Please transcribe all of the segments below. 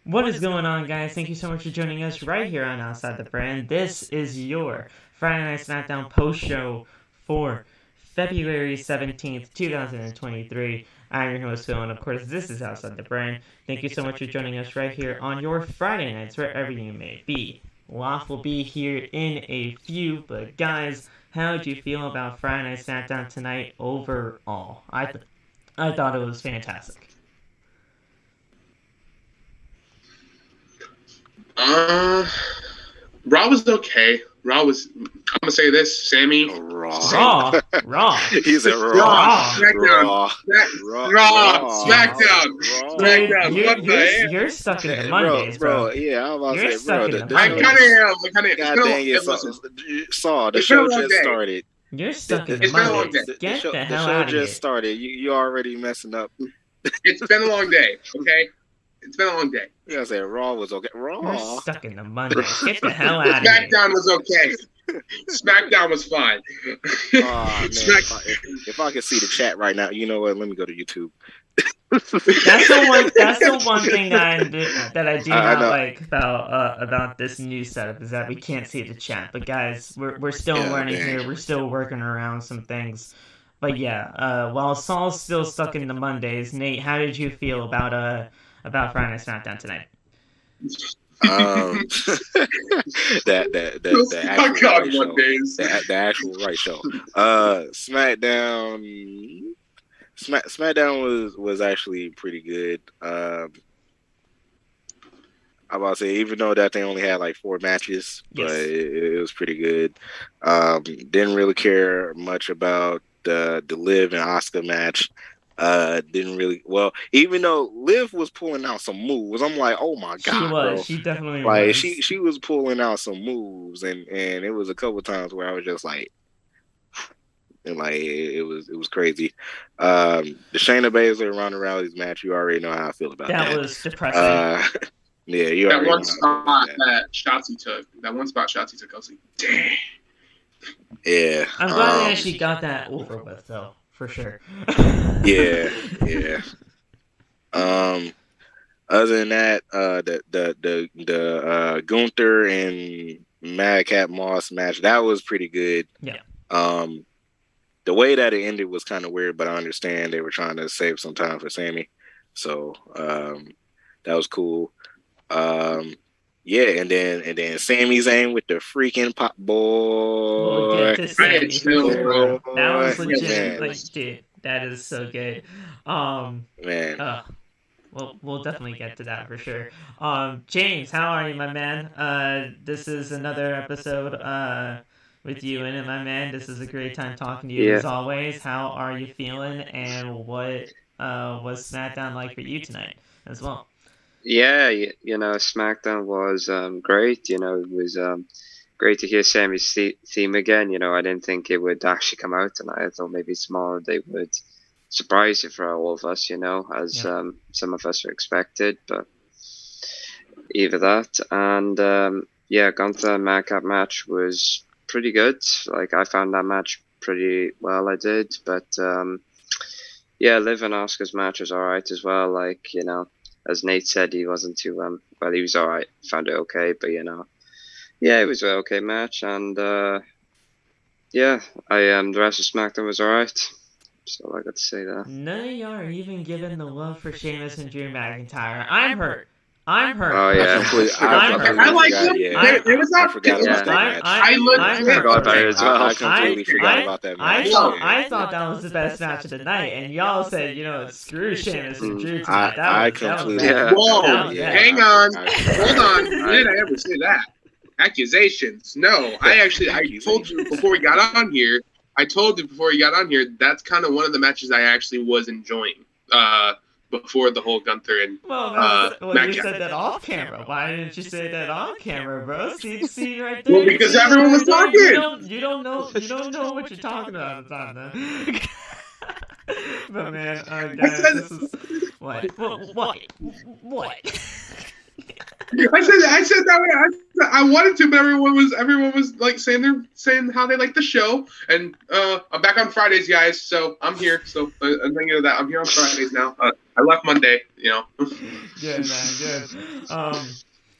What is going on, guys? Thank you so much for joining us right here on Outside the Brand. This is your Friday Night SmackDown post-show for February 17th, 2023. I'm your host, Phil, and of course, this is Outside the Brand. Thank you so much for joining us right here on your Friday nights, wherever you may be. Loft will be here in a few, but guys, how did you feel about Friday Night SmackDown tonight overall? I thought it was fantastic. Raw was okay. I'm gonna say this, Sammy. Raw. He's a Raw. SmackDown. SmackDown. You're stuck in the Mondays, bro. Yeah, I was You're about to say, bro. stuck in the I kind of am. God dang it! Saw the show just started. You're stuck in the It's been a long Mondays. day. Get the hell show out of here. just started. You already messing up. It's been a long day. Okay, it's been a long day. You gotta say Raw was okay. You're Raw. stuck in the Mondays. Get the hell out of here. SmackDown was okay. SmackDown was fine. Oh, man, if I could see the chat right now, you know what? Let me go to YouTube. That's the one thing that I do not like about this new setup is that we can't see the chat. But guys, we're still learning here. We're still working around some things. But yeah, while Saul's still stuck in the Mondays, Nate, how did you feel about Friday Night SmackDown tonight? The actual right show. SmackDown was actually pretty good. I about to say, even though that they only had like 4 matches, Yes. but it was pretty good. Didn't really care much about the Liv and Asuka match. Didn't really even though Liv was pulling out some moves, I'm like, oh my god, bro. She definitely like was. she was pulling out some moves, and it was a couple times where I was just like, and like it was crazy. The Shayna Baszler Ronda Rousey's match, you already know how I feel about that. That was depressing. Yeah, you That already one know spot how I that Shotzi took. I was like, dang. Yeah, I'm glad they actually got that over with, though, for sure. yeah. Other than that, the GUNTHER and Madcap Moss match, that was pretty good. Yeah. The way that it ended was kind of weird, but I understand they were trying to save some time for Sami, so that was cool. Yeah, and then Sami Zayn with the freaking pop boy. We'll get to Sami for sure. That was legit. Man. Like, dude, that is so good. Man. We'll definitely get to that for sure. James, how are you, my man? This is another episode with you in it, my man. This is a great time talking to you as always. How are you feeling, and what was SmackDown like for you tonight as well? Yeah, SmackDown was great. It was great to hear Sami's theme again. I didn't think it would actually come out tonight. I thought maybe tomorrow they would surprise it for all of us, as some of us were expected. But either that and Gunther and Madcap match was pretty good. Like, I found that match pretty well. I did, but Liv and Asuka's match was all right as well. Like, as Nate said, he wasn't too he was all right. Found it okay, but it was an okay match, and the rest of SmackDown was all right. So I got to say that. None of y'all are even giving the love for Sheamus and Drew McIntyre. I'm hurt. Oh yeah, I like them. It was not. I forgot about it as well. I completely forgot about that match. I thought that was the best match of the night, and y'all said, screw Sheamus and Drew tonight. I completely. Whoa, hang on, hold on. When did I ever say that? Accusations? No, I told you before we got on here. That's kind of one of the matches I actually was enjoying. Before the whole Gunther and you said that off camera. Why didn't you say that on camera, bro? See right there. Well, because everyone was talking. You don't know what you're talking about at the time, man. But man, guys, this is what? I said that way. I wanted to, but everyone was like saying how they like the show. And I'm back on Fridays, guys. So I'm here. So I'm thinking of that. I'm here on Fridays now. I left Monday. Good, man. Good.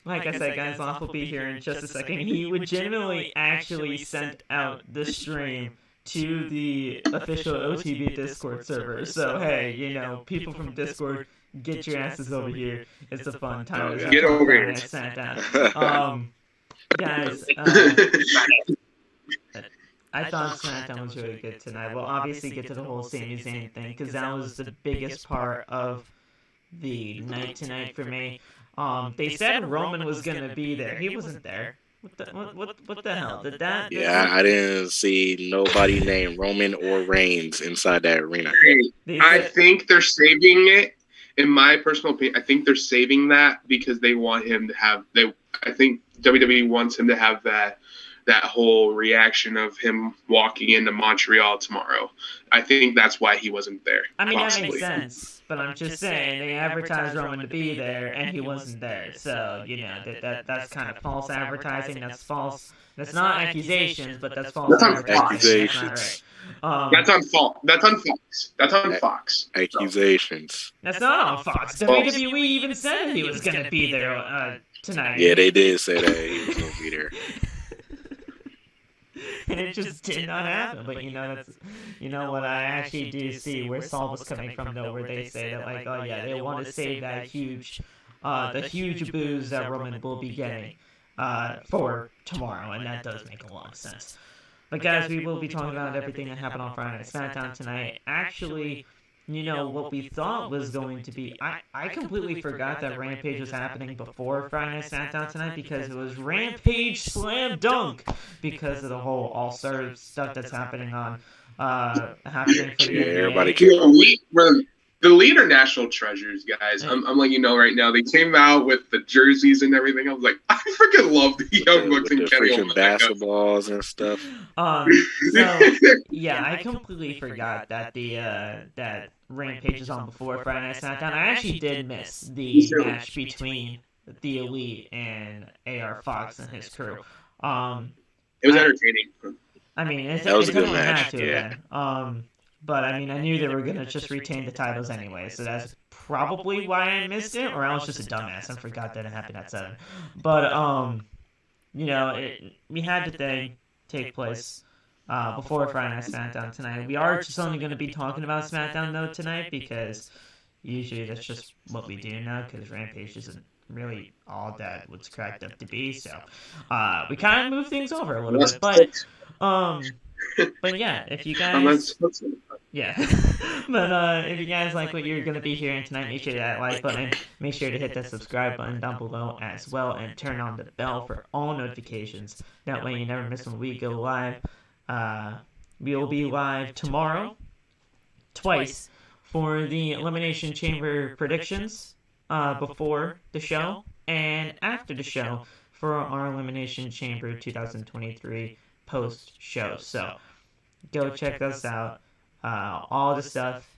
Like I said, guys, Loft will be here in just a second. He legitimately actually sent out the stream to the official OTB Discord server. So, hey, people from Discord, get your asses over here. It's a fun time. Get over here. Guys, I thought SmackDown was really good tonight. We'll obviously get to the whole Sami Zayn thing, because that was the biggest part of the night tonight for me. They said Roman was gonna be there. He wasn't there. What the hell? Did that? Yeah, I didn't see nobody named Roman or Reigns inside that arena. I think they're saving it. In my personal opinion, I think they're saving that because they want him to have. I think WWE wants him to have that whole reaction of him walking into Montreal tomorrow. I think that's why he wasn't there. I mean, possibly. That makes sense. But I'm just saying, they advertised Roman to be there, and he wasn't there. So, that's kind of false advertising. That's false. That's not accusations, but that's false advertising. Accusations. That's on Fox. That's on Fox. Accusations. That's not on Fox. WWE even said he was going to be there tonight. Yeah, they did say that he was going to be there. And it just did not happen. But that's what I actually do see where Saul was coming from, though, where they say that, like, oh yeah, they want to save that huge boos that Roman will be getting for tomorrow, and that does make a lot of sense. But guys, we will be talking about everything that happened on Friday Night SmackDown tonight. Actually, what we thought was going to be... I completely forgot that Rampage was happening before Friday Night SmackDown tonight, because it was Rampage Slam Dunk, because of the whole All-Star stuff that's happening on... happening for the NBA. Everybody the leader national treasures, guys. I'm letting you know right now. They came out with the jerseys and everything. I was like, I freaking love the Young Bucks and Kenny freaking basketballs and stuff. I completely forgot that that Rampage is on before Friday Night SmackDown. I actually did miss the match between the Elite and AR Fox and his crew. It was entertaining. I mean, that was a good match. Yeah. But I mean, I knew they were gonna just retain the titles anyway, so that's probably why I missed it, or I was just a dumbass and forgot that it happened at 7. But we had the thing take place before Friday Night SmackDown tonight. We are just only going to be talking about SmackDown though tonight, because usually that's just what we do now, because Rampage isn't really all that what's cracked up to be. So we kind of move things over a little bit, but yeah, if you guys, if you guys like what you're gonna be hearing tonight, make sure to hit that like button, make sure to hit that subscribe button down below as well, and turn on the bell for all notifications. That way you never miss when we go live. We will be live tomorrow, twice, for the Elimination Chamber predictions before the show and after the show for our Elimination Chamber 2023 post-show. So go check us out. All the stuff.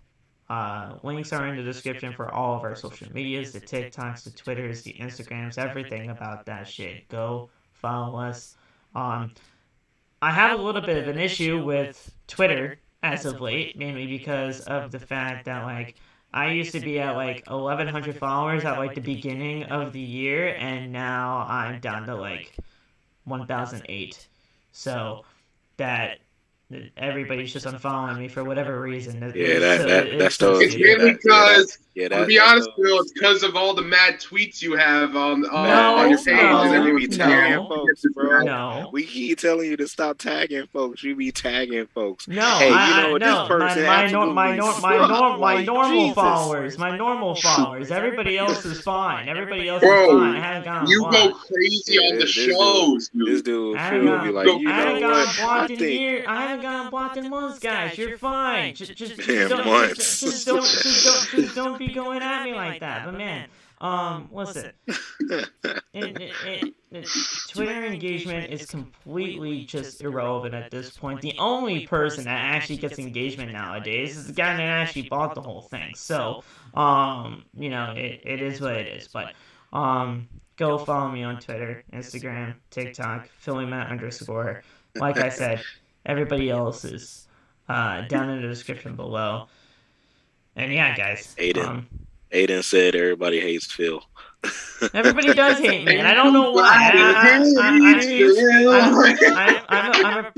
Links are in the description for all of our social medias, the TikToks, the Twitters, the Instagrams, everything about that shit. Go follow us. I have a little bit of an issue with Twitter as of late, mainly because of the fact that, like, I used to be at, like, 1,100 followers at, like, the beginning of the year, and now I'm down to, like, 1,008. So that everybody's just unfollowing me for whatever reason. That's it's mainly because, to be honest, Bill, it's because of all the mad tweets you have on your page. We be tagging folks, bro. No. We keep telling you to stop tagging folks. You be tagging folks. No, hey, this person my normal followers. My normal followers. Everybody else is fine. Everybody else is fine. I haven't gone you go crazy on the shows. This dude will be like, you know what? I haven't gotten blocked in months, guys. You're fine. Just don't be going at me like that. But man, listen, Twitter engagement is completely just irrelevant at this point. The only person that actually gets engagement nowadays is the guy that actually bought the whole thing. So, it is what it is. But go follow me on Twitter, Instagram, TikTok, PhillyMatt_. Like I said, everybody else is down in the description below. And yeah, guys. Aiden said everybody hates Phil. Everybody does hate me, and I don't know why. I'm a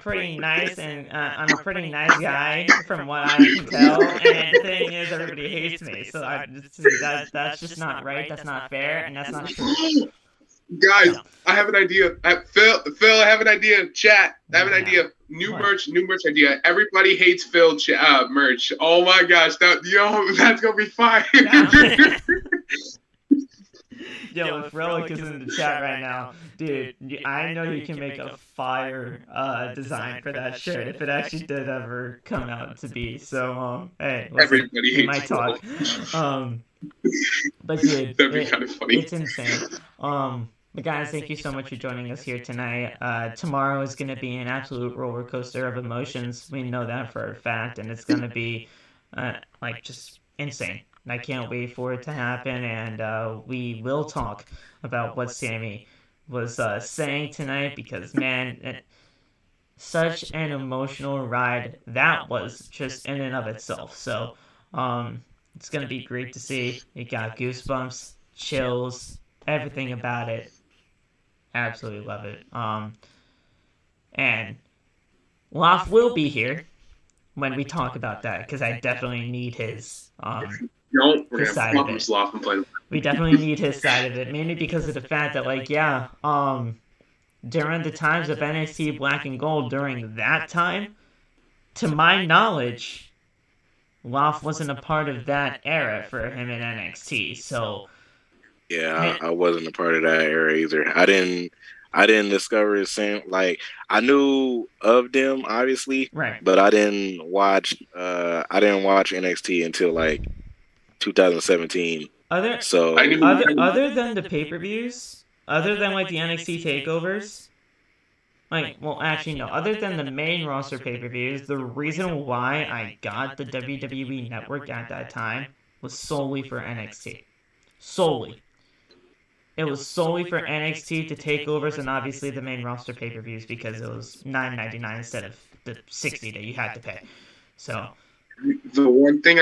pretty nice guy from what I can tell. And the thing is, everybody hates me. So that's just not right. That's not fair, and that's not true. Guys, I have an idea. Phil, I have an idea. Chat, I have an idea. New merch idea. Everybody hates Phil merch. Oh my gosh, that's gonna be fire. Yo, if Relic is in the chat right now, dude, I know you can make a fire design for that shirt if it actually did ever come out to be. So, hey, everybody hates might talk. But dude, that'd be kind of funny. It's insane. But guys, thank you so much for joining us here tonight. Tomorrow is going to be an absolute roller coaster of emotions. We know that for a fact, and it's going to be just insane. I can't wait for it to happen, and we will talk about what Sami was saying tonight because, man, such an emotional ride that was just in and of itself. So it's going to be great to see. You got goosebumps, chills, everything about it. Absolutely love it. And Loft will be here when we talk about that because I definitely need his side of it. We definitely need his side of it, mainly because of the fact that, during the times of NXT Black and Gold, during that time, to my knowledge, Loft wasn't a part of that era for him in NXT. So, yeah, I wasn't a part of that era either. I didn't discover his same. I knew of them obviously, right? But I didn't watch NXT until 2017. Other than the pay-per-views, other than the NXT takeovers, other than the main roster pay-per-views, the reason why I got the WWE Network at that time was solely for NXT. Solely. It was solely for NXT to takeovers and obviously the main roster pay-per-views because it was $9.99 instead of the $60 that you had to pay. So. The one thing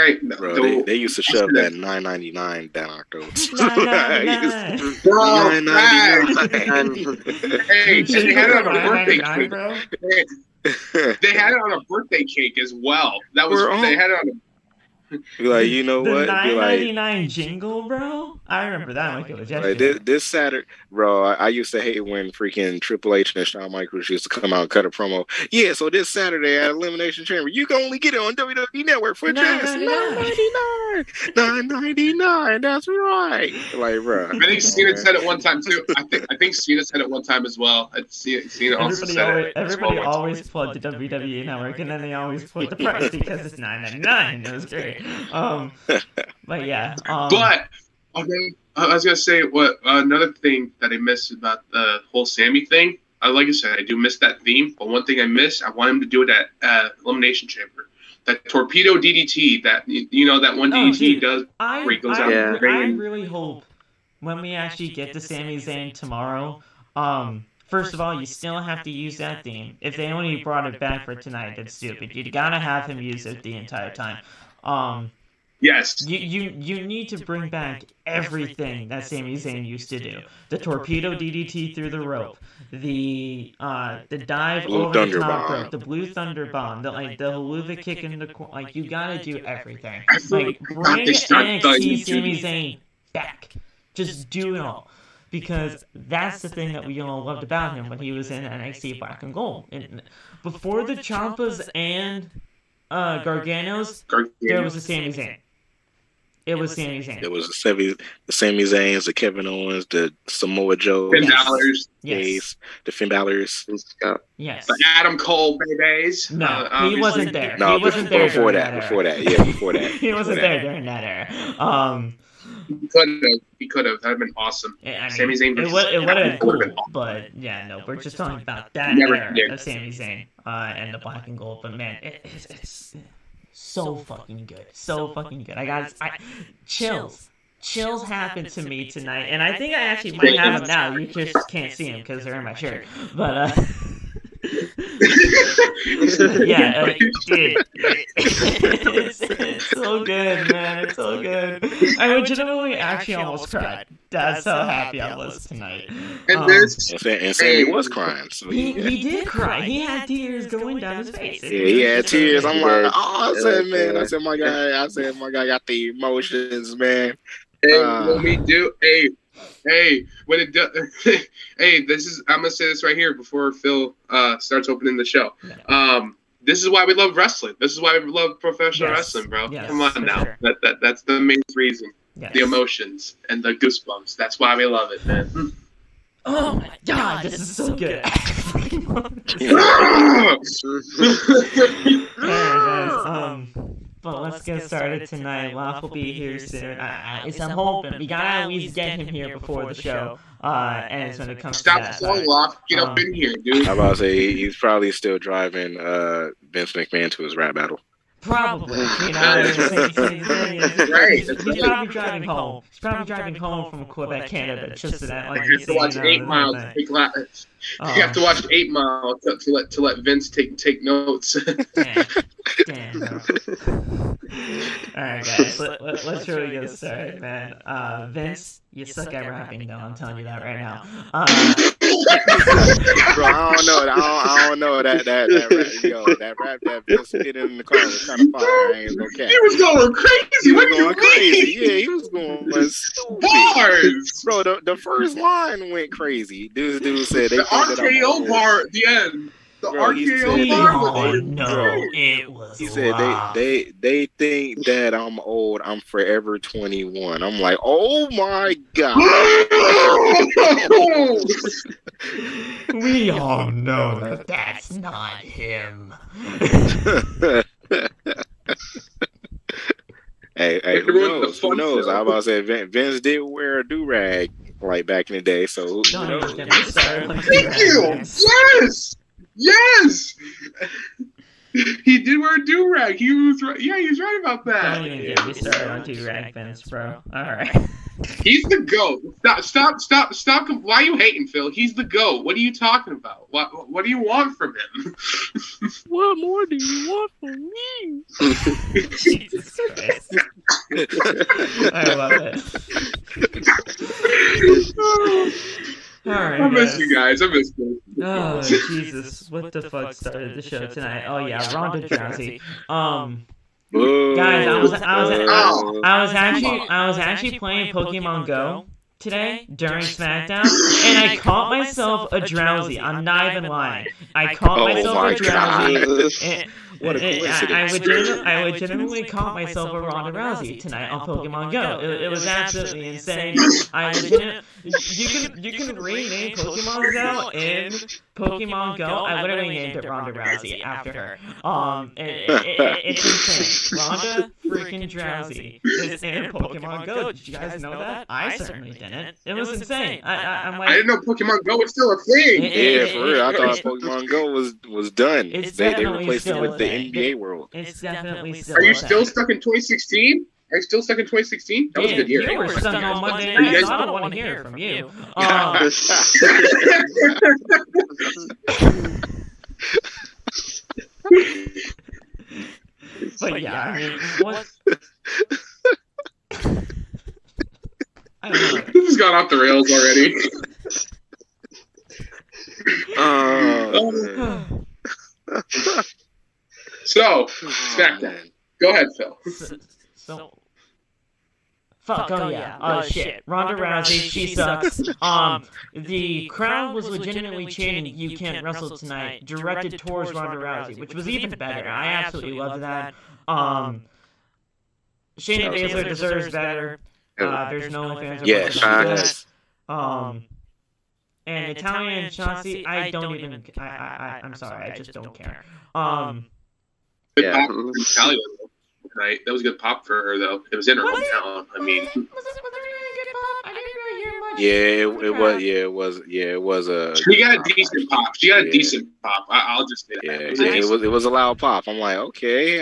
they used to shove that $9.99 down our throats. $9.99. $9.99. Hey, they had it on a birthday cake, bro. They had it on a birthday cake as well. They had it on a. You know the what? The $9.99 jingle, bro. I remember that like it was yesterday. This Saturday, bro. I used to hate when freaking Triple H and Shawn Michaels used to come out and cut a promo. Yeah, so this Saturday at Elimination Chamber, you can only get it on WWE Network for just $9.99. $9.99. That's right. Bro. I think Cena said it one time too. I think Cena said it one time as well. Cena also said it. Everybody always plugged the WWE Network, and then they always put the price because it's $9.99. It was great. But yeah. But okay, I was gonna say another thing that I missed about the whole Sami thing. Like I said, I do miss that theme. But one thing I miss, I want him to do it at Elimination Chamber. That torpedo DDT, that that one DDT he does where he goes out. I really hope when we actually get to Sami Zayn tomorrow. First of all, you still have to use that theme. If they only brought it back for tonight, that's stupid. You gotta have him use it the entire time. Yes. You need to bring back everything that Sami Zayn used to do. The torpedo DDT through the rope, the dive over the top rope, the blue thunder bomb, the haluva kick in the you gotta do everything. Bring NXT Sami Zayn back. Just do it all. Because that's the thing that we all loved about him when he was in NXT Black and Gold. Before the Ciampas and Garganos, there was a Sami Zayn. It was Sami Zayn. There was the Sami Zayns, the Kevin Owens, the Samoa Joe, Finn Balor's, the Finn Balor's, yes, the Adam Cole babies. No, he wasn't there. No, he wasn't there before that. Before that. He wasn't there during that era. He could have. That'd been awesome. Sami Zayn. It would have been cool, but yeah, no, we're just talking about that era of Sami Zayn and the Black and Gold. But man, it's so fucking good, so fucking good. I got chills chills happened to me tonight, and I think I actually might have them now. You just can't see them because they're in my shirt. But yeah, dude, it's so good, man. It's so good. I legitimately actually almost cried. That's how happy I was tonight. And Sammy was crying. So he did cry. He had tears going down his face. Yeah, he had tears. I'm like, oh, I said, my guy got the emotions, man. Hey, when we do, when it does, I'm gonna say this right here before Phil starts opening the show. This is why we love wrestling. This is why we love professional wrestling, bro. Yes, come on now. Sure. That's the main reason. Yes. The emotions and the goosebumps. That's why we love it, man. Oh my god, this is so good. But let's get started tonight. Laf will be here soon. I'm hoping we gotta at least get him here before the show. And it's when it comes to that. Stop falling off. Get up in here, dude. I'm about to say he's probably still driving Vince McMahon to his rap battle. Probably, you know. He's probably driving home. He's probably driving home from Quebec, Canada, just to that. Like, you have to watch 8 Mile. You have to watch 8 Mile to let Vince take notes. Damn. All right, guys, let's really get started, man. Vince, you suck at rapping, though. I'm telling you that right now. Bro, I don't know that rap that Vince did in the car was kind of fire. I ain't gonna cap. He was going crazy. What do you mean? Yeah, he was going stupid. Bars. Bro, the first line went crazy. Dude said the RKO bar at the end. The RKO bar. No, it was. He said they think that I'm old. I'm forever 21. I'm like, oh my god. We all know that that's not him. Hey, who knows? Who knows? I was about to say Vince did wear a do-rag like back in the day, so who knows? Thank you. Yes. He did wear a do-rag. He was right. Yeah, he's right about that. Don't even get me started on do-rag Vince, bro. All right. He's the GOAT. Stop. Why are you hating, Phil? He's the GOAT. What are you talking about? What do you want from him? What more do you want from me? Jesus Christ. I love it. All right, I miss you guys. I miss you. Oh, Jesus. What the fuck started the show tonight? Oh, yeah, Ronda Rousey. Guys, I was actually playing Pokemon Go today during SmackDown, and I caught myself a Drowsy. I'm not even lying. I caught myself a Drowsy. What a coincidence. I legitimately caught myself a Ronda Rousey tonight on Pokemon Go. It was absolutely insane. You can rename Pokemon Go in Pokemon Go. I literally named it Ronda Rousey after her. It's insane. Ronda freaking Rousey is in Pokemon Go. Did you guys know that? I certainly didn't. It was insane. I'm like, I didn't know Pokemon Go was still a thing. Yeah, for real. I thought Pokemon Go was done. They replaced it with the NBA world. It's definitely still. Are you still stuck in 2016? Are you still stuck in 2016? That was a good year. You were stuck on Monday night, so I don't want to hear from you. But yeah, I mean, what? I don't know. This has gone off the rails already. So, SmackDown. Go ahead, Phil. Oh shit. Ronda Rousey, she sucks. The crowd was legitimately chanting "You Can't Wrestle Tonight," directed towards Ronda Rousey, which was even better. I absolutely loved that. Shayna Baszler deserves better. There's no fans. Yes. And Natalya and Shotzi, I don't even. I'm sorry, I just don't care. Good pop for Natalya tonight. That was a good pop for her, though. It was in her hometown. I mean, was it really good pop? I didn't really hear much. It was a. She got a decent pop. Decent pop. I'll just say that. Yeah, it was a loud pop. I'm like, okay.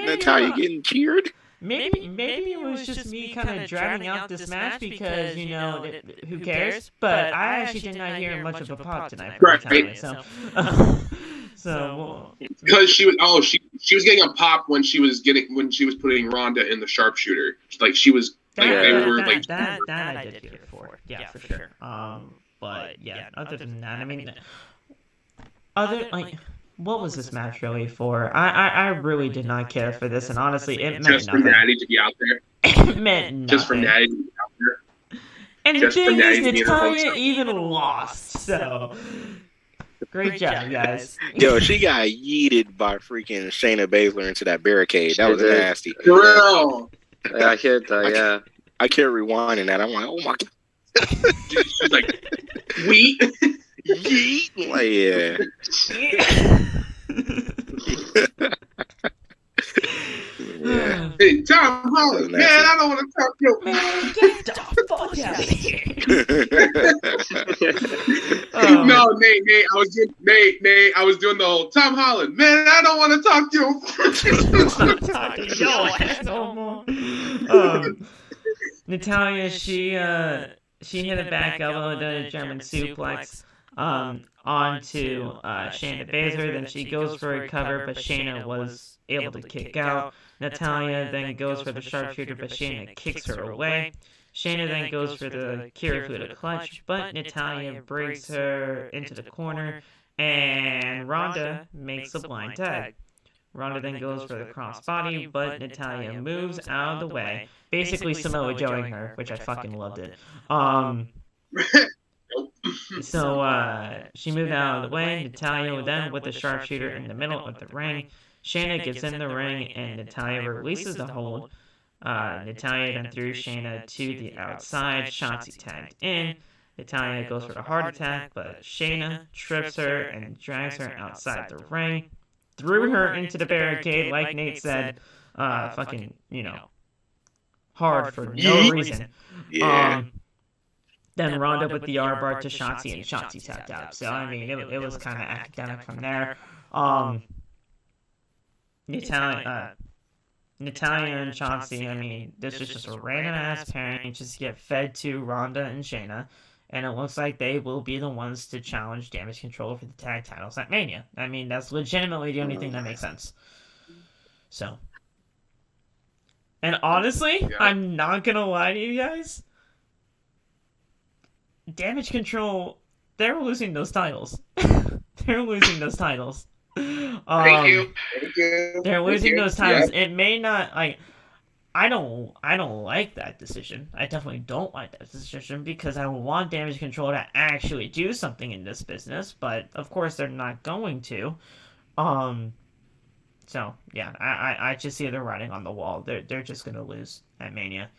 Natalya getting cheered. maybe it was just me kind of driving out this match because, you know, who cares? But I actually did not hear much of a pop tonight. Right. So because she was getting a pop when she was putting Ronda in the sharpshooter. Like she was like that I did hear for. Yeah, for sure. But yeah, other than that, I mean, what was this match really for? I really did not care for this, and honestly, it meant just nothing. for Natty to be out there. It meant nothing. Just for Natty to be out there. And the thing is, Natalya even lost, so great job, guys. Yo, she got yeeted by freaking Shayna Baszler into that barricade. That was nasty. For real. Yeah, I heard that. Yeah. I kept rewinding that. I'm like, oh my god. She's like, wheat. Yeet. Like, yeah. Yeah. Hey, Tom Holland, man, I don't want to talk to you. Man, get the fuck out of here. No, Nate, I was doing the whole Tom Holland, man, I don't want to talk to you. Stop talking to your ass no more. Natalya, she hit a back elbow, did a German suplex onto Shayna Baszler. Then she goes for a cover, but Shayna was able to kick out. Natalya then goes for the sharpshooter, but Shayna kicks her away. Shayna then goes for the Kirifuda clutch, but Natalya breaks her into the corner, and Ronda makes a blind tag. Ronda then goes for the crossbody, but Natalya moves out of the way, basically Samoa Joeing her, which I fucking loved it. So she moved out of the way. Natalya then with the sharpshooter in the middle of the ring. Shayna gets in the ring and Natalya releases the hold. Natalya then threw Shayna to the outside. Shotzi tagged in. Natalya goes for the heart attack, but Shayna trips her and drags her outside the ring. Threw her into the barricade, like Nate said. Fucking, you know, hard for no reason. Yeah. Then Ronda with the R-bar to Shotzi, and Shotzi tapped out. So, I mean, it was kind of academic from there. Natalya and Shotzi, I mean, this is just a random-ass pairing just get fed to Ronda and Shayna, and it looks like they will be the ones to challenge Damage Control for the tag titles at Mania. I mean, that's legitimately the only thing that makes sense. So. And honestly, I'm not gonna lie to you guys. Damage Control, they're losing those titles. They're losing those titles. Thank you. They're losing those titles. Yeah. It may not I don't like that decision. I definitely don't like that decision because I want Damage Control to actually do something in this business, but of course they're not going to. So yeah, I just see the writing on the wall. They're just gonna lose at Mania.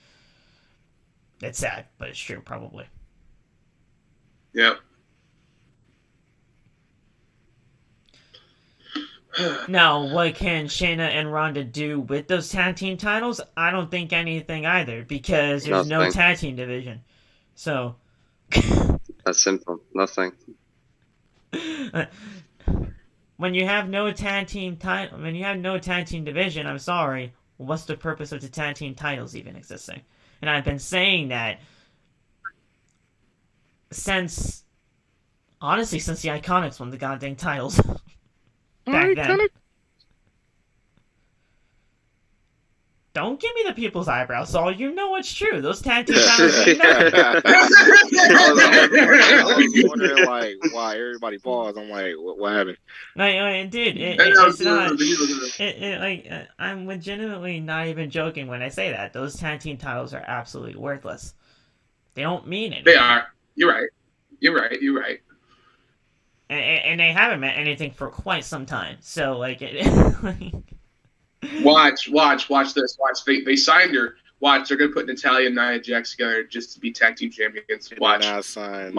It's sad, but it's true probably. Yep. Now, what can Shayna and Ronda do with those tag team titles? I don't think anything either, because there's no tag team division. So that's simple. Nothing. When you have no tag team division, I'm sorry, what's the purpose of the tag team titles even existing? And I've been saying that since the Iconics won the goddamn titles. Back then. Don't give me the people's eyebrows, Saul. You know it's true. Those tag team titles ain't there. I was wondering, like, why everybody paused. I'm like, what happened? Dude, it's not. I'm legitimately not even joking when I say that. Those tag team titles are absolutely worthless. They don't mean anything. They are. You're right. And they haven't meant anything for quite some time. So, like... Watch this. Watch. They signed her. Watch. They're going to put Natalya and Nia Jax together just to be tag team champions. Watch. Watch. I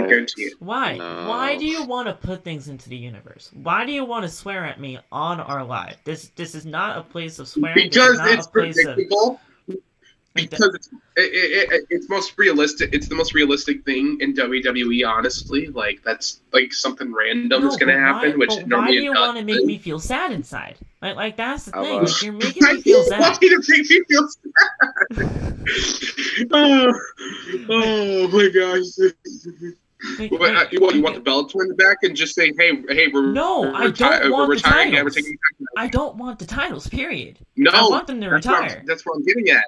guarantee it. Why? No. Why do you want to put things into the universe? Why do you want to swear at me on our live? This is not a place of swearing. Because it's predictable. Because it's most realistic. It's the most realistic thing in WWE. Honestly, like that's like something random that's going to happen, which normally why do you want to make me feel sad inside? Like that's the I thing. was- Like, you're making me feel sad. Want me to make me feel sad? Oh my gosh. Like, What, you want the Bella twins back and just say, hey, we're No, I don't want we're the retiring again. We're titles. taking I don't want the titles. Period. no. I want them to That's what retire. that's what I'm getting at.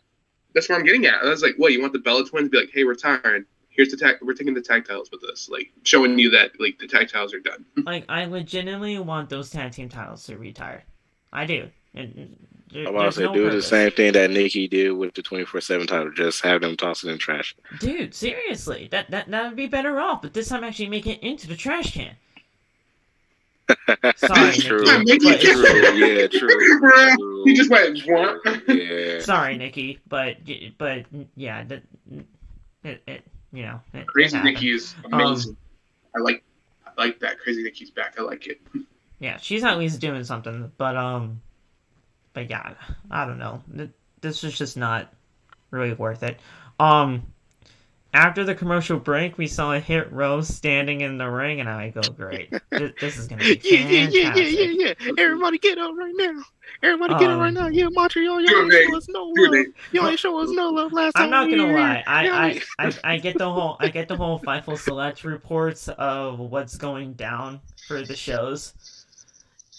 That's what I'm getting at. I was like, what? You want the Bella twins to be like, hey, we're retiring. Here's the tag. We're taking the tag titles with us, like showing you that like the tag titles are done. Like, I legitimately want those tag team titles to retire. I do. I'm about to say, do the same thing that Nikki did with the 24/7 title. Just have them toss it in trash. Dude, seriously, that would be better off. But this time, actually make it into the trash can. Sorry, True. Nikki. But True. Yeah, true. Bruh, True. he just went. What? Yeah. Sorry, Nikki, but yeah, it Crazy happened. Nikki is amazing. I like that. Crazy Nikki's back. I like it. Yeah, she's at least doing something, but yeah, I don't know. This was just not really worth it. After the commercial break, we saw a Hit Row standing in the ring, and I go, great. This is gonna be fantastic. Yeah. Everybody get up right now. Everybody get up right now. Yeah, Montreal, you ain't show us no love. You ain't show us no love last time. I'm not we gonna were lie. here. I get the whole Fightful Select reports of what's going down for the shows,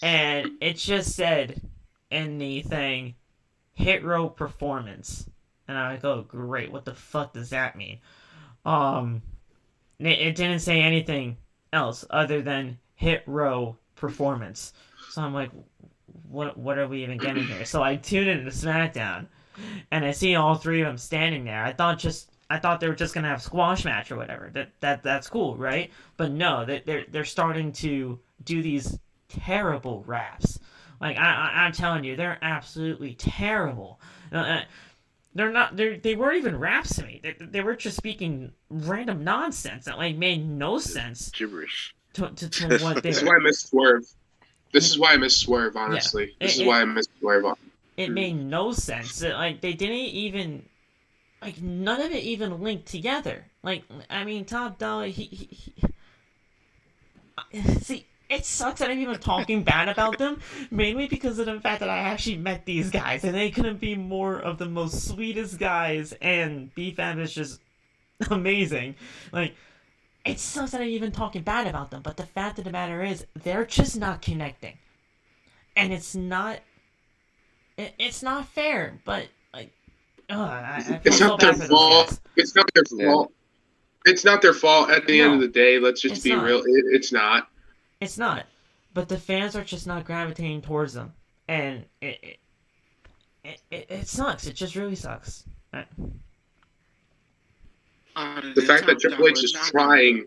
and it just said in the thing, Hit Row performance, and I go, great. What the fuck does that mean? It didn't say anything else other than Hit Row performance. So I'm like, what are we even getting here? So I tune into SmackDown, and I see all three of them standing there. I thought they were just gonna have a squash match or whatever. That's cool, right? But no, they're starting to do these terrible raps. Like I'm telling you, they're absolutely terrible. They weren't even raps to me. They were just speaking random nonsense that like made no sense. Gibberish. To what they This is were. why I miss Swerve. This is why I miss Swerve, honestly. Yeah. This is why I miss Swerve. It made no sense. Like they didn't even, like none of it even linked together. Like I mean, Top Dollar, he see. It sucks that I'm even talking bad about them, mainly because of the fact that I actually met these guys, and they couldn't be more of the most sweetest guys, and B-Fab is just amazing. Like, it sucks that I'm even talking bad about them, but the fact of the matter is, they're just not connecting. And it's not fair, but, like, I feel It's so not their bad for those fault. guys. It's not their fault. It's not their fault at the end of the day. Let's just be not. real. It's not. It's not. But the fans are just not gravitating towards them. And it sucks. It just really sucks. The fact that Triple H is trying,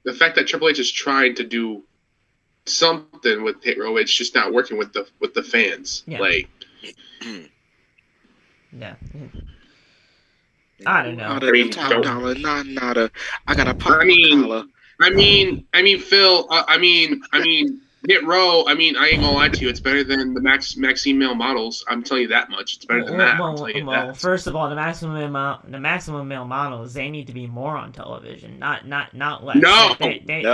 the fact that Triple H is trying to do something with Hit Row, it's just not working with the fans. Yeah. Like, yeah. I don't know. I got a pop collar. I mean, Phil. I mean, Hit Row. I mean, I ain't gonna lie to you. It's better than the Maxine male models. I'm telling you that much. It's better than that. I'll tell you that. First of all, the maximum male models, they need to be more on television, not less. No, They need to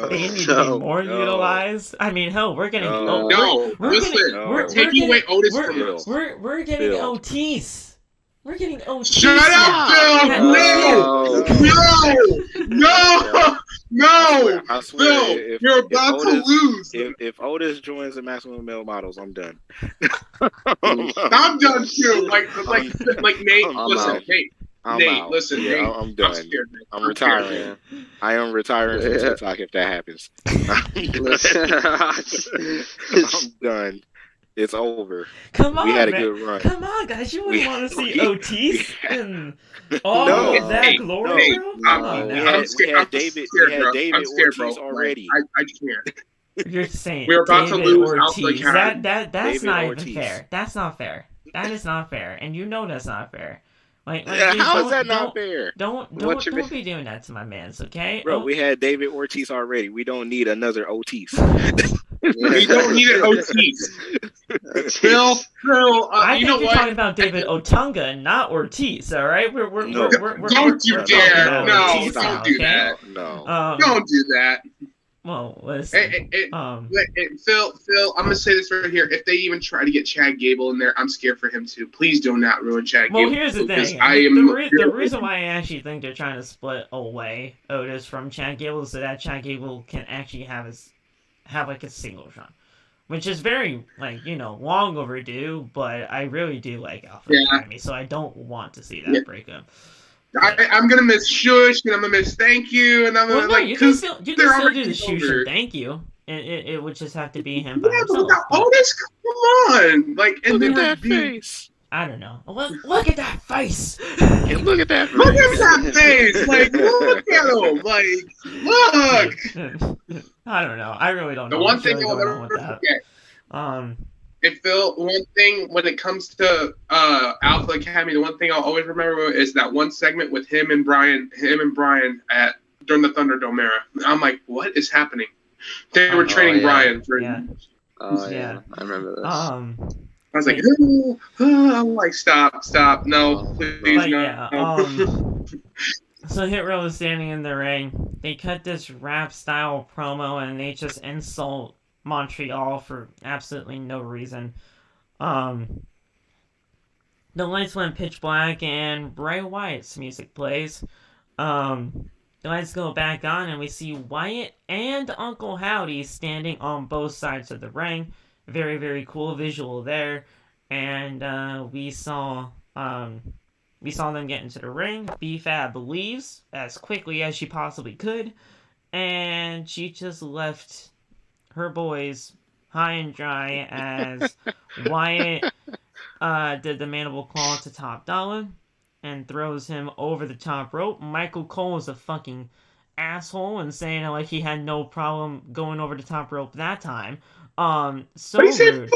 be more utilized. I mean, hell, we're getting we're taking away Otis from us. we're getting OTs. We're getting OTs. Shut up, Phil! No! I swear, Phil, you're about to lose. If Otis joins the Maximum Male Models, I'm done. I'm done too. Like Nate. Listen, Yeah, Nate. I'm done. I'm retiring. I am retiring from TikTok if that happens. I'm done. It's over. Come on, we had a man. good run. Come on, guys. You wouldn't want to see Otis and all of that glory. I'm scared, David Ortiz already. I can't. You're saying we're about David to lose. Ortiz. That's David not Ortiz. even fair. That's not fair. That is not fair, and you know that's not fair. Like how is that not fair? Don't be doing that to my mans, okay? Bro, we had David Ortiz already. We don't need another Ortiz. We don't need an Ortiz. Phil, I you think know you're what? talking about David Otunga and not Ortiz, all right? We're Don't you dare! No, Ortiz don't now, do okay? that. No. Don't do that. Well, listen. Phil, I'm gonna say this right here. If they even try to get Chad Gable in there, I'm scared for him too. Please do not ruin Chad Gable. Well, here's the thing. The reason why I actually think they're trying to split away Otis from Chad Gable is so that Chad Gable can actually have like a singles run, which is very long overdue. But I really do like Alpha Academy, so I don't want to see that break up. I'm gonna miss Shush, and I'm gonna miss Thank You, and I'm gonna you can still do the Shush and Thank You. It would just have to be him by himself. Otis, come on! Look at that face. I don't know. Look at that face. Yeah, look at that face. Look at that face. Like, look at him. Like, look. I don't know. I really don't know. The one thing I'll never forget. If Phil, one thing when it comes to Alpha Academy, the one thing I'll always remember is that one segment with him and Brian at during the Thunderdome era. I'm like, what is happening? They were training Brian for. Yeah. I remember this. I was like, I'm like, stop, no, please, no. Yeah, so Hit Row is standing in the ring. They cut this rap style promo and they just insult Montreal for absolutely no reason. The lights went pitch black and Bray Wyatt's music plays. The lights go back on and we see Wyatt and Uncle Howdy standing on both sides of the ring. Very, very cool visual there. And we saw them get into the ring. B-Fab leaves as quickly as she possibly could. And she just left her boys high and dry as Wyatt did the mandible claw to Top Dollar and throws him over the top rope. Michael Cole is a fucking asshole and saying like he had no problem going over the top rope that time. So what rude.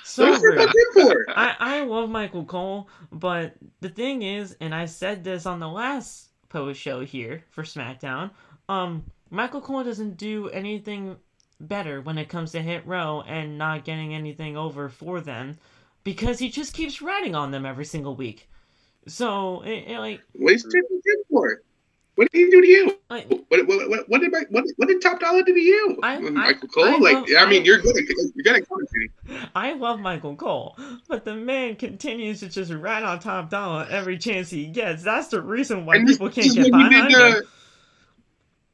So rude. For? I love Michael Cole, but the thing is, and I said this on the last post show here for SmackDown, Michael Cole doesn't do anything better when it comes to Hit Row and not getting anything over for them because he just keeps riding on them every single week. So, what is it for? What did he do to you? What did Top Dollar do to you? Michael Cole? You're good at commentating. I love Michael Cole, but the man continues to just ride on Top Dollar every chance he gets. That's the reason why people can't get behind him.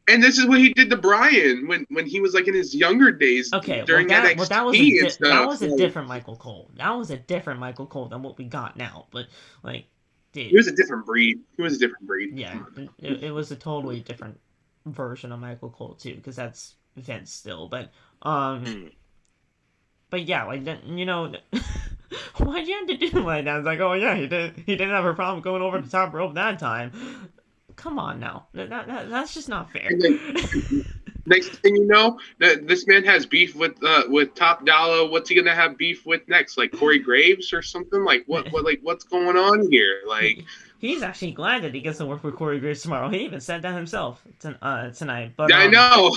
And this is what he did to Brian when he was like in his younger days. Okay, during NXT that was a different Michael Cole. That was a different Michael Cole than what we got now. But dude, he was a different breed. Yeah, it was a totally different version of Michael Cole too, because that's Vince still. But yeah, why'd you have to do like that? It's like, oh yeah, he didn't have a problem going over the top rope that time. Come on now, that's just not fair. Next thing you know, this man has beef with Top Dollar. What's he gonna have beef with next? Like Corey Graves or something? Like what's going on here? Like he's actually glad that he gets to work with Corey Graves tomorrow. He even said that himself tonight. But I know.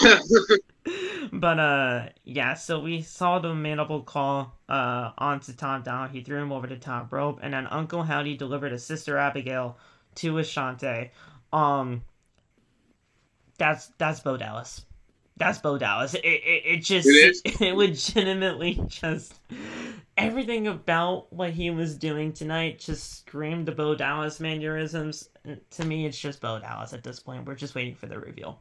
But yeah, so we saw the mandible claw onto Top Dollar. He threw him over the top rope, and then Uncle Howdy delivered a Sister Abigail to Ashante. That's Bo Dallas. That's Bo Dallas. It legitimately just everything about what he was doing tonight just screamed the Bo Dallas mannerisms. To me, it's just Bo Dallas at this point. We're just waiting for the reveal.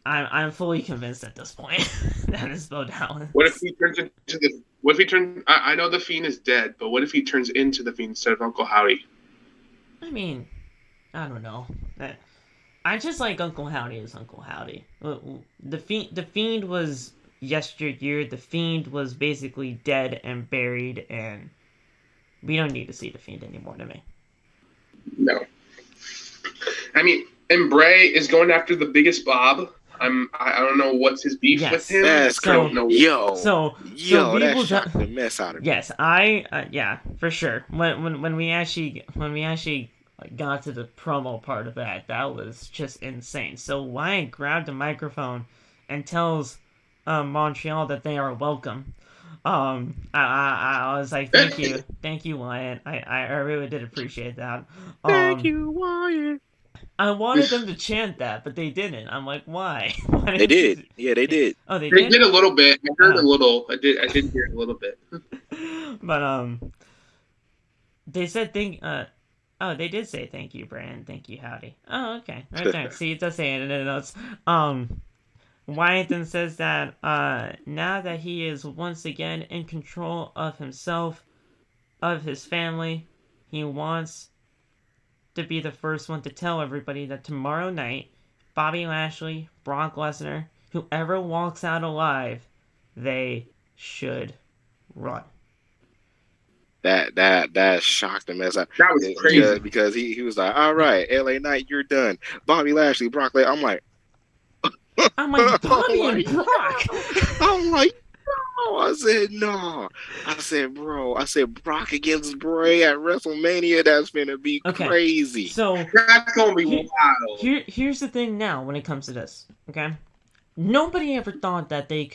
I'm fully convinced at this point that it's Bo Dallas. What if he turns into the? What if he turns? I know the Fiend is dead, but what if he turns into the Fiend instead of Uncle Howdy? I mean, I don't know. I just like Uncle Howdy as Uncle Howdy. The Fiend was yesteryear. The Fiend was basically dead and buried, and we don't need to see the Fiend anymore to me. No. I mean, and Bray is going after the biggest Bob. I don't know what's his beef with him. That's I don't know. So that shocked the mess out of me. Yes, yeah, for sure. When we actually got to the promo part of that was just insane. So Wyatt grabbed the microphone and tells Montreal that they are welcome. I was like, thank you Wyatt. I really did appreciate that. Thank you, Wyatt. I wanted them to chant that, but they didn't. I'm like, why? They did. Yeah, they did. Oh, they They did? did a little bit. I heard a little. I did hear a little bit. But they said oh, they did say thank you, Brand. Thank you, howdy. Oh, okay. Right there. See, it does say it in the notes. Wyatt then says that now that he is once again in control of himself, of his family, he wants to be the first one to tell everybody that tomorrow night, Bobby Lashley, Brock Lesnar, whoever walks out alive, they should run. That shocked him as that was crazy because he was like, all right, LA Knight, you're done. Bobby Lashley, Brock Lesnar. I'm like, Bobby and Brock. I'm like, no. I said, no. I said, bro. I said, Brock against Bray at WrestleMania. That's gonna be crazy. So that's gonna be wild. Here's the thing. Now, when it comes to this, okay, nobody ever thought that we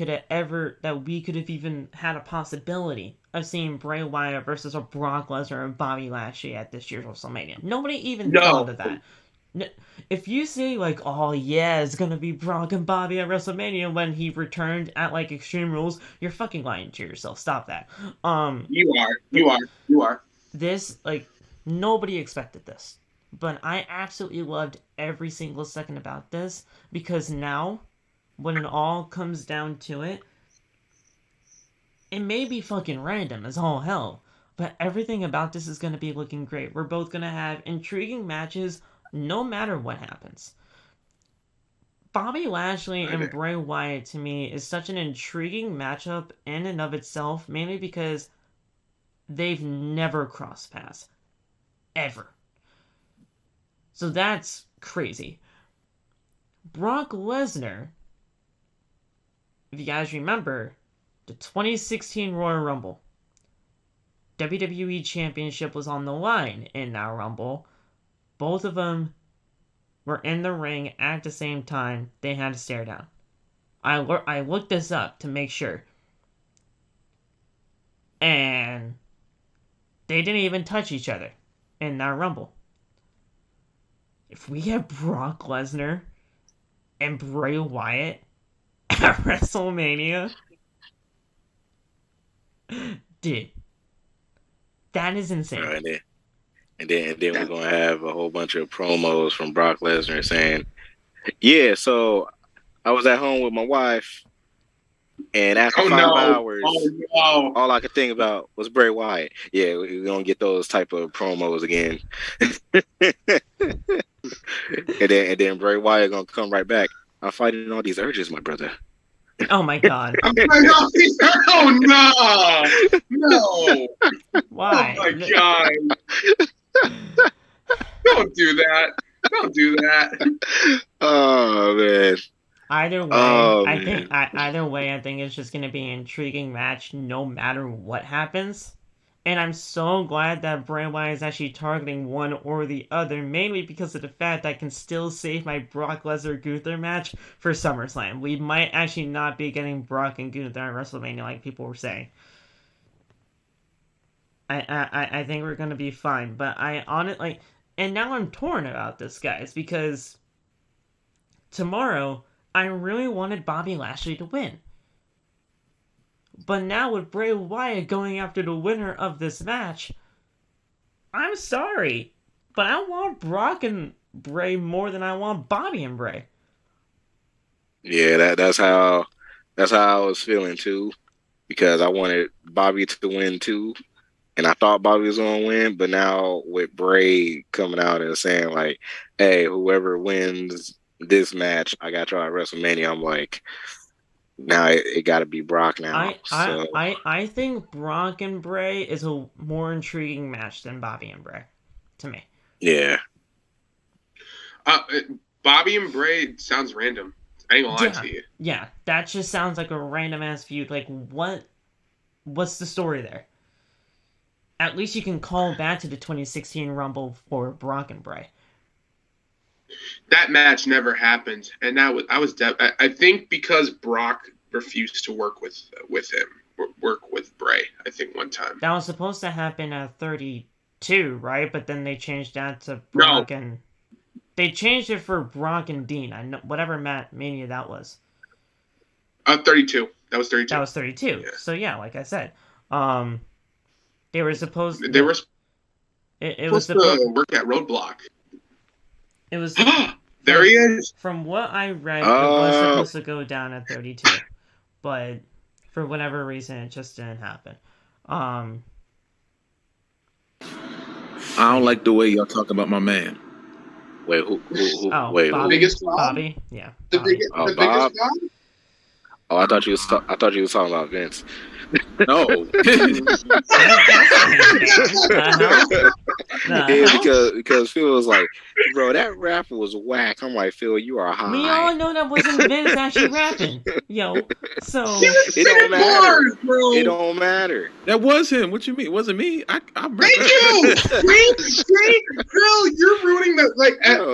could have even had a possibility of seeing Bray Wyatt versus a Brock Lesnar and Bobby Lashley at this year's WrestleMania. Nobody even thought of that. If you say, like, oh yeah, it's gonna be Brock and Bobby at WrestleMania when he returned at, like, Extreme Rules, you're fucking lying to yourself. Stop that. You are. This, like, nobody expected this. But I absolutely loved every single second about this, because now, when it all comes down to it, it may be fucking random as all hell, but everything about this is gonna be looking great. We're both gonna have intriguing matches no matter what happens. Bobby Lashley and Bray Wyatt, to me, is such an intriguing matchup in and of itself, mainly because they've never crossed paths. Ever. So that's crazy. Brock Lesnar, if you guys remember, the 2016 Royal Rumble, WWE Championship was on the line in that Rumble. Both of them were in the ring at the same time. They had to stare down. I looked this up to make sure. And they didn't even touch each other in that Rumble. If we have Brock Lesnar and Bray Wyatt at WrestleMania, dude, that is insane. Right. And then we're gonna have a whole bunch of promos from Brock Lesnar saying, "Yeah, so I was at home with my wife, and after 5 hours, all I could think about was Bray Wyatt." Yeah, we're gonna get those type of promos again. and then Bray Wyatt gonna come right back. I'm fighting all these urges, my brother. Oh my god! Oh no! Why? Oh my god! Don't do that. Oh man. Either way, I think it's just gonna be an intriguing match no matter what happens. And I'm so glad that Bray Wyatt is actually targeting one or the other, mainly because of the fact that I can still save my Brock Lesnar Gunther match for SummerSlam. We might actually not be getting Brock and Gunther at WrestleMania like people were saying. I think we're gonna be fine, but and now I'm torn about this, guys, because tomorrow I really wanted Bobby Lashley to win. But now with Bray Wyatt going after the winner of this match, I'm sorry, but I want Brock and Bray more than I want Bobby and Bray. Yeah, that's how I was feeling too, because I wanted Bobby to win too, and I thought Bobby was gonna win. But now with Bray coming out and saying like, "Hey, whoever wins this match, I got y'all at WrestleMania," I'm like, now it got to be Brock now. I think Brock and Bray is a more intriguing match than Bobby and Bray, to me. Yeah. Bobby and Bray sounds random. I ain't gonna lie to you. Yeah, that just sounds like a random ass feud. Like, what's the story there? At least you can call back to the 2016 Rumble for Brock and Bray. That match never happened, and I think because Brock refused to work with Bray. I think one time that was supposed to happen at 32, right? But then they changed that to Brock and They changed it for Brock and Dean. I know whatever Mania that was. 32. That was 32. That was 32. Yeah. So yeah, like I said, they were supposed. They were It was supposed to work at Roadblock. It was. There he is. From what I read, it was supposed to go down at 32, but for whatever reason, it just didn't happen. I don't like the way y'all talk about my man. Wait, who? Oh, wait, Bobby. who? Biggest Bob? Bobby, yeah. The Bobby. biggest Bob? biggest Bob? Oh, I thought you was talking about Vince. No. Yeah, because Phil was like, bro, that rapper was whack. I'm like, Phil, you are high. We all know that wasn't Vince actually rapping, yo. So it don't matter, bars, bro. It don't matter. That was him. What you mean? It wasn't me. Thank you. See, Phil, you're ruining the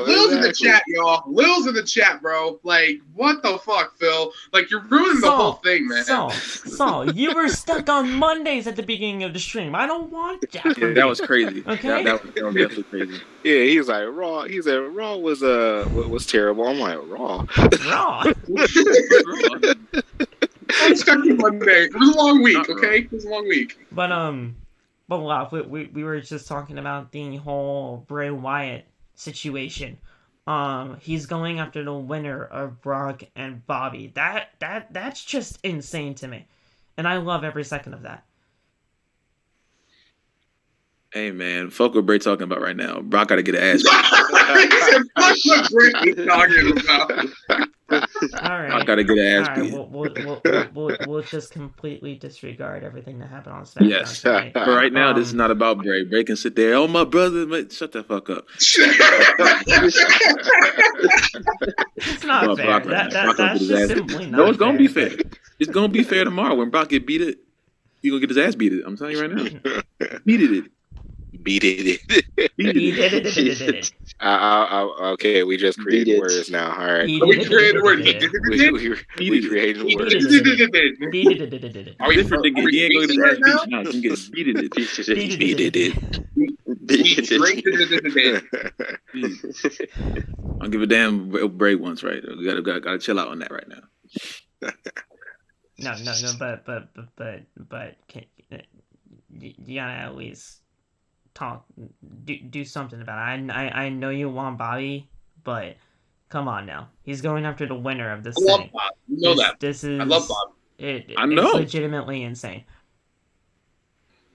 Lil's in the chat, y'all. Lil's in the chat, bro. Like, what the fuck, Phil? Like, you're ruining the whole thing, man. Saul, you were stuck on Mondays at the beginning of the stream. I don't want that. Yeah, that was crazy. Okay. That was definitely crazy. Yeah, he was like Raw. He said Raw was terrible. I'm like Raw. Raw. I'm stuck on Monday. It was a long week, okay? It was a long week. But Love, we were just talking about the whole Bray Wyatt situation. He's going after the winner of Brock and Bobby. That's just insane to me. And I love every second of that. Hey man, fuck what Bray talking about right now. Brock gotta get an ass. He said, fuck what Bray talking about. All right. Brock gotta get an ass beat. We'll just completely disregard everything that happened on SmackDown. Yes. Tonight. But right now, this is not about Bray. Bray can sit there. Oh my brother, mate, shut the fuck up. It's not Oh, fair. Brock, That's Brock gonna just get his ass simply beat. not No, it's gonna fair. be fair. It's gonna be fair tomorrow when Brock get beat it. He gonna get his ass beat it. I'm telling you right now. Beat it. Beat it. He did it. Okay, we just created words now. All right. We created words. We created words. Are we Different than he ain't gonna get his ass right now? beat. No, he can get beat it. Beat it. We drink it. I'll give a damn Bray once, right? We gotta chill out on that right now. No, but you gotta at least talk, do something about it. I know you want Bobby, but come on now. He's going after the winner of this I love thing. Bob. You know that. This is. I love Bob. I know. It's legitimately insane.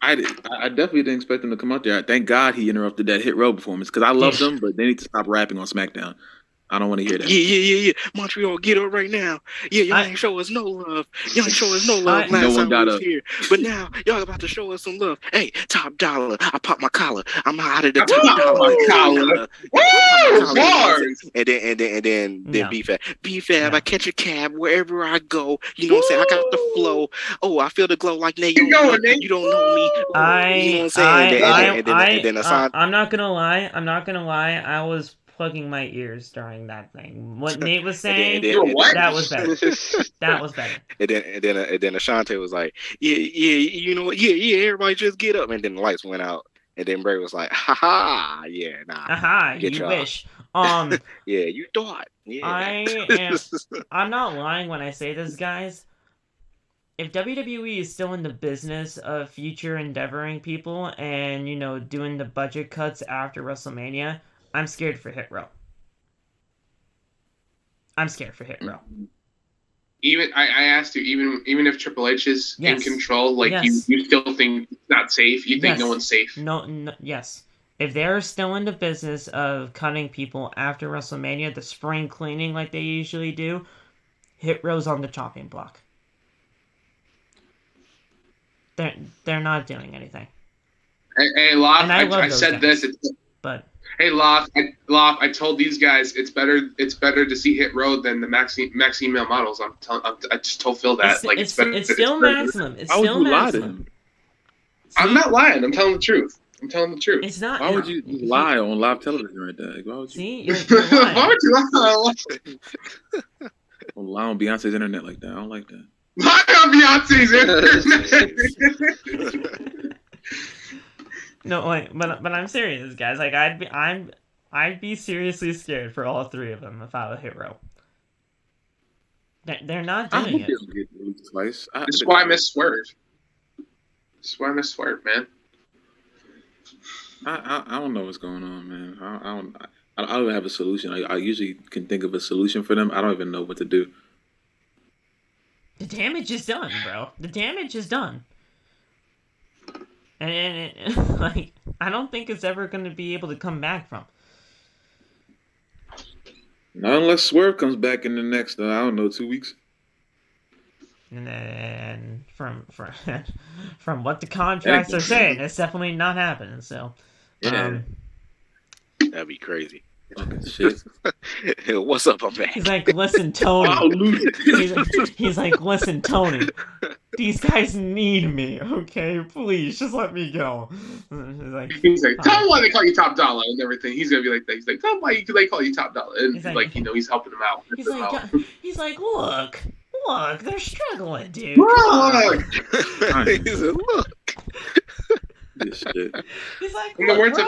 I definitely didn't expect him to come out there. Thank God he interrupted that Hit Row performance because I loved him, but they need to stop rapping on SmackDown. I don't want to hear that. Yeah. Montreal, get up right now. Yeah, y'all ain't show us no love. Y'all ain't show us no love last time we was here. But now, y'all about to show us some love. Hey, top dollar. I pop my collar. I'm out of the top dollar. Woo! Bars! And then B-Fab. I catch a cab wherever I go. You know what I'm saying? I got the flow. Oh, I feel the glow like Naomi. You don't know me. You know what I'm saying? And then I'm not gonna lie. I was plugging my ears during that thing. What Nate was saying, that was better. That was better. And then Ashante was like, yeah, you know what? Yeah, everybody just get up. And then the lights went out. And then Bray was like, haha, yeah, nah. Aha, you wish. Yeah, you thought. Yeah. I'm not lying when I say this, guys. If WWE is still in the business of future endeavoring people and, doing the budget cuts after WrestleMania, I'm scared for Hit Row. Even I asked you, even if Triple H is in control, you still think it's not safe. You think no one's safe. No, yes. If they're still in the business of cutting people after WrestleMania, the spring cleaning like they usually do, Hit Row's on the chopping block. They're not doing anything. Hey, Loft, I said guys. This. But hey, Loft, I told these guys it's better to see Hit Row than the Maxine male models. I just told Phil that it's better. It's still Maximum. It's still Maximum. I'm not lying. I'm telling the truth. It's not. Why would you lie on live television right there? Why would you? See, you're lying. Why would you lie? Don't lie on Beyonce's internet like that. I don't like that. Lie on Beyonce's internet. No, but I'm serious, guys. Like I'm I'd be seriously scared for all three of them if I were a hero. They're not doing it. Twice. This is why I miss Swerve. This is why I miss Swerve, man. I don't know what's going on, man. I don't have a solution. I usually can think of a solution for them. I don't even know what to do. The damage is done, bro. The damage is done. And like, I don't think it's ever going to be able to come back from. Not unless Swerve comes back in the next, I don't know, 2 weeks. And from what the contracts are saying, it's definitely not happening. So, That'd be crazy. Fucking shit. What's up, I'm back. He's like, listen, Tony. He's like, listen, Tony. These guys need me, okay? Please, just let me go. He's like, tell him why they call you Top Dollar and everything. He's gonna be like that. He's like, tell him why they call you Top Dollar, and he's like, he's helping him out. He's like, look, they're struggling, dude. Look. He said, look. This shit. He's like, In the words of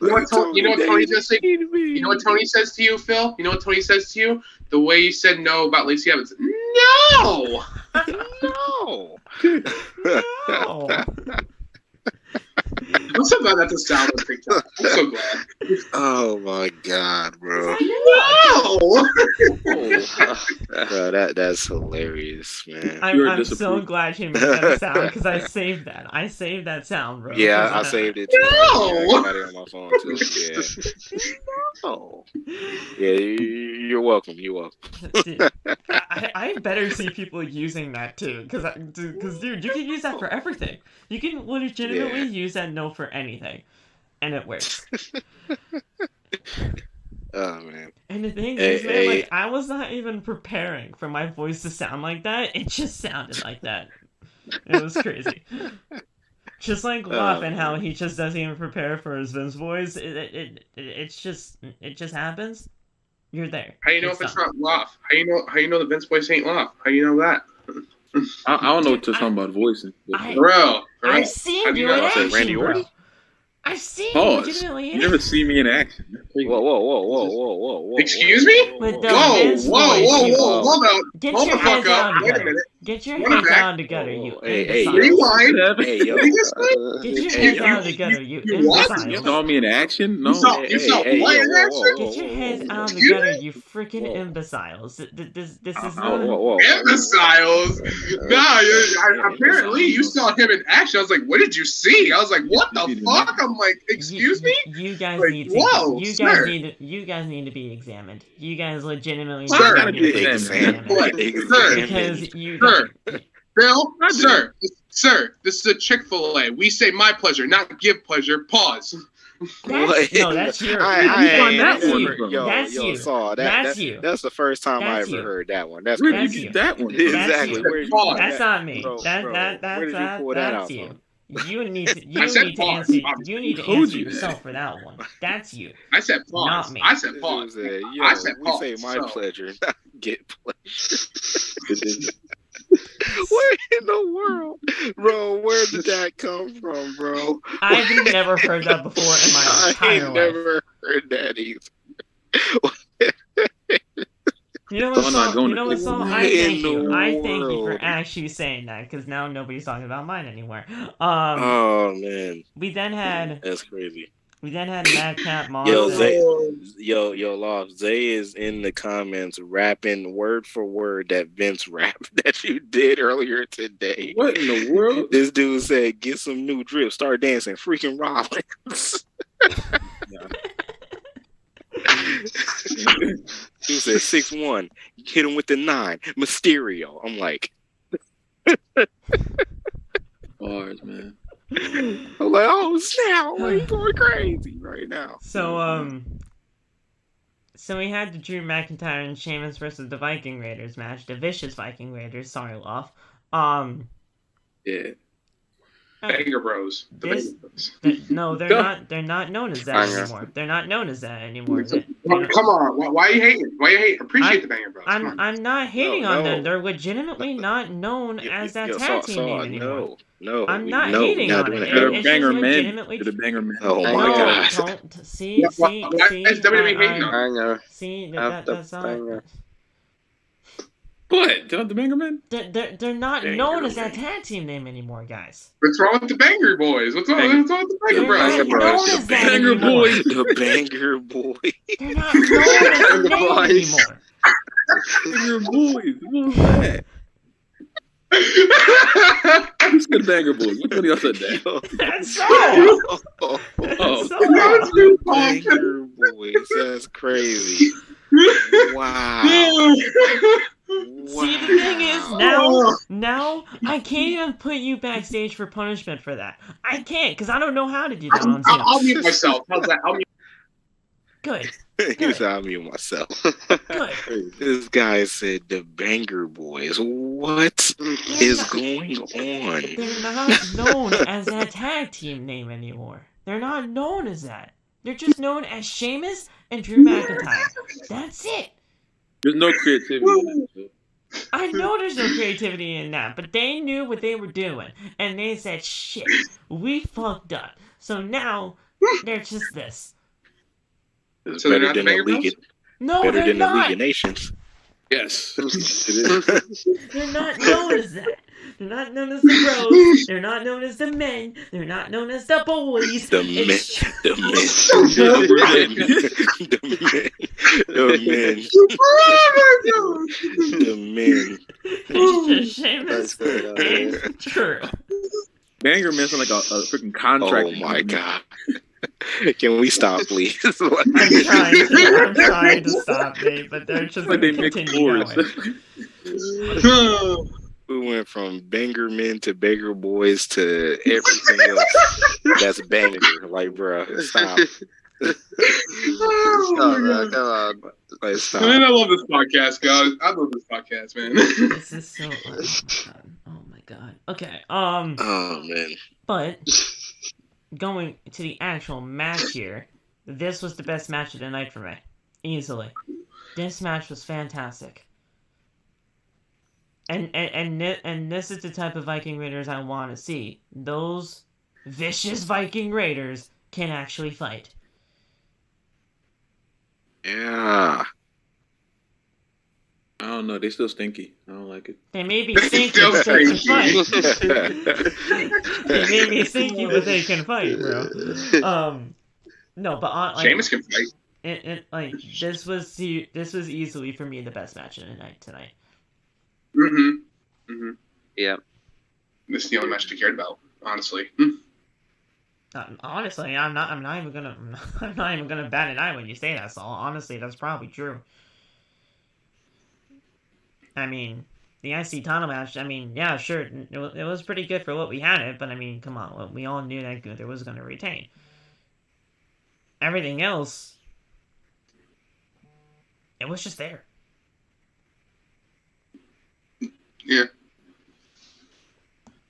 you know what Tony just said? You know what Tony says to you, Phil? You know what Tony says to you? The way you said no about Lacey Evans. No! No! No! I'm so glad that's a sound on TikTok. I'm so glad. Oh my god, bro. No! Bro, that's hilarious, man. I'm so glad he made that sound because I saved that. I saved that sound, bro. Yeah, I saved it too. No! Yeah, I got it on my phone too. Yeah. No. Yeah, you're welcome. You're welcome. Dude, I better see people using that too, because dude, you can use that for everything. You can legitimately use that no for anything, and it works. Oh man. And the thing is, man, like, I was not even preparing for my voice to sound like that. It just sounded like that. It was crazy. Just like Love and how he just doesn't even prepare for his Vince voice. It just happens. You're there. How you know if it's not Love? How you know the Vince voice ain't Love? How you know that? I don't know what you're talking about voicing. Bro, I've seen you in action, Randy Orton? I've seen Pause. legitimately You never see me in action. Whoa. Excuse me? With the Whoa, Vince whoa, voice, whoa, you whoa, hold on. Get Hold your the fuck heads up. down Wait a together. minute. Get your Run heads back. down together, you Hey, imbecile. Rewind. Hey, yo. What did you say? Get your Hey, heads down together, you what? imbecile. You saw me in action? No. You saw what in action? Get your heads down Excuse together, me? you freaking imbeciles. This is not... Imbeciles? No, apparently you saw him in action. I was like, what did you see? I was like, what the fuck? I'm like, excuse me? You guys Like, need to. whoa, you sir. guys need to be examined. You guys legitimately Sir. need to be examined. Because you. Sir. Bill, sir, this is a Chick-fil-A. We say my pleasure, not give pleasure. Pause. That's your. That's you. That's you. Saw That's you. That's the first time I That's ever you. heard that one. That's Where crazy. did you get that one? Exactly. you. Where did you pull That's that? not me. Bro, where did you pull that That's out you. from? You need to. I said You pause. need to Told answer you. yourself for that one. That's you. I said pause. Not me. I said pause. Yo, I said we pause. say my So- pleasure, not get pleasure. Where in the world, bro? Where did that come from, bro? I've never heard that before in my I entire ain't life. never heard that either. You know what, So I'm not Saul? going You know what, to- Saul? Where I thank in the you. I thank you for world? actually saying that, because now nobody's talking about mine anymore. Oh man, We then had that's crazy. Madcap Moss. Yo, and- Zay, yo, Loft. Zay is in the comments rapping word for word that Vince rap that you did earlier today. What in the world? This dude said, "Get some new drip, start dancing, freaking Rollins." He said 6'1", hit him with the 9, Mysterio. I'm like, Bars, man. I'm like, oh snap, like, going crazy right now. So we had the Drew McIntyre and Sheamus versus the Viking Raiders match, the Vicious Viking Raiders. Sorry, Loft. Yeah. Banger Bros. The This- Banger Bros. No, they're not. They're not known as that Banger. anymore. They're not known as that anymore. Come on, why are you hating? Why are you hating? Appreciate the Banger Bros. I'm not hating on them. No. They're legitimately not known as that tag team name anymore. No, I'm not no, hating we're not on doing it. that. It's just legitimately. The Banger Men. Oh my No, god. don't see. Why is WWE hating on Banger. See, After that's not. banger. What? They're not the Banger Men? They're not Banger known as that Man. tag team name anymore, guys. What's wrong with the Banger Boys? What's wrong with the Banger They're Bros? not known as that Banger anymore. Boys. The Banger Boy. They're not known as the name Boys. anymore. Banger Boys. What was that? Who said Banger Boys? Which one of y'all said that? That's so. Oh. That's so. Banger Boys. That's crazy. Wow. See, the thing is, now I can't even put you backstage for punishment for that. I can't, because I don't know how to do that on Zoom. I'll mute myself. How's that? I'll mute. Good. He said, I'll mute myself. Good. This guy said the Banger Boys. What is going on? They're not known as that tag team name anymore. They're not known as that. They're just known as Sheamus and Drew McIntyre. That's it. There's no creativity in that. I know there's no creativity in that, but they knew what they were doing. And they said, shit, we fucked up. So now, they're just this. It's So they're better not than the the Banger League. No, Better they're than the League not. of Nations. Yes. They're not known as that. They're not known as the bros. They're not known as the men. They're not known as the boys. The men. It's- The men. It's just Sheamus That's good. and Drew. Banger Men sound like a freaking contract. Oh my god. Can we stop, please? I'm trying to stop, Nate, but they're just Like going they to make continue wars. going. We went from Banger Men to Banger Boys to everything else that's banger. Like, bro, stop. Stop, man. Come on. Like, stop. Man, I love this podcast, guys. I love this podcast, man. This is so. Oh my god. Okay. Oh, man. But going to the actual match here, this was the best match of the night for me, easily. This match was fantastic. And this is the type of Viking Raiders I want to see. Those vicious Viking Raiders can actually fight. Yeah. I don't know. They still stinky. I don't like it. They may be stinky, Still but they can stinky. fight. They may be stinky, but they can fight, bro. No, but like, Sheamus can fight. This was easily for me the best match of the night tonight. Yeah. This is the only match I cared about, honestly. Honestly, I'm not even gonna bat an eye when you say that, Saul. Honestly, that's probably true. I mean, the IC title match, I mean, yeah, sure, it was pretty good for what we had it, but I mean, come on, we all knew that Gunther was gonna retain. Everything else, it was just there. Yeah.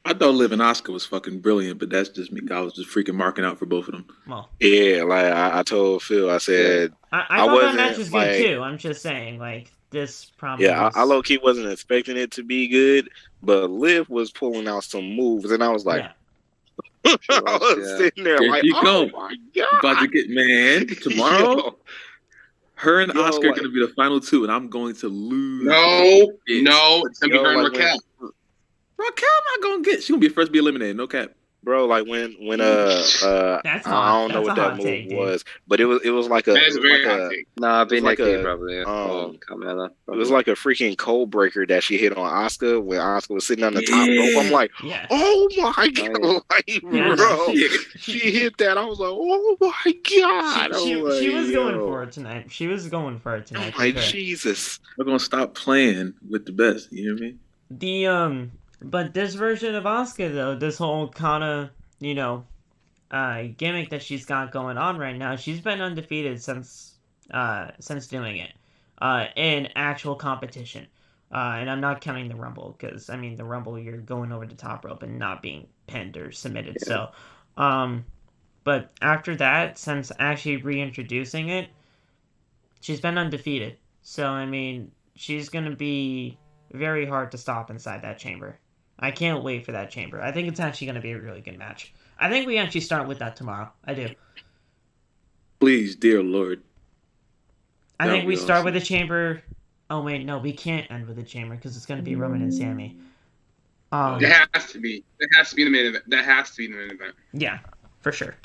I thought Liv and Asuka was fucking brilliant, but that's just me. I was just freaking marking out for both of them. Well, Yeah, like I told Phil, I said, I thought that wasn't, match was like- good too. I'm just saying, like, this probably. yeah, was... I low key wasn't expecting it to be good, but Liv was pulling out some moves, and I was like, Yeah. I was sitting there Here like, she oh come. my About to god, get, man, tomorrow, Yo. her and Yo, Oscar are like- going to be the final two, and I'm going to lose. No, it's gonna be Yo, her and like Raquel. Raquel not going to get. She's going to be the first to be eliminated. No cap. bro. Like when That's I hot. don't know That's what a that hot move take, dude. was, but it was like a That is a it was very like hot a- take. Nah, be It was like Nikki a, probably. um, Carmella. it was like a freaking code breaker that she hit on Oscar when Oscar was sitting on the top Yeah. rope. I'm like, Yeah. oh my god, yeah. like, Yeah, bro, she she hit that. I was like, oh my god. She was going yo. for it tonight. She was going for it tonight. I'm for like, sure. Jesus. We're going to stop playing with the best. You hear me? But this version of Asuka though, this whole kind of, gimmick that she's got going on right now, she's been undefeated since doing it, in actual competition. And I'm not counting the Rumble, because, I mean, the Rumble, you're going over the top rope and not being pinned or submitted, so, but after that, since actually reintroducing it, She's been undefeated. So, I mean, she's going to be very hard to stop inside that chamber. I can't wait for that chamber. I think it's actually going to be a really good match. I think we actually start with that tomorrow. I do. Please, dear Lord. I think we start with the chamber. Oh, wait, no, we can't end with the chamber because it's going to be Roman and Sami. It has to be. It has to be the main event. That has to be the main event. Yeah, for sure.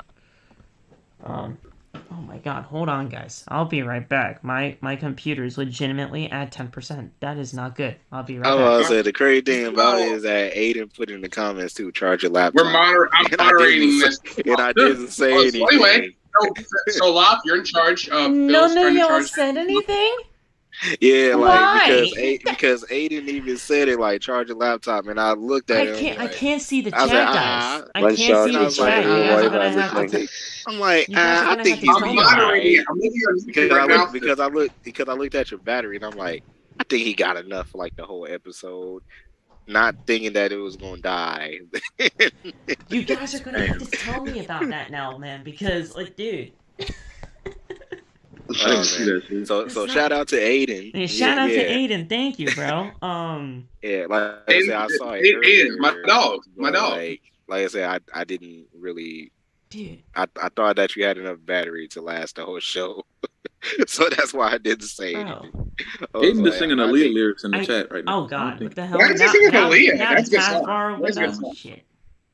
Oh my god, hold on, guys. I'll be right back. My computer's legitimately at 10%. That is not good. I'll be right back. I was gonna say, the crazy thing about it is that Aiden put in the comments too, charge your laptop. I'm moderating this. And I didn't say anything. So anyway, so Lop, you're in charge of None of y'all said anything? Yeah, Why? because Aiden even said it, like, charge your laptop, and I looked at him. I can't see the chat, guys. I One can't shot, see the chat. You guys are gonna have to. I'm like, I think he's moderating. I'm looking at right now because I looked at your battery, and I'm like, I think he got enough for like the whole episode. Not thinking that it was gonna die. You guys are gonna have to tell me about that now, man, because, like, dude. I didn't see that shit. So shout out to Aiden. Yeah, shout out to Aiden. Thank you, bro. Yeah, like I said, I saw it. Aiden, my dog. Like I said, I didn't really. Dude. I thought that you had enough battery to last the whole show, so that's why I didn't say anything. Aiden is singing Aaliyah lyrics in the chat right now. Oh God, what the hell? Why is he singing Aaliyah? That's That's how far with that shit.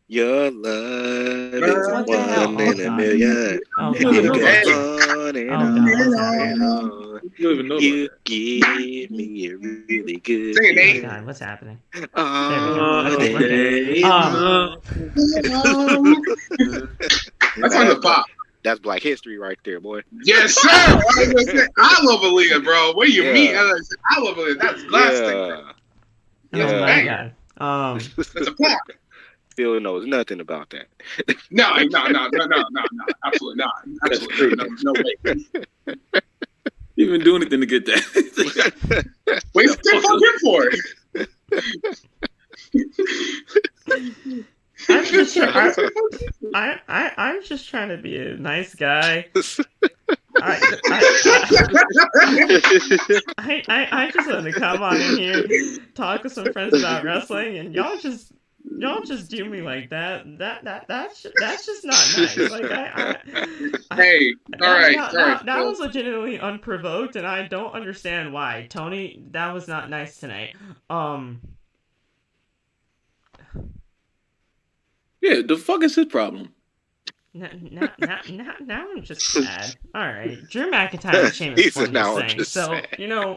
Your love is What the hell? one in a million. Oh You don't even know God. You don't even know You about give me a really good. Sing it, Nate. God, what's happening? Oh, There we go. That's on the pop. That's Black History right there, boy. Yes, sir. I love Aaliyah, bro. What do you mean? I love Aaliyah. That's blasting. Oh my Bang. God. That's a pop. Phil knows nothing about that. No. Absolutely not. Absolutely not. No way. You didn't do anything to get that. Wait, what the fuck him for? I'm just trying to be a nice guy. I just want to come on in here, talk with some friends about wrestling, and y'all just do me like that. That's just not nice. Like Hey, all right. That was legitimately unprovoked, and I don't understand why. Tony, that was not nice tonight. Yeah, the fuck is his problem? Now I'm just sad. All right, Drew McIntyre and Sheamus won this thing, so sad. you know.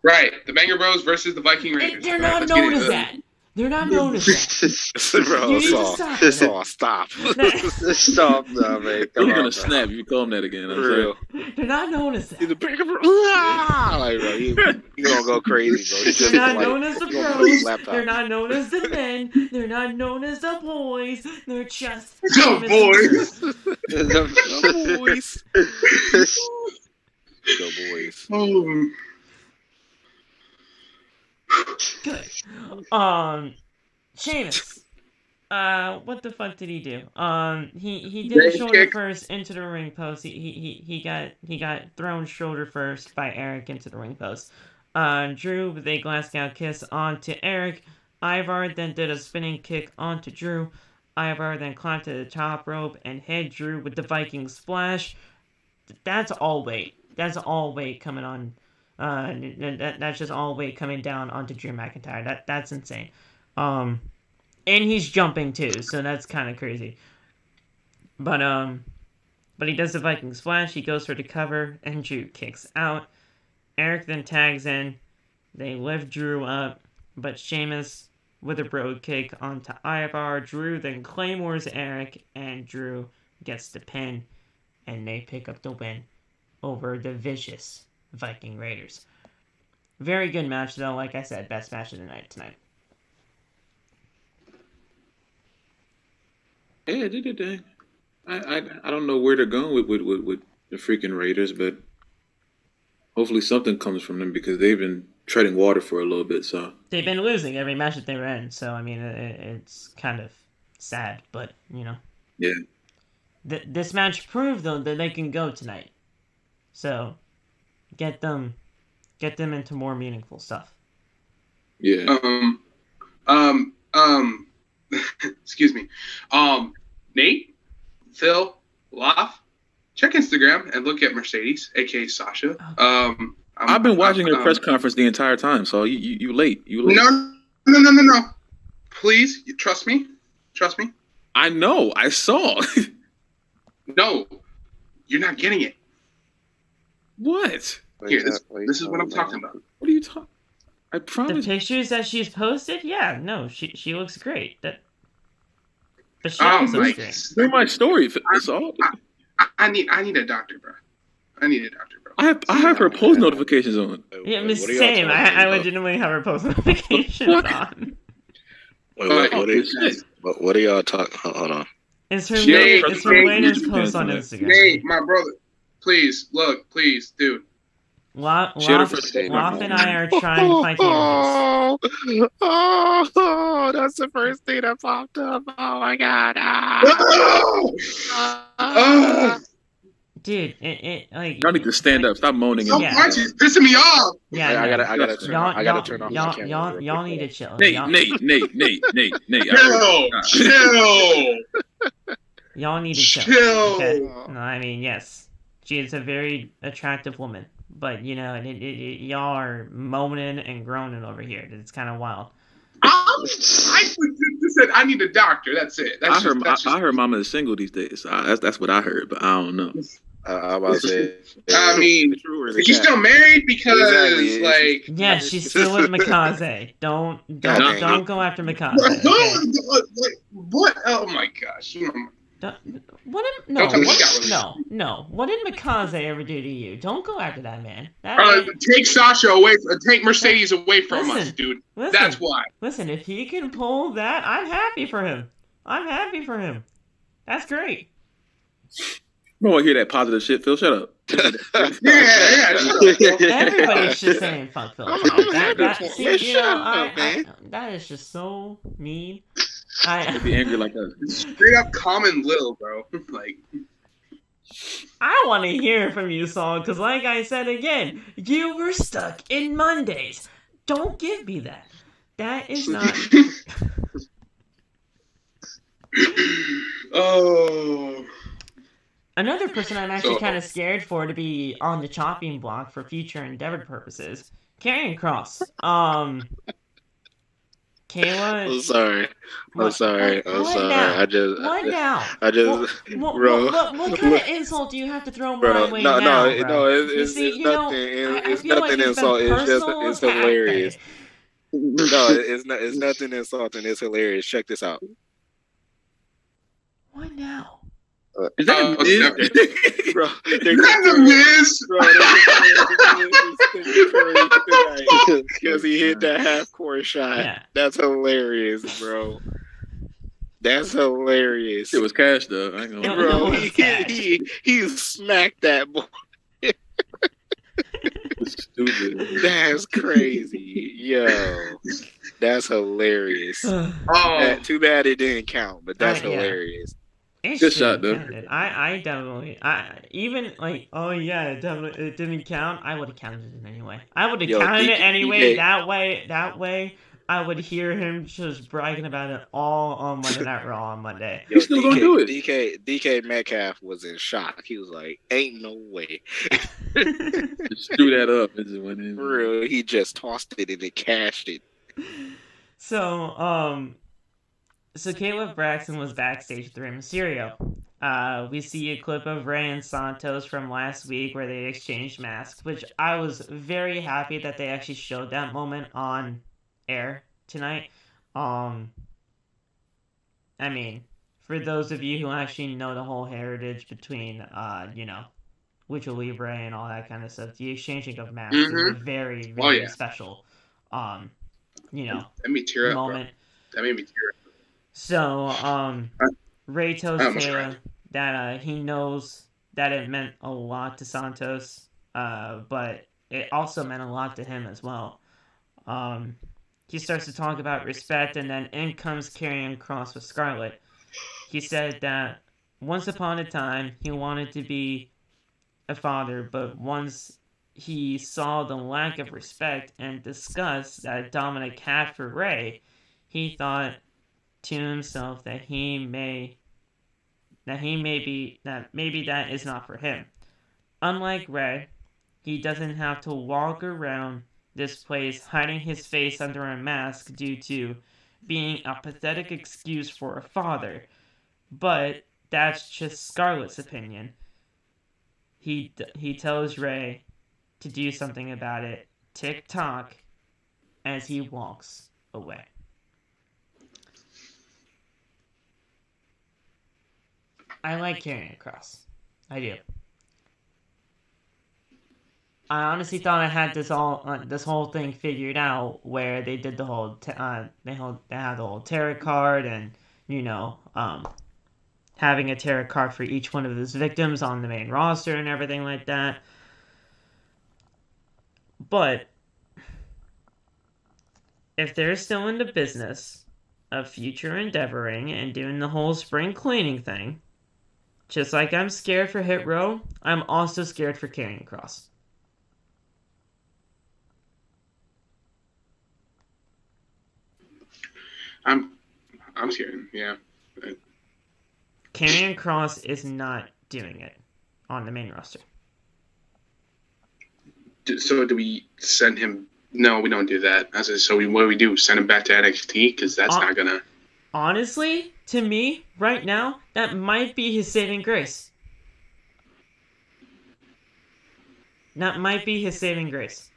Right, the Banger Bros versus the Viking Raiders. They're not known as that. They're not known as that. Bro, You need to stop. Stop. Stop now, man. Come You're on, gonna snap if you call him that again. I'm For real. They're not known as that. He's a big like, bro, you gonna go crazy, bro. He's just They're not like, known as the you gonna put his pros. laptop. They're not known as the men. They're not known as the boys. They're just The boys. The boys. The boys. Oh. Good. Sheamus. What the fuck did he do? He did a shoulder first into the ring post. He got thrown shoulder first by Eric into the ring post. Drew with a Glasgow kiss onto Eric. Ivar then did a spinning kick onto Drew. Ivar then climbed to the top rope and hit Drew with the Viking splash. That's all weight. That's all weight coming on. That's just all weight coming down onto Drew McIntyre. That's insane. And he's jumping too, so that's kind of crazy. But he does the Viking splash. He goes for the cover, and Drew kicks out. Eric then tags in. They lift Drew up, but Sheamus with a brogue kick onto Ivar. Drew then claymores Eric, and Drew gets the pin, and they pick up the win over the vicious Viking Raiders. Very good match, though. Like I said, best match of the night tonight. Yeah, did it thing. I don't know where they're going with the freaking Raiders, but hopefully something comes from them because they've been treading water for a little bit. So they've been losing every match that they were in. So I mean, it's kind of sad, but you know. Yeah. This match proved though that they can go tonight. So get them into more meaningful stuff. Yeah. Excuse me. Nate, Phil, Loff, check Instagram and look at Mercedes, aka Sasha. I've been watching her press conference the entire time, so you late. You late. No. Please, trust me. Trust me. I know. I saw. No, you're not getting it. What? Here, this is what I'm talking about. What are you talking? I promise. The pictures that she's posted, yeah, no, she looks great. But she Oh also my! looks great. They're my story. That's all. I need a doctor, bro. I need a doctor, bro. I have her post notifications on. Yeah, What are y'all same. talking I about? legitimately have her post notifications on. What are y'all talking? Hold on. It's her Nate, latest post on Instagram. Nate, my brother, please look, please, dude. Loff She had her first date. and I are trying to find candidates. Oh, that's the first thing that popped up. Oh my god. Dude, it like Y'all need to stand up. Stop moaning. So Yeah. much is pissing me off. yeah, I gotta turn off my y'all camera. need to chill. Nate. Chill. Y'all need to chill. Chill. Okay? No, I mean, yes, she is a very attractive woman, but you know, y'all are moaning and groaning over here. It's kind of wild. I just said I need a doctor. That's it. I heard Mama is single these days. That's what I heard, but I don't know. I was about to say. I mean, is she still married? Because like, Yeah, she's still with Mikaze. Don't go after Mikaze. Okay? What? Oh my gosh! What did no? What did Mikaze ever do to you? Don't go after that man. Take Sasha away. Take Mercedes away from us, dude. That's why. Listen, if he can pull that, I'm happy for him. That's great. I don't want to hear that positive shit, Phil. Shut up. Yeah. Everybody's just saying fuck Phil. That is just so mean. I'd be angry like that. Straight up common little, bro. Like, I want to hear from you, Saul, because like I said again, you were stuck in Mondays. Don't give me that. That is not. Oh. Another person I'm actually kind of scared for to be on the chopping block for future endeavor purposes, Karrion Kross. Kayla. I'm sorry. What kind of insult do you have to throw my way now, bro? It's nothing insult. It's hilarious. No, it's nothing insulting. It's hilarious. Check this out. What now? Is that bro? Because he hit that half court shot. Yeah. That's hilarious, bro. That's hilarious. It was cash though. I ain't gonna bro, he smacked that boy. Stupid. That's crazy. Yo. That's hilarious. Too bad it didn't count, but that's hilarious. Good shot, though. I definitely, even like, oh yeah, it didn't count. I would have counted it anyway. That way, I would hear him just bragging about it all on Monday Night Raw on Monday. He's still gonna do it. DK Metcalf was in shock. He was like, "Ain't no way." Just threw that up and just went in. For real, he just tossed it and it cashed it. So Caleb Braxton was backstage with Rey Mysterio. We see a clip of Rey and Santos from last week where they exchanged masks, which I was very happy that they actually showed that moment on air tonight. I mean, for those of you who actually know the whole heritage between, Lucha Libre and all that kind of stuff, the exchanging of masks is a very, very special, that made me tear up, moment. Bro. That made me tear up. So, Ray tells Taylor that he knows that it meant a lot to Santos, but it also meant a lot to him as well. He starts to talk about respect, and then in comes Karrion Kross with Scarlett. He said that once upon a time he wanted to be a father, but once he saw the lack of respect and disgust that Dominic had for Rey, he thought to himself that maybe that is not for him. Unlike Rey, he doesn't have to walk around this place hiding his face under a mask due to being a pathetic excuse for a father. But that's just Scarlett's opinion. He tells Rey to do something about it. Tick-tock, as he walks away. I like Karrion Kross. I do. I honestly thought I had this whole thing figured out, where they did the whole they had the whole tarot card, and having a tarot card for each one of his victims on the main roster and everything like that. But if they're still in the business of future endeavoring and doing the whole spring cleaning thing, just like I'm scared for Hit Row, I'm also scared for Karrion Kross. I'm scared, yeah. Karrion Kross is not doing it on the main roster. So do we send him? No, we don't do that. What do we do? Send him back to NXT? Because that's not gonna. Honestly, to me, right now, that might be his saving grace. That might be his saving grace.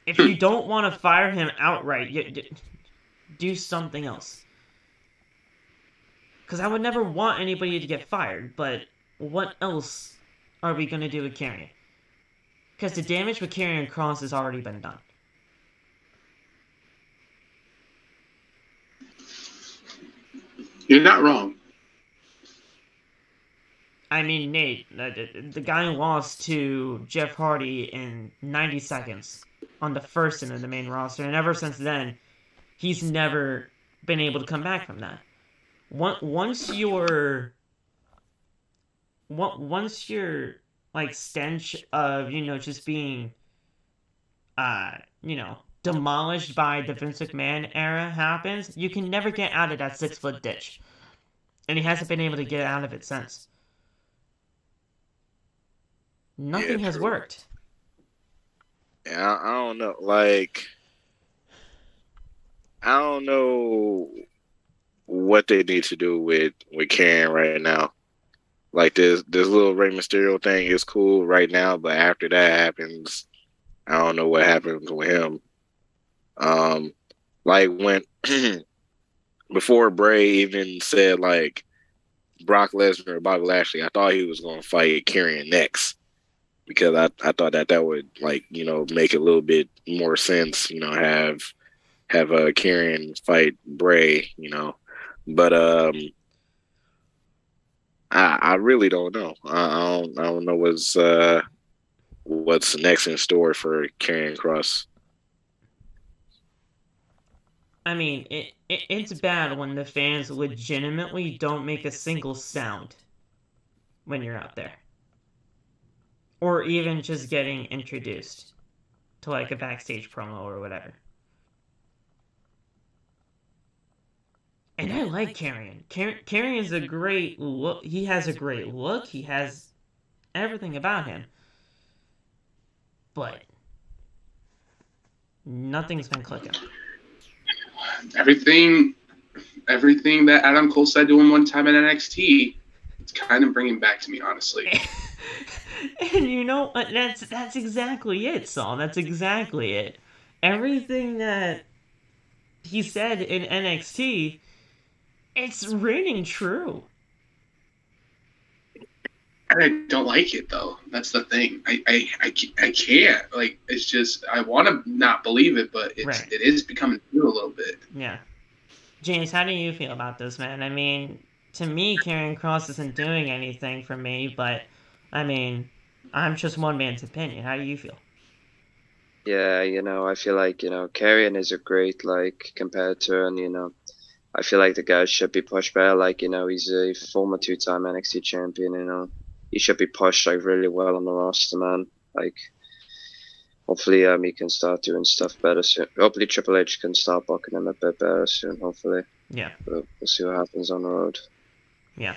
If you don't want to fire him outright, do something else. Because I would never want anybody to get fired, but what else are we going to do with Karrion? Because the damage with Karrion Kross has already been done. You're not wrong. I mean, Nate, the guy lost to Jeff Hardy in 90 seconds on the first end of the main roster, and ever since then, he's never been able to come back from that. Once your like stench of just being demolished by the Vince McMahon era happens, you can never get out of that 6-foot ditch, and he hasn't been able to get out of it since. Nothing has worked. Yeah, I don't know. Like, I don't know what they need to do with Karrion right now. Like, this little Rey Mysterio thing is cool right now, but after that happens, I don't know what happens with him. Like when before Bray even said like Brock Lesnar or Bobby Lashley, I thought he was going to fight Karrion next, because I thought that would make a little bit more sense. Have Karrion fight Bray. But I really don't know. I don't know what's next in store for Karrion Kross. I mean, it's bad when the fans legitimately don't make a single sound when you're out there. Or even just getting introduced to like a backstage promo or whatever. And I like Karrion. Karrion's a great look. He has a great look. He has everything about him. But nothing's been clicking. Everything that Adam Cole said to him one time in NXT, it's kind of bringing back to me, honestly. And you know what? That's exactly it, Saul. That's exactly it. Everything that he said in NXT, it's ringing true. And I don't like it, though. That's the thing. I can't. Like, it's just, I want to not believe it, but it is becoming true a little bit. Yeah. James, how do you feel about this, man? I mean, to me, Karrion Kross isn't doing anything for me, but, I mean, I'm just one man's opinion. How do you feel? Yeah, I feel like, Karrion is a great, competitor, and, I feel like the guy should be pushed better. Like, he's a former 2-time NXT champion, he should be pushed like really well on the roster, man. Like, hopefully, he can start doing stuff better soon. Hopefully, Triple H can start booking him a bit better soon. Hopefully, Yeah. but we'll see what happens on the road. Yeah.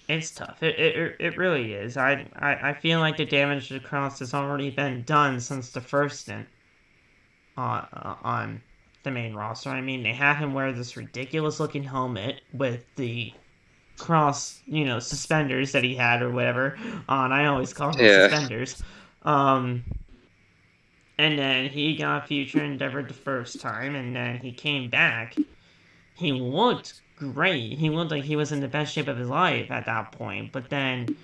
It's tough. It really is. I feel like the damage to Kross has already been done since the first stint on the main roster. I mean, they have him wear this ridiculous looking helmet with the Kross, suspenders that he had or whatever on. I always call them suspenders. And then he got Future Endeavored the first time, and then he came back. He looked great. He looked like he was in the best shape of his life at that point. But then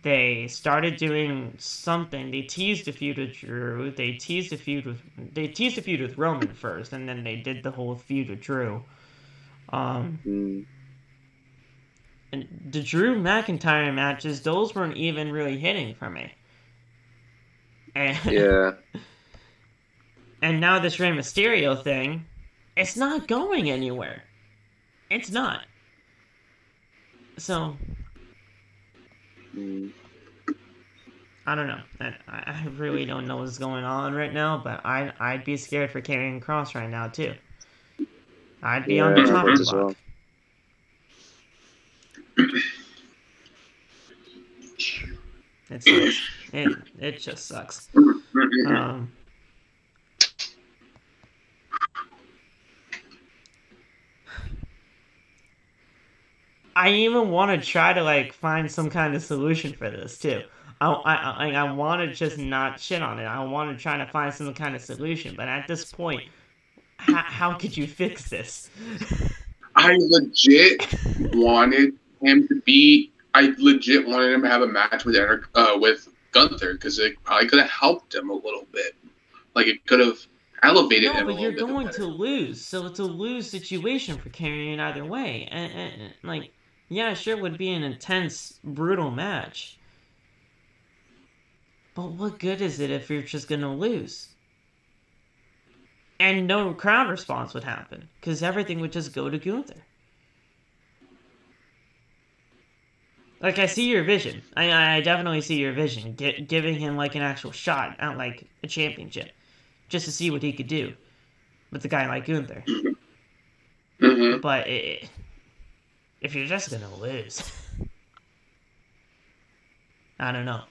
they started doing something. They teased a feud with Drew. They teased a feud with Roman first, and then they did the whole feud with Drew. And the Drew McIntyre matches, those weren't even really hitting for me. And, and now this Rey Mysterio thing, it's not going anywhere. It's not. So, I don't know. I really don't know what's going on right now, but I'd be scared for carrying Kross right now, too. I'd be on the chopping block. It sucks. It just sucks. I even want to try to find some kind of solution for this too. I want to just not shit on it. I want to try to find some kind of solution. But at this point, how could you fix this? I legit wanted him to have a match with Gunther, because it probably could have helped him a little bit. Like, it could have elevated him a little bit. No, but you're going to lose, so it's a lose situation for carrying either way. And yeah, sure, it would be an intense, brutal match. But what good is it if you're just gonna lose? And no crowd response would happen, because everything would just go to Gunther. I see your vision. I definitely see your vision. Giving him, an actual shot at, a championship. Just to see what he could do with a guy like Gunther. Mm-hmm. But if you're just gonna lose, I don't know.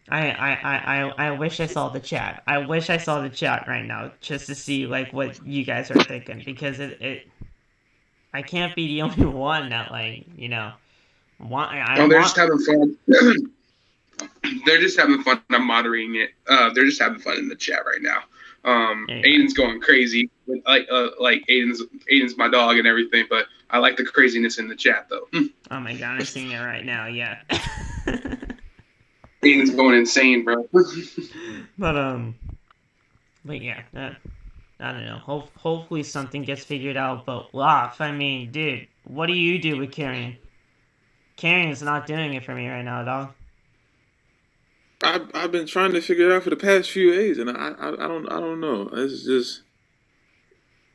I wish I saw the chat. I wish I saw the chat right now just to see what you guys are thinking, because I can't be the only one that they're just having fun. They're just having fun. I'm moderating it. They're just having fun in the chat right now. Aiden's going crazy. Aiden's my dog and everything, but I like the craziness in the chat though. Oh my god, I'm seeing it right now. Yeah. Aiden's going insane, bro. But yeah, I don't know. Hopefully something gets figured out. But Loff, I mean, dude, what do you do with Karrion? Karrion's not doing it for me right now, dog. I've been trying to figure it out for the past few days, and I don't know.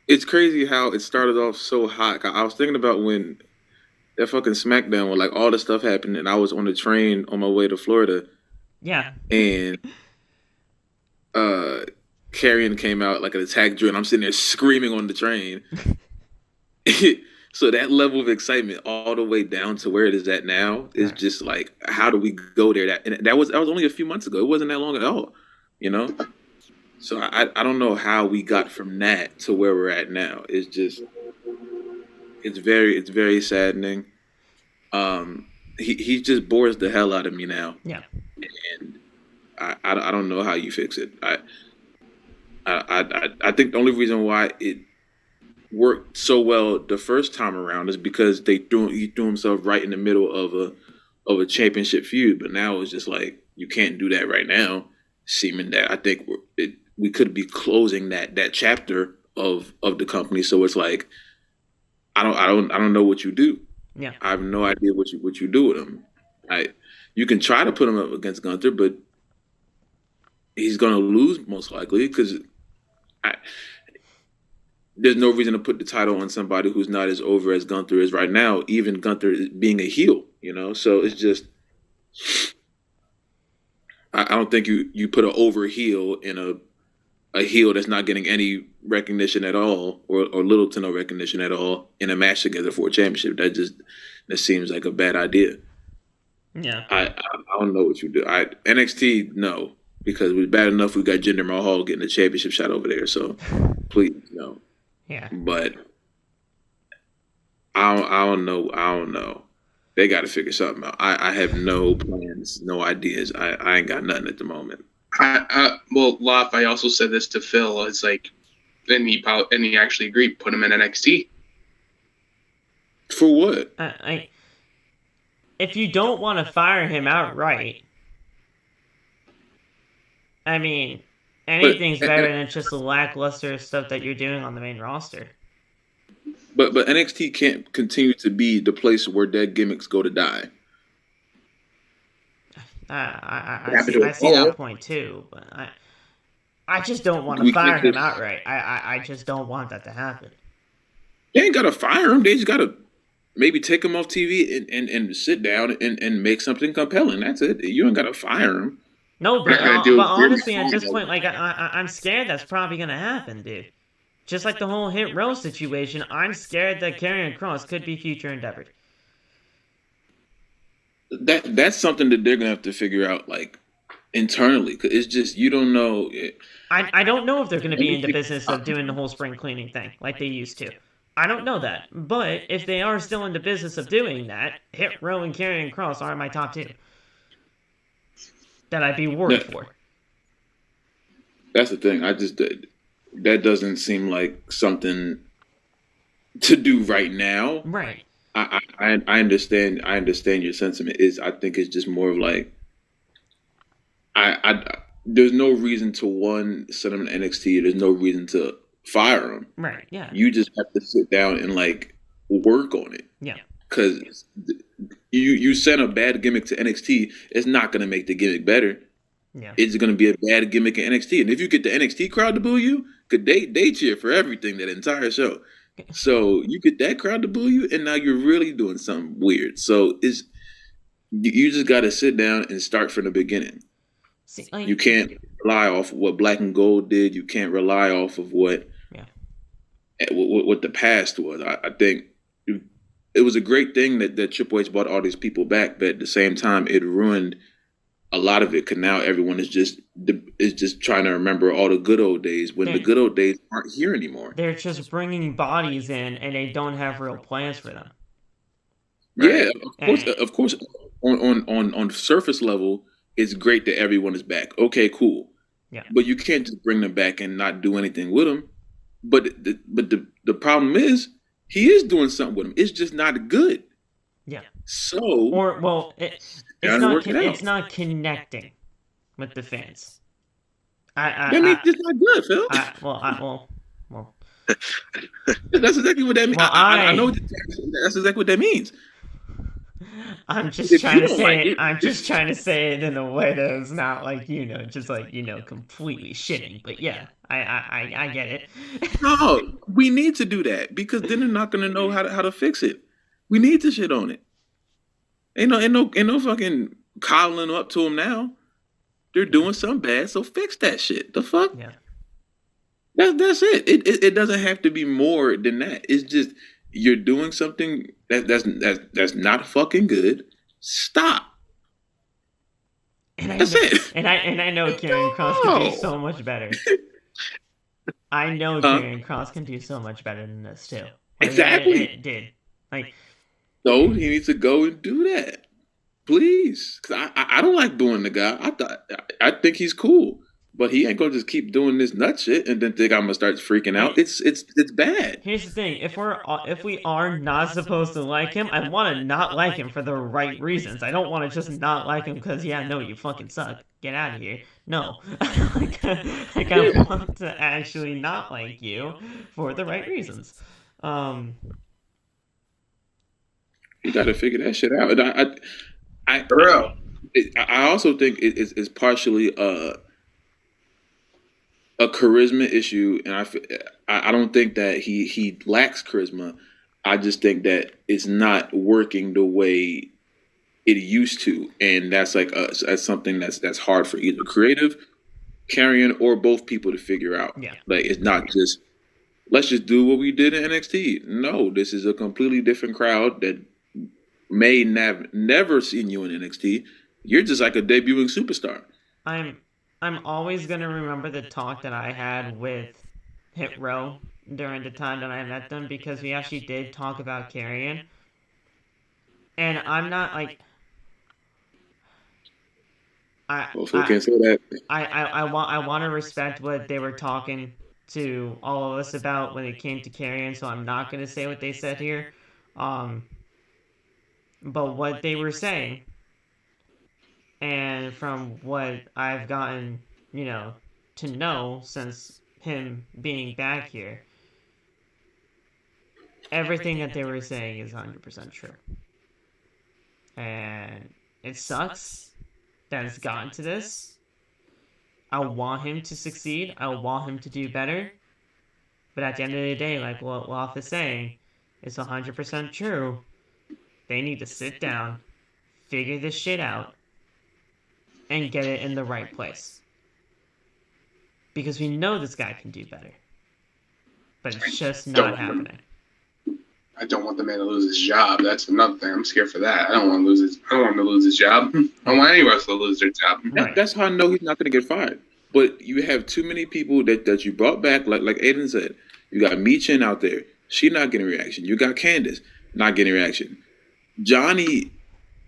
It's crazy how it started off so hot. I was thinking about when that fucking SmackDown where all the stuff happened, and I was on the train on my way to Florida. Yeah. And Karrion came out like an attack drill, and I'm sitting there screaming on the train. So that level of excitement all the way down to where it is at now is just how do we go there? That was only a few months ago. It wasn't that long at all, So I don't know how we got from that to where we're at now. It's very saddening. He just bores the hell out of me now. Yeah. And I don't know how you fix it. I think the only reason why it worked so well the first time around is because he threw himself right in the middle of a championship feud. But now it's just you can't do that right now. Seeming that I think we could be closing that chapter of the company. So it's I don't know what you do. Yeah. I have no idea what you do with him. You can try to put him up against Gunther, but he's going to lose most likely because there's no reason to put the title on somebody who's not as over as Gunther is right now, even Gunther being a heel, you know? So it's just, I don't think you put an over heel in a heel that's not getting any recognition at all or little to no recognition at all in a match together for a championship. That seems like a bad idea. Yeah. I don't know what you do. NXT, no, because we're bad enough we got Jinder Mahal getting a championship shot over there, so please, no. Yeah. But I don't know. They got to figure something out. I have no plans, no ideas. I ain't got nothing at the moment. Well, Loff, I also said this to Phil. It's like, and he actually agreed. Put him in NXT. For what? If you don't want to fire him outright, I mean, anything's better than just the lackluster stuff that you're doing on the main roster. But NXT can't continue to be the place where dead gimmicks go to die. I see that point too, but I just don't want to fire him outright. I just don't want that to happen. They ain't gotta fire him. They just gotta maybe take him off TV and sit down and make something compelling. That's it. You ain't gotta fire him. No, but honestly, at this point, like I'm scared that's probably gonna happen, dude. Just like the whole Hit Row situation, I'm scared that Karrion Kross could be future endeavored. That's something that they're gonna have to figure out, like, internally, because it's just you don't know. I don't know if they're gonna be in the business of doing the whole spring cleaning thing like they used to. I don't know that, but if they are still in the business of doing that, Hit Row and Karrion Kross are my top two that I'd be worried for. That's the thing. That doesn't seem like something to do right now. Right. I understand. I understand your sentiment. I think it's just more of like, there's no reason to send him to NXT. There's no reason to fire him. Right. Yeah. You just have to sit down and like work on it. Yeah. Because you send a bad gimmick to NXT, it's not going to make the gimmick better. Yeah. It's going to be a bad gimmick in NXT. And if you get the NXT crowd to boo you, because they cheer for everything that entire show. So you get that crowd to boo you, and now you're really doing something weird. So you just got to sit down and start from the beginning. See, you can't rely off of what Black and Gold did. You can't rely off of what the past was. I think it was a great thing that Triple H brought all these people back, but at the same time, it ruined a lot of it, because now everyone is just trying to remember all the good old days when the good old days aren't here anymore. They're just bringing bodies in, and they don't have real plans for them. Right? Yeah, of course. On surface level, it's great that everyone is back. Okay, cool. Yeah. But you can't just bring them back and not do anything with them. But the problem is he is doing something with them. It's just not good. Yeah. So it's not connecting with the fans. That means it's not good, Phil. Well. That's exactly what that means. Well, I know that's exactly what that means. I'm just trying to say it in a way that is not like, just like, completely shitting. But yeah, I get it. No, we need to do that, because then they're not going to know how to fix it. We need to shit on it. Ain't no fucking coddling up to them now. They're doing something bad, so fix that shit. The fuck? Yeah. That's it. It doesn't have to be more than that. It's just you're doing something that's not fucking good. Stop. That's it. And I know Karrion Kross can do so much better. I know Karrion Kross can do so much better than this too. Exactly. It did. Like, so he needs to go and do that, please. Cause I don't like booing the guy. I think he's cool, but he ain't gonna just keep doing this nut shit and then think I'm gonna start freaking out. It's bad. Here's the thing: if we are not supposed to like him, I want to not like him for the right reasons. I don't want to just not like him because you fucking suck. Get out of here. No, I want to actually not like you for the right reasons. You got to figure that shit out. I also think it's partially a charisma issue, and I don't think that he lacks charisma. I just think that it's not working the way it used to, and that's like that's something that's hard for either creative, Karrion, or both people to figure out. Yeah. Like, it's not just let's just do what we did in NXT. No, this is a completely different crowd that may never seen you in NXT. You're just like a debuting superstar. I'm always gonna remember the talk that I had with Hit Row during the time that I met them, because we actually did talk about Karrion. And I'm not like can't say that. I want to respect what they were talking to all of us about when it came to Karrion, so I'm not gonna say what they said here. But what they were saying, and from what I've gotten, to know since him being back here, everything that they were saying is 100% true. And it sucks that it's gotten to this. I want him to succeed. I want him to do better. But at the end of the day, like what Wolf is saying, it's 100% true. They need to sit down, figure this shit out, and get it in the right place. Because we know this guy can do better. But it's just not happening. I don't want the man to lose his job. That's another thing. I'm scared for that. I don't want him to lose his job. I don't want any wrestler to lose their job. Right. That's how I know he's not going to get fired. But you have too many people that you brought back, like Aiden said. You got Michin out there. She not getting reaction. You got Candice not getting reaction. Johnny,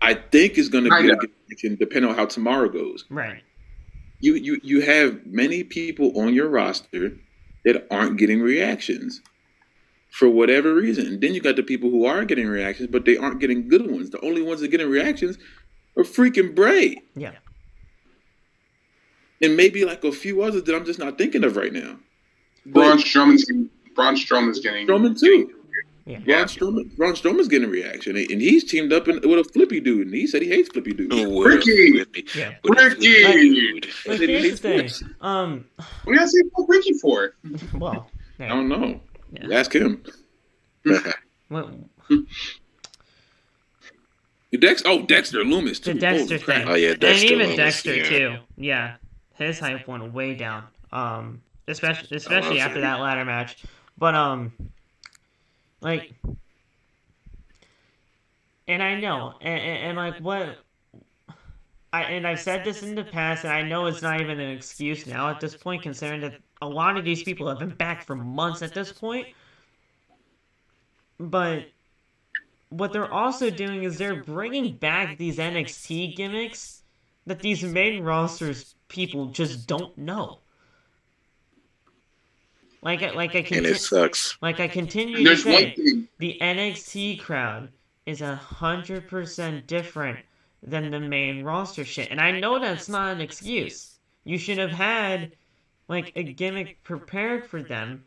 I think, is going to get reaction depending on how tomorrow goes. Right. You have many people on your roster that aren't getting reactions for whatever reason. And then you got the people who are getting reactions, but they aren't getting good ones. The only ones that are getting reactions are freaking Bray. Yeah. And maybe like a few others that I'm just not thinking of right now. Braun Strowman's getting... Strowman too. Yeah. Braun Strowman's getting a reaction, and he's teamed up with a flippy dude, and he said he hates flippy dudes. Ricky! Yeah. Ricky! But here's the thing. What do you say about Ricky for? Well, I don't know. Yeah. Ask him. Well, Dexter Loomis too. the Dexter thing. Oh, yeah, Dexter and even Loomis, Dexter yeah. too. Yeah, his hype went way down. Especially after that ladder match. But like, and I know, and like what. I've said this in the past, and I know it's not even an excuse now at this point, considering that a lot of these people have been back for months at this point. But what they're also doing is they're bringing back these NXT gimmicks that these main rosters people just don't know. And it sucks. Like I continue to There's one say, thing. the NXT crowd is 100% different than the main roster shit. And I know that's not an excuse. You should have had, like, a gimmick prepared for them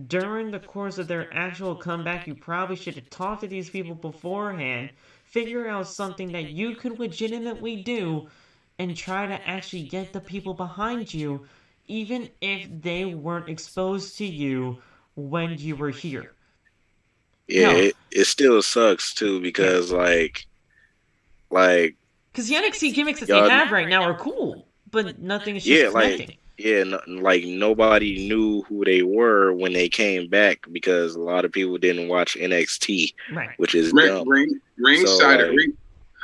during the course of their actual comeback. You probably should have talked to these people beforehand, figure out something that you could legitimately do, and try to actually get the people behind you, even if they weren't exposed to you when you were here. Yeah, No. it still sucks too because like because the NXT gimmicks that y'all- they have right now are cool, but nothing is just connecting. like nobody knew who they were when they came back because a lot of people didn't watch NXT, Right. which is dumb. Ringsider,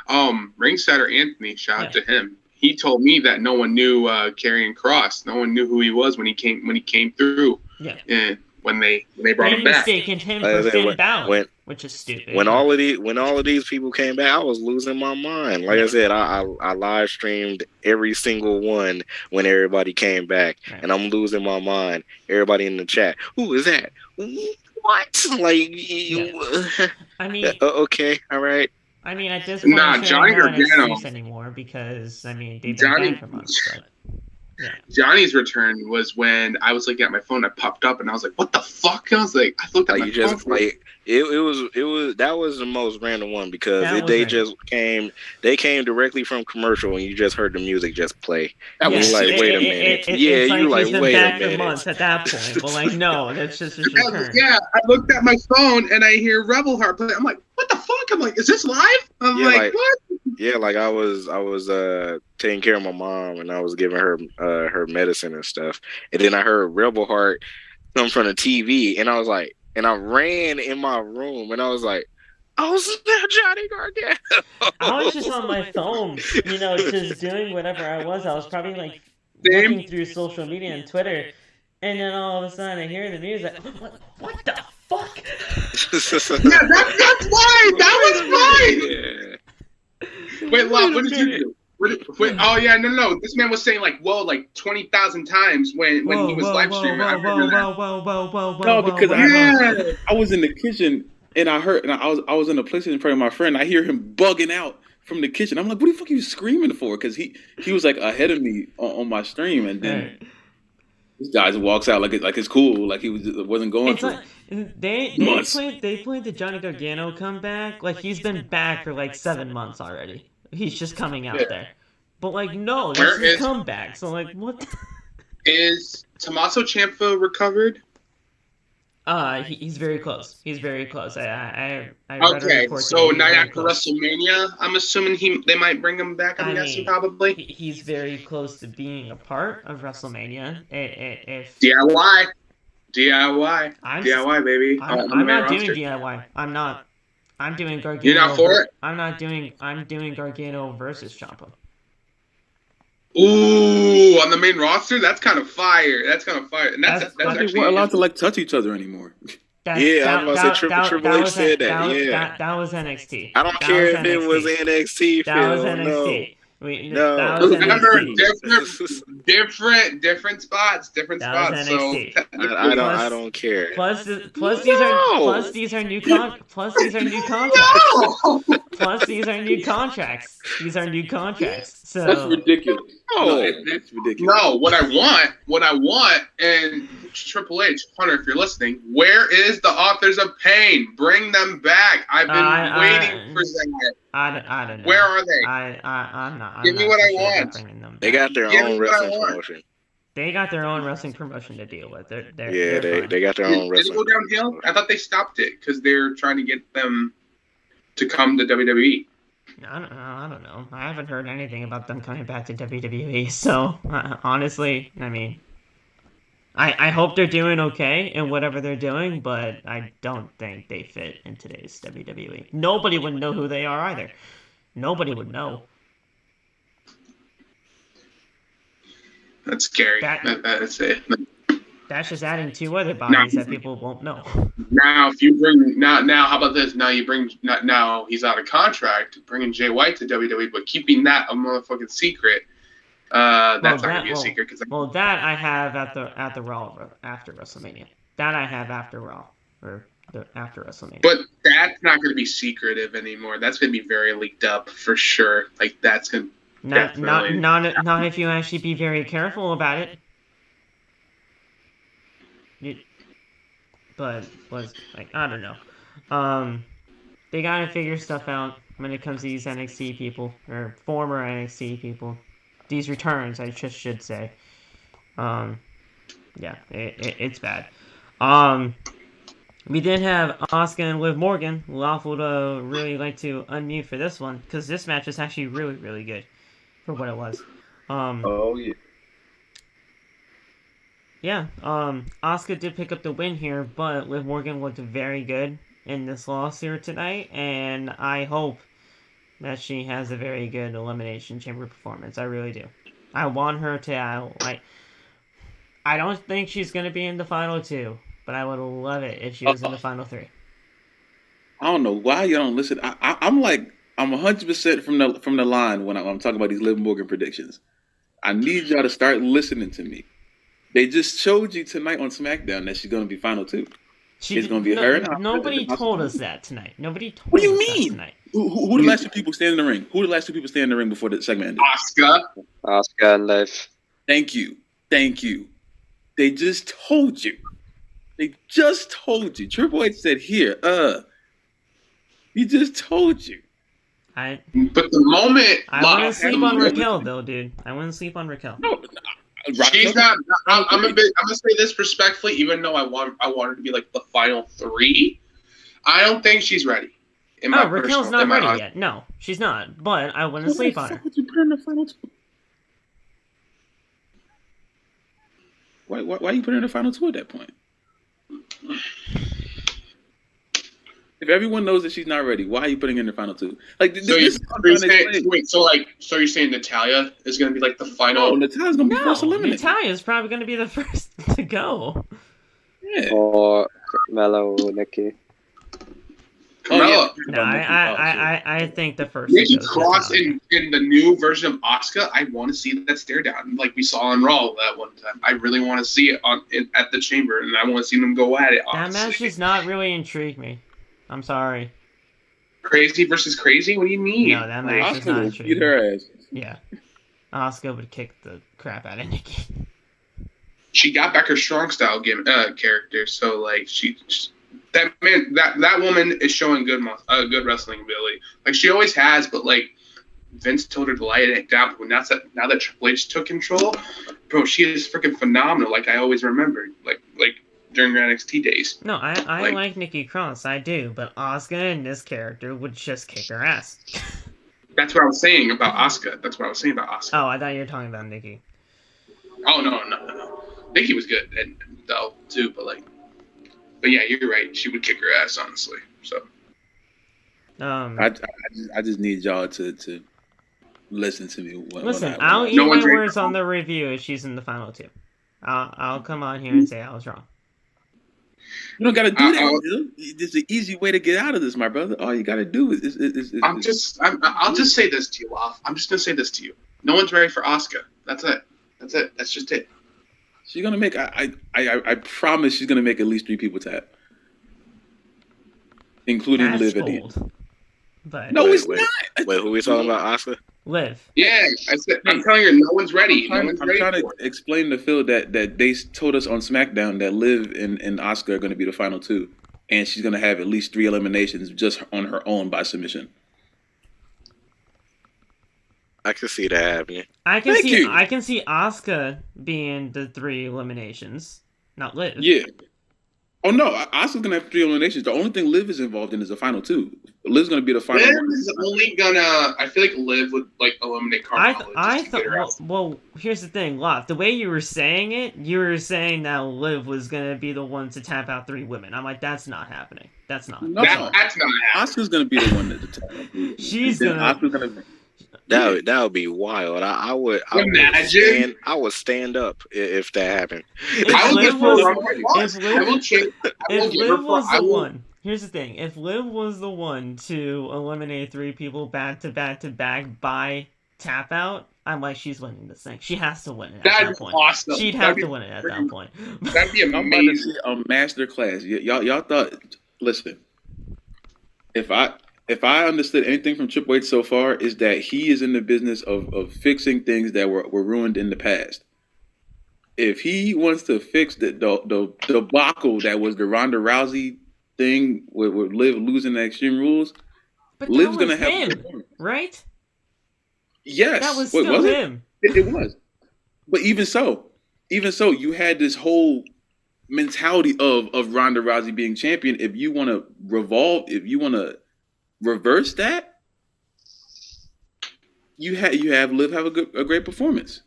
So, Ringsider Anthony, shout out to him. He told me that no one knew Karrion Kross. No one knew who he was when he came through. Yeah. And when they brought They him back. mistaken him Like I for said, Finn Balor, which is stupid. When all of these people came back, I was losing my mind. Like I said, I live streamed every single one when everybody came back, Right. and I'm losing my mind. Everybody in the chat, who is that? What? Like, I mean, okay, all right. at this point, Nah, it's Johnny not an Gargano. excuse anymore because they've been Johnny- back for months. But Johnny's return was when I was looking at my phone. I popped up and I was like, "What the fuck?" I was like, I looked at my phone. That was the most random one because they came directly from commercial and you just heard the music just play. Wait a minute. Wait a minute. Months at that point, but like, no, that's just his return. Yeah, I looked at my phone and I hear Rebel Heart play. I'm like, what the fuck? I'm like, is this live? I'm like, what? Yeah, like I was taking care of my mom and I was giving her her medicine and stuff, and then I heard Rebel Heart come from the TV, and I was like, and I ran in my room and I was like, oh, snap, Johnny Gargano. I was just on my phone, just doing whatever I was. I was probably like looking through social media and Twitter, and then all of a sudden I hear the music. What the fuck? Yeah, that's why. That was mine. Yeah. Wait, Love, what did you do? Wait, oh yeah, no. This man was saying like, whoa, like 20,000 times when he was live streaming. No, because I was in the kitchen and I heard, and I was in the PlayStation in front of my friend. I hear him bugging out from the kitchen. I'm like, what the fuck are you screaming for? Because he was like ahead of me on my stream, and then this guy walks out like it's cool, like he wasn't going for. They played the Johnny Gargano comeback like he's been back for like 7 months already. He's just coming out there. But like, no, this is a comeback. So like, what? Is Tommaso Ciampa recovered? He's very close. He's very close. I read okay, so night after WrestleMania, I'm assuming they might bring him back. I'm guessing probably. He's very close to being a part of WrestleMania. If DIY, baby. I'm not doing DIY. I'm not. I'm doing Gargano. You're not for it? I'm doing Gargano versus Ciampa. Ooh, on the main roster, that's kind of fire. And that's actually, they weren't allowed to like touch each other anymore. I was about to say Triple H said that. That was NXT. I don't care if it was NXT. That was NXT. Remember, different spots. So I don't care. Plus these are new contracts. These are new contracts. So that's ridiculous. That's ridiculous. No, what I want, and Triple H, Hunter, if you're listening, where is the Authors of Pain? Bring them back. I've been waiting for that. I don't know. Where are they? I'm not. Give me what I want. They got their own wrestling promotion. They got their own wrestling promotion to deal with. They got their own wrestling. Did it go downhill? I thought they stopped it because they're trying to get them to come to WWE. I don't know. I haven't heard anything about them coming back to WWE. So honestly, I mean, I hope they're doing okay in whatever they're doing, but I don't think they fit in today's WWE. Nobody would know who they are either. Nobody would know. That's scary. That's it. That's just adding 2 other bodies that people won't know. Now, if you bring now, how about this? Now you bring now he's out of contract, bringing Jay White to WWE, but keeping that a motherfucking secret. That's not gonna be a secret because that I have at the Raw after WrestleMania. That I have after Raw or after WrestleMania. But that's not gonna be secretive anymore. That's gonna be very leaked up for sure. Like that's gonna not if you actually be very careful about it. But was like I don't know. They gotta figure stuff out when it comes to these NXT people or former NXT people. These returns, I just should say. Yeah, it's bad. We did have Asuka and Liv Morgan. Lawful would really like to unmute for this one because this match is actually really, really good for what it was. Oh yeah. Yeah, Asuka did pick up the win here, but Liv Morgan looked very good in this loss here tonight, and I hope that she has a very good Elimination Chamber performance. I really do. I want her to, I don't think she's going to be in the final 2, but I would love it if she was in the final 3. I don't know why you don't listen. I'm 100% from the line when I'm talking about these Liv Morgan predictions. I need y'all to start listening to me. They just showed you tonight on SmackDown that she's going to be final 2. She's going to be her. Nobody told us that tonight. Nobody told us. What do you mean? Tonight. Who the last 2 people stand in the ring? Who the last 2 people stand in the ring before the segment ended? Asuka and Liv. Thank you. They just told you. Triple H said here, he just told you. But the moment I wouldn't sleep on Raquel though, dude. I wouldn't sleep on Raquel. No, she's not. I'm gonna say this respectfully, even though I want her to be like the final 3. I don't think she's ready. Raquel's not ready yet. No, she's not. But I wouldn't sleep on her. Would you put her in the final 2? Why you put her in the final 2 at that point? If everyone knows that she's not ready, why are you putting her in the final 2? Like, so you're saying Natalya is going to be like the final? No, Natalya's going to be first eliminated. Natalya's probably going to be the first to go. Yeah. Or Mello or Nikki. Carmella. No, I think the first. Nikki Cross in the new version of Asuka. I want to see that stare down like we saw on Raw that one time. I really want to see it at the Chamber, and I want to see them go at it. That match does not really intrigue me. I'm sorry. Crazy versus crazy? What do you mean? No, that match does not intrigue me. Beat her ass. Yeah, Asuka would kick the crap out of Nikki. She got back her strong style character, so like that woman is showing good wrestling ability. Like she always has, but like Vince told her to light it down. But now that Triple H took control, bro, she is freaking phenomenal. Like I always remembered, like during her NXT days. No, I like Nikki Cross, I do, but Asuka in this character would just kick her ass. That's what I was saying about Asuka. Oh, I thought you were talking about Nikki. Oh no. Nikki was good though too, but yeah, you're right. She would kick her ass, honestly. So, I just need y'all to listen to me. Listen, I'll eat my words on the review if she's in the final 2. I'll come on here and say I was wrong. You don't got to do that. There's an easy way to get out of this, my brother. All you got to do is. I'll just say this to you, Lof. I'm just gonna say this to you. No one's ready for Asuka. That's it. That's just it. She's gonna make. I promise she's gonna make at least 3 people tap, including Liv at the end. But no, it's not. Wait, who are we talking about? Asuka? Liv. Yeah, I'm telling you, no one's ready. I'm trying to explain to Phil that they told us on SmackDown that Liv and Asuka are going to be the final 2, and she's going to have at least 3 eliminations just on her own by submission. I can see that happening. I can see Asuka being the 3 eliminations, not Liv. Yeah. Oh no, Asuka's gonna have 3 eliminations. The only thing Liv is involved in is the final 2. Liv's gonna be the final. Liv is only gonna. I feel like Liv would like eliminate Carmella. I thought. Well, here's the thing, Lot. The way you were saying it, you were saying that Liv was gonna be the one to tap out 3 women. I'm like, that's not happening. That's not. No, that's not happening. Asuka's gonna be the one to tap out. She's gonna. Asuka's gonna. That would be wild. I would stand up if that happened. If Liv was the one, here's the thing: if Liv was the one to eliminate 3 people back to back by tap out, I'm like, she's winning this thing. She has to win it at that point. Awesome. She'd have to win it at that point. That'd be amazing. I'm about to see a master class. Y'all thought? Listen, If I understood anything from Triple H so far, is that he is in the business of fixing things that were ruined in the past. If he wants to fix the debacle that was the Ronda Rousey thing with Liv losing the Extreme Rules, but Liv's going to have him, right? Yes. That was still him. It was. But even so, you had this whole mentality of Ronda Rousey being champion. If you want to reverse that, you have Liv have a great performance.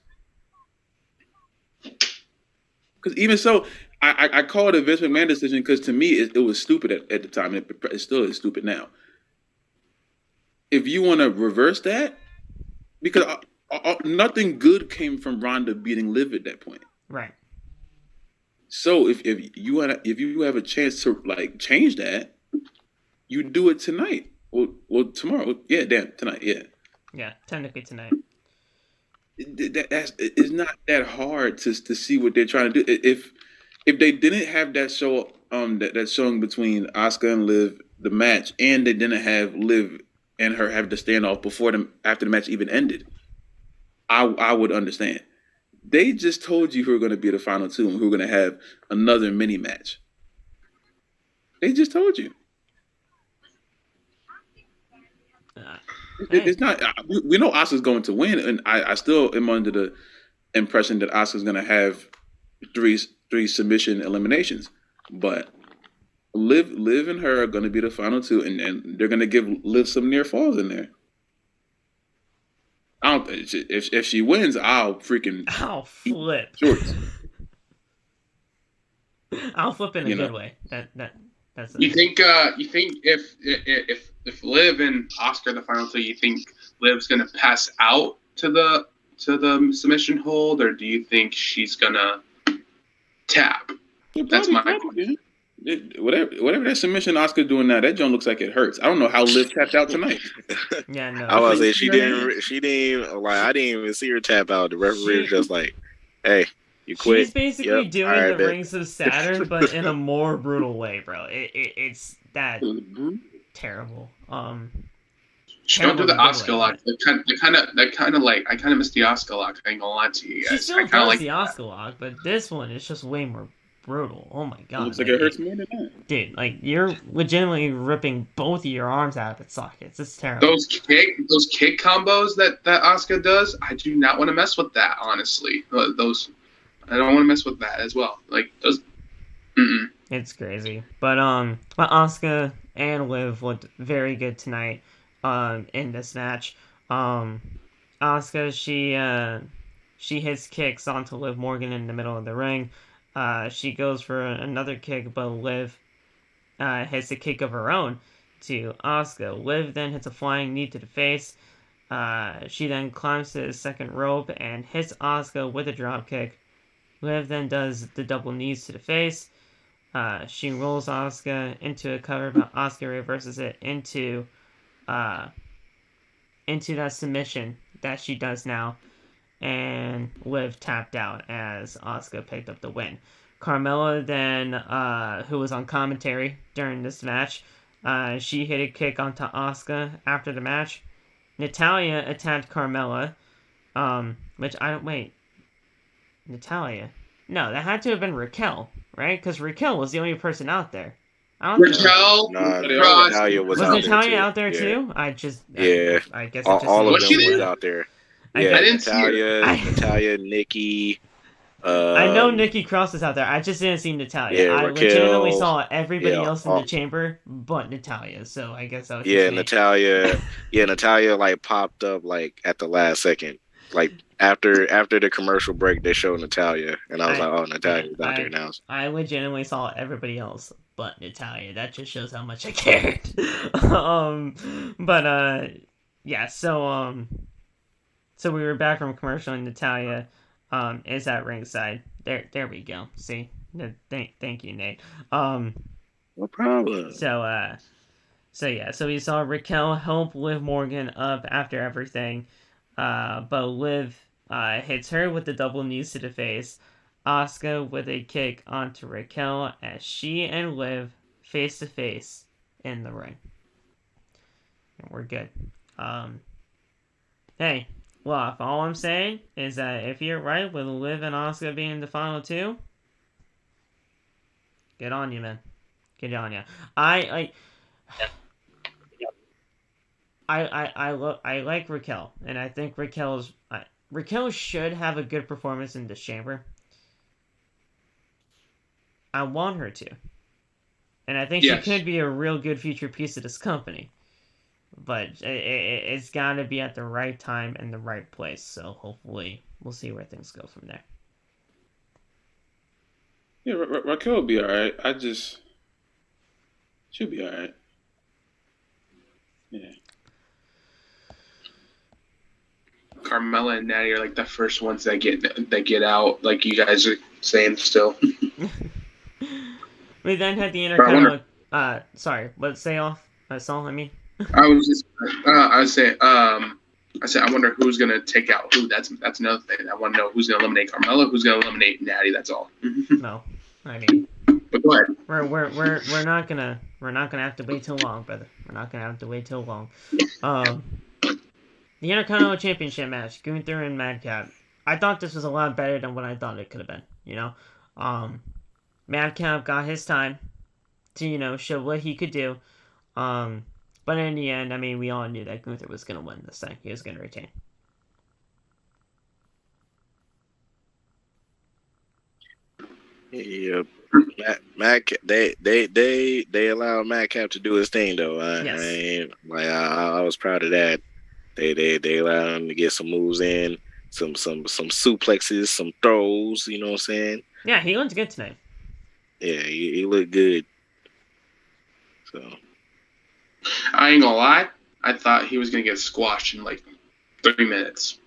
Because even so, I call it a Vince McMahon decision because to me it was stupid at the time. It still is stupid now. If you want to reverse that, because nothing good came from Ronda beating Liv at that point. Right. So if you have a chance to like change that, you do it tonight. Well, tomorrow. Yeah, tonight. Yeah. Yeah, technically tonight. It's not that hard to see what they're trying to do. If they didn't have that show that showing between Asuka and Liv, the match, and they didn't have Liv and her have the standoff after the match even ended, I would understand. They just told you who are going to be the final two and who are going to have another mini match. They just told you. It's not. We know Asuka's going to win, and I still am under the impression that Asuka's going to have three submission eliminations. But Liv and her are going to be the final two, and they're going to give Liv some near falls in there. I don't. If she wins, I'll flip. Shorts. I'll flip in a good way. That's you think if Liv and Asuka are the final two, you think Liv's gonna pass out to the submission hold, or do you think she's gonna tap? That's my question. Whatever that submission Asuka doing now, that joint looks like it hurts. I don't know how Liv tapped out tonight. Yeah, no. I was saying she didn't I didn't even see her tap out. The referee was just like, "Hey, you quit." She's basically doing the Rings of Saturn, but in a more brutal way, bro. It's that terrible. She don't do the Asuka lock. That kind of like I kind of miss the Asuka lock. I ain't gonna lie to you guys. She still does the Asuka lock, but this one is just way more brutal. Oh my god. It looks like it hurts more than that. Dude, like you're legitimately ripping both of your arms out of the sockets. It's terrible. Those kick combos that Asuka does, I do not want to mess with that, honestly. I don't want to mess with that as well. Like those It's crazy. But Asuka and Liv looked very good tonight in this match. Asuka, she hits kicks onto Liv Morgan in the middle of the ring. She goes for another kick, but Liv hits a kick of her own to Asuka. Liv then hits a flying knee to the face. She then climbs to the second rope and hits Asuka with a drop kick. Liv then does the double knees to the face. She rolls Asuka into a cover, but Asuka reverses it into that submission that she does now. And Liv tapped out as Asuka picked up the win. Carmella then, who was on commentary during this match, she hit a kick onto Asuka after the match. Natalya attacked Carmella, Natalya? No, that had to have been Raquel, right? Because Raquel was the only person out there. Raquel, Natalya was Natalya out there too? I guess all of them was out there. Yeah, I didn't see Natalya, Nikki. I know Nikki Cross is out there. I just didn't see Natalya. Yeah, I Raquel, legitimately saw everybody else in the chamber but Natalya. So I guess that was Natalya. Natalya like popped up like at the last second. Like after the commercial break, they showed Natalya, and I was like, "Oh, Natalya's out there now." I legitimately saw everybody else but Natalya. That just shows how much I cared. So we were back from commercial, and Natalya is at ringside. There we go. See, thank you, Nate. No problem. So we saw Raquel help Liv Morgan up after everything, but Liv hits her with the double knees to the face. Asuka with a kick onto Raquel as she and Liv face to face in the ring. And we're good. Hey. Well, all I'm saying is that if you're right with Liv and Asuka being the final two, good on you, man. Good on you. I like Raquel, and I think Raquel should have a good performance in this chamber. I want her to, and I think she could be a real good future piece of this company. But it's got to be at the right time and the right place. So hopefully we'll see where things go from there. Yeah, Raquel will be all right. She'll be all right. Yeah. Carmella and Natty are like the first ones that get out, like you guys are saying still. We then had the Intercontinental. I wonder who's gonna take out who. That's another thing. I want to know who's gonna eliminate Carmella, who's gonna eliminate Natty. That's all. No, I mean, but go ahead. We're not gonna have to wait too long, brother. We're not gonna have to wait too long. The Intercontinental Championship match, Gunther and Madcap. I thought this was a lot better than what I thought it could have been. You know, Madcap got his time to show what he could do. But in the end, I mean, we all knew that Gunther was going to win this thing. He was going to retain. Yep. They allowed Madcap to do his thing though. I was proud of that. They allowed him to get some moves in, some suplexes, some throws. You know what I'm saying? Yeah, he looked good tonight. Yeah, he looked good. So I ain't gonna lie. I thought he was gonna get squashed in like 3 minutes.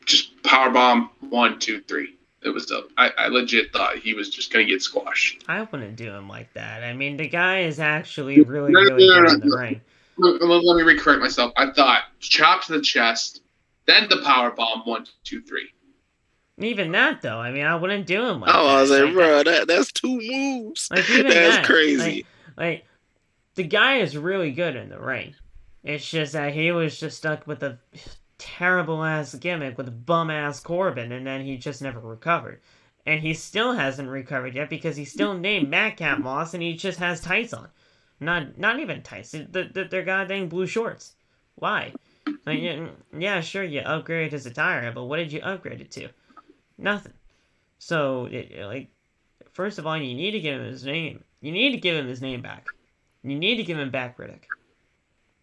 Just powerbomb 1, 2, 3. It was up. I legit thought he was just gonna get squashed. I wouldn't do him like that. I mean, the guy is actually really good in the ring. Let me recorrect myself. I thought chop to the chest, then the powerbomb 1, 2, 3. Even that though, I mean, I wouldn't do him like that. I was like, bro, that's 2 moves. Like even that's crazy. Like the guy is really good in the ring. It's just that he was just stuck with a terrible ass gimmick with a bum ass Corbin, and then he just never recovered. And he still hasn't recovered yet because he's still named Madcap Moss, and he just has tights on. Not even tights. They're goddamn blue shorts. Why? Like, yeah, sure, you upgraded his attire, but what did you upgrade it to? Nothing. So, first of all, you need to give him his name. You need to give him his name back. You need to give him back Riddick.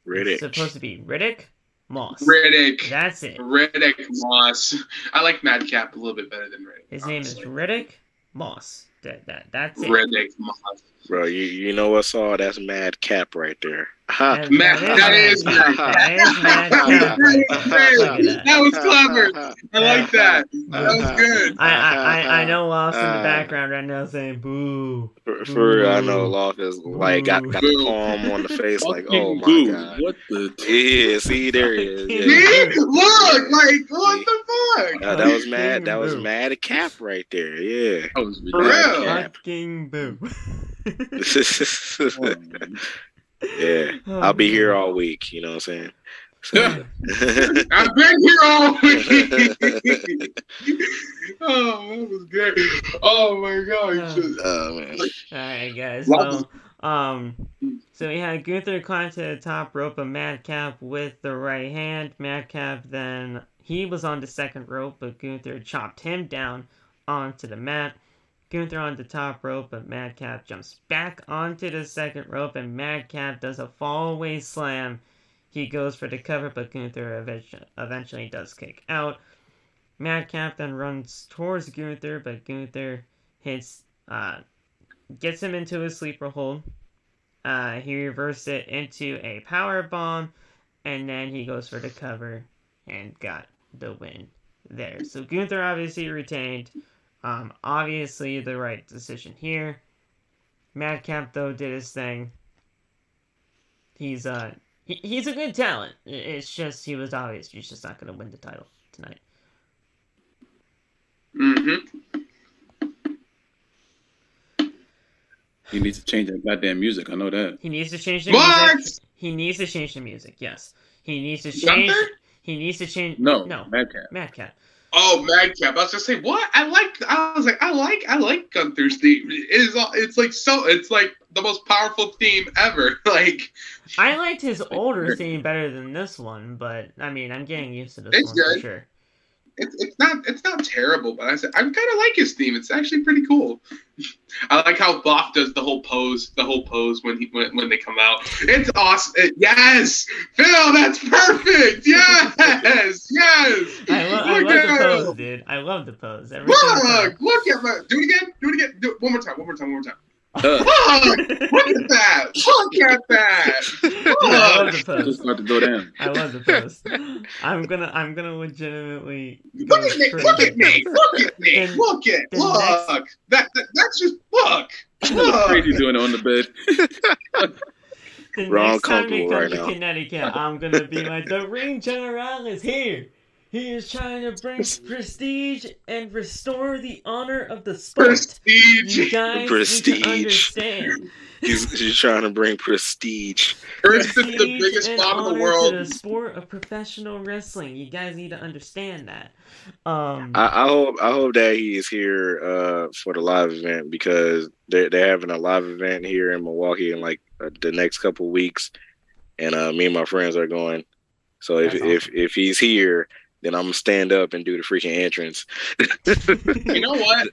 It's supposed to be Riddick Moss. Riddick. That's it. Riddick Moss. I like Madcap a little bit better than Riddick. His name is Riddick Moss. That's it. Riddick Moss. Bro, you know what's all? That's Madcap right there. That is Madcap. That was clever. I like that. That was good. I know Lost in the background right now saying boo. For real, I know Lost is like got the palm on the face, like, oh my god. What the? Yeah, see, there he is. Yeah. See? Look, like, what the fuck? That was mad. That was Madcap right there. Yeah. That was For real. Fucking boo. Yeah, I'll be here all week. You know what I'm saying? So. I've been here all week. Oh, that was great. Oh my god. Oh man. All right, guys. Well, so we had Gunther climb to the top rope of Madcap with the right hand. Madcap then he was on the second rope, but Gunther chopped him down onto the mat. Gunther on the top rope, but Madcap jumps back onto the second rope, and Madcap does a fall-away slam. He goes for the cover, but Gunther eventually does kick out. Madcap then runs towards Gunther, but Gunther gets him into a sleeper hold. He reversed it into a power bomb, and then he goes for the cover and got the win there. So Gunther obviously retained. Obviously the right decision here. Madcap though did his thing. He's a good talent. It's just he was obvious he's just not going to win the title tonight. Mm-hmm. He needs to change that goddamn music. I know that. He needs to change the music. He needs to change the music. Yes, he needs to change. Gunther? He needs to change. No, Madcap. Oh, Madcap! I was gonna say what? I like Gunther's theme. It's like the most powerful theme ever. Like, I liked his older theme better than this one, but I mean, I'm getting used to this it's one good. for sure. It's not terrible, but I kind of like his theme. It's actually pretty cool. I like how Boff does the whole pose when they come out. It's awesome. Yes, Phil, that's perfect. Yes. I love the pose, dude. I love the pose. Look at my. Do it again. Do it one more time. Look at that! Look at that! I love the pose. Just about to go down. I love the pose. I'm gonna legitimately. Look at me! Look! That's just look. Crazy doing it on the bed. The We're all next time they comfortable come right to now. Connecticut, I'm gonna be like, the ring general is here. He is trying to bring prestige and restore the honor of the sport. Prestige. You guys need to understand. He's trying to bring prestige. First, it's the biggest spot in the world. To the sport of professional wrestling. You guys need to understand that. I hope that he is here for the live event, because they're having a live event here in Milwaukee in like the next couple weeks, and me and my friends are going. So if he's here, then I'm gonna stand up and do the freaking entrance. You know what?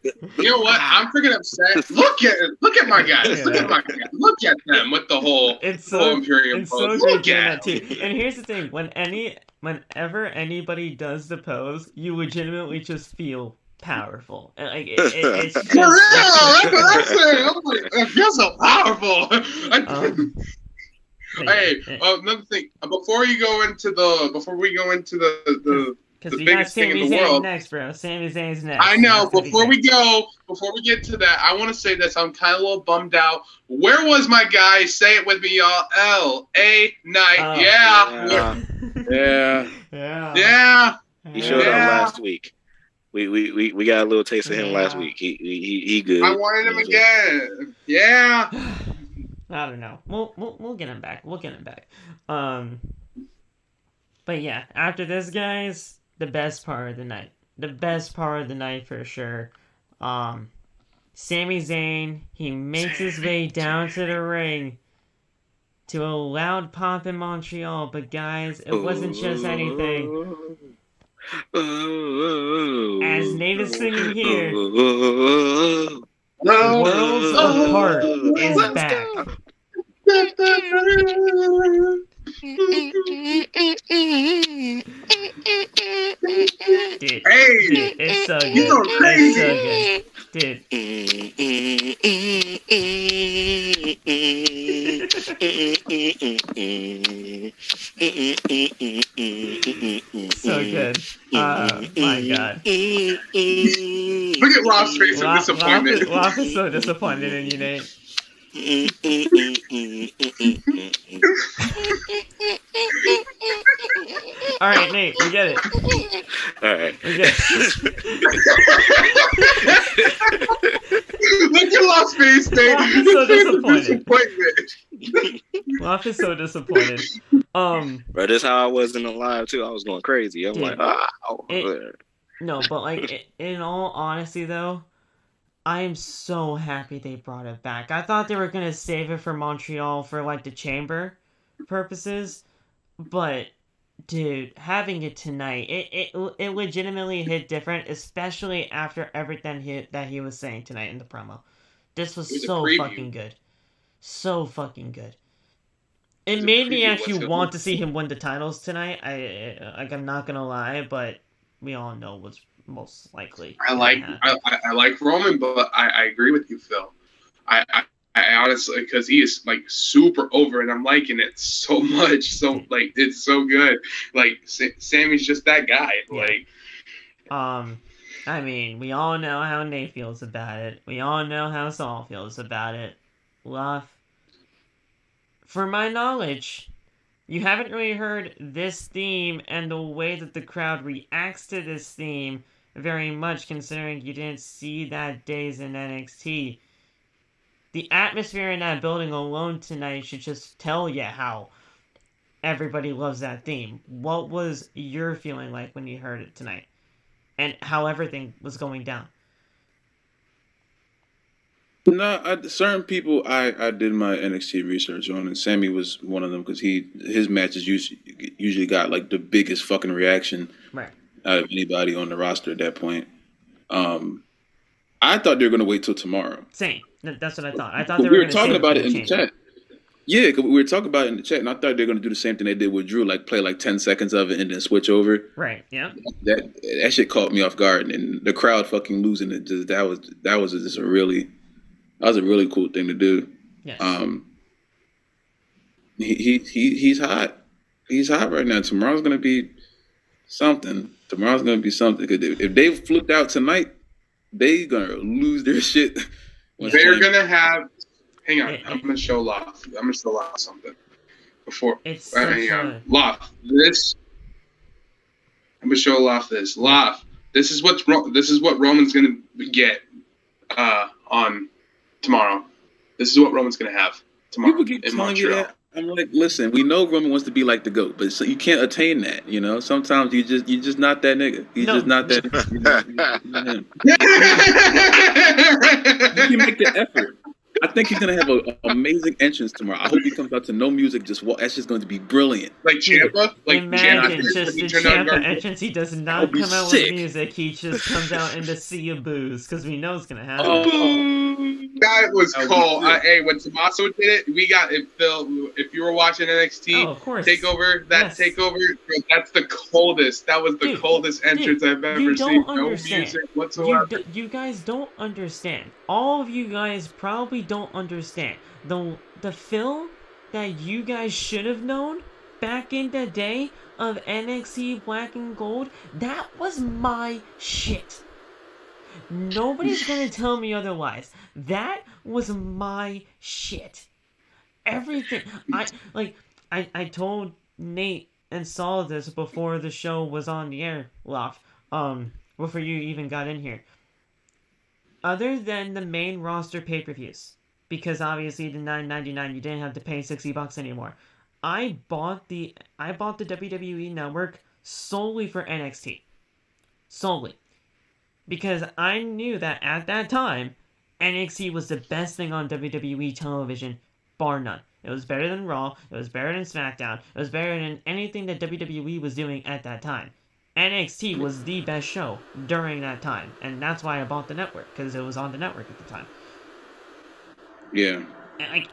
I'm freaking upset. Look at my guys. Look at my guys. Look at them with the whole Imperium pose. Look at it. And here's the thing: whenever anybody does the pose, you legitimately just feel powerful. Like it's just, for real. That's what I'm saying. I'm like, I feel so powerful. Hey, another thing. Before we go into the biggest thing in the world. Next, bro. Sami Zayn's next. I know. Before we get to that, I want to say this. I'm kind of a little bummed out. Where was my guy? Say it with me, y'all. L.A. Knight. Yeah. He showed up last week. We got a little taste of him last week. He good. I wanted him again. Yeah. I don't know. We'll get him back. But yeah, after this, guys, the best part of the night. The best part of the night for sure. Sami Zayn, he makes his way down to the ring to a loud pop in Montreal. But guys, it wasn't just anything. As Nate is singing here, Worlds Apart is back. Dude, it's so good. It's so good. Dude. So good. My God. Look at Rob's face of disappointment. Rob is so disappointed in you, Nate. All right, Nate, we get it. All right. We get it. Look at Rob's face, Nate. Rob's so disappointed. Rob is so disappointed. Bro, that's how I was in the live too. I was going crazy. I'm like, oh. No, but like, in all honesty, though, I am so happy they brought it back. I thought they were going to save it for Montreal for, like, the chamber purposes. But, dude, having it tonight, it legitimately hit different, especially after everything that he was saying tonight in the promo. This was so fucking good. So fucking good. It made me actually want to see him win the titles tonight. I'm not going to lie, but we all know what's most likely. I like Roman, but I agree with you, Phil. I honestly, because he is like super over, and I'm liking it so much. So like, it's so good. Like Sammy's just that guy. Like, I mean, we all know how Nate feels about it. We all know how Saul feels about it. Luff, for my knowledge, you haven't really heard this theme and the way that the crowd reacts to this theme very much, considering you didn't see that days in NXT. The atmosphere in that building alone tonight should just tell you how everybody loves that theme. What was your feeling like when you heard it tonight? And how everything was going down? No, certain people I did my NXT research on, and Sammy was one of them, because his matches usually got like the biggest fucking reaction out of anybody on the roster at that point. I thought they were going to wait till tomorrow. Same. That's what I thought. I thought they we were were talking about it in the chat. Yeah, because we were talking about it in the chat, and I thought they were going to do the same thing they did with Drew, like play like 10 seconds of it and then switch over. Right. Yeah. That shit caught me off guard, and the crowd fucking losing it. That was just a really cool thing to do. Yes. He's hot. He's hot right now. Tomorrow's going to be something. Because if they flipped out tonight, they going to lose their shit. They're going to have... Hang on. I'm going to show Loth something. Before... It's hang on. Loth, this... I'm gonna show Loft this. Loft, this is what Roman's gonna get on tomorrow. This is what Roman's gonna have tomorrow. People keep in telling you Montreal. that. I'm like, listen, we know Roman wants to be like the GOAT, but so you can't attain that, you know. Sometimes you're just not that nigga. He's just not that. You can make the effort. I think he's gonna have an amazing entrance tomorrow. I hope he comes out to no music. That's just going to be brilliant. Like Ciampa, imagine just the Ciampa entrance. He does not come out with music. He just comes out in the sea of booze because we know it's gonna happen. That was cool. Hey, when Tommaso did it, we got it. Phil, if you were watching NXT of course. Takeover, Takeover, that's the coldest. That was the coldest entrance I've ever seen. No music whatsoever. You guys don't understand. All of you guys probably don't understand. The Phil that you guys should have known back in the day of NXT Black and Gold, that was my shit. Nobody's gonna tell me otherwise. That was my shit. Everything. I told Nate and Saul this before the show was on the air, Loft. Before you even got in here. Other than the main roster pay-per-views, because obviously the $9.99 you didn't have to pay $60 anymore. I bought the WWE Network solely for NXT. Solely. Because I knew that at that time, NXT was the best thing on WWE television, bar none. It was better than Raw, it was better than SmackDown, it was better than anything that WWE was doing at that time. NXT was the best show during that time, and that's why I bought the network, because it was on the network at the time. Yeah. And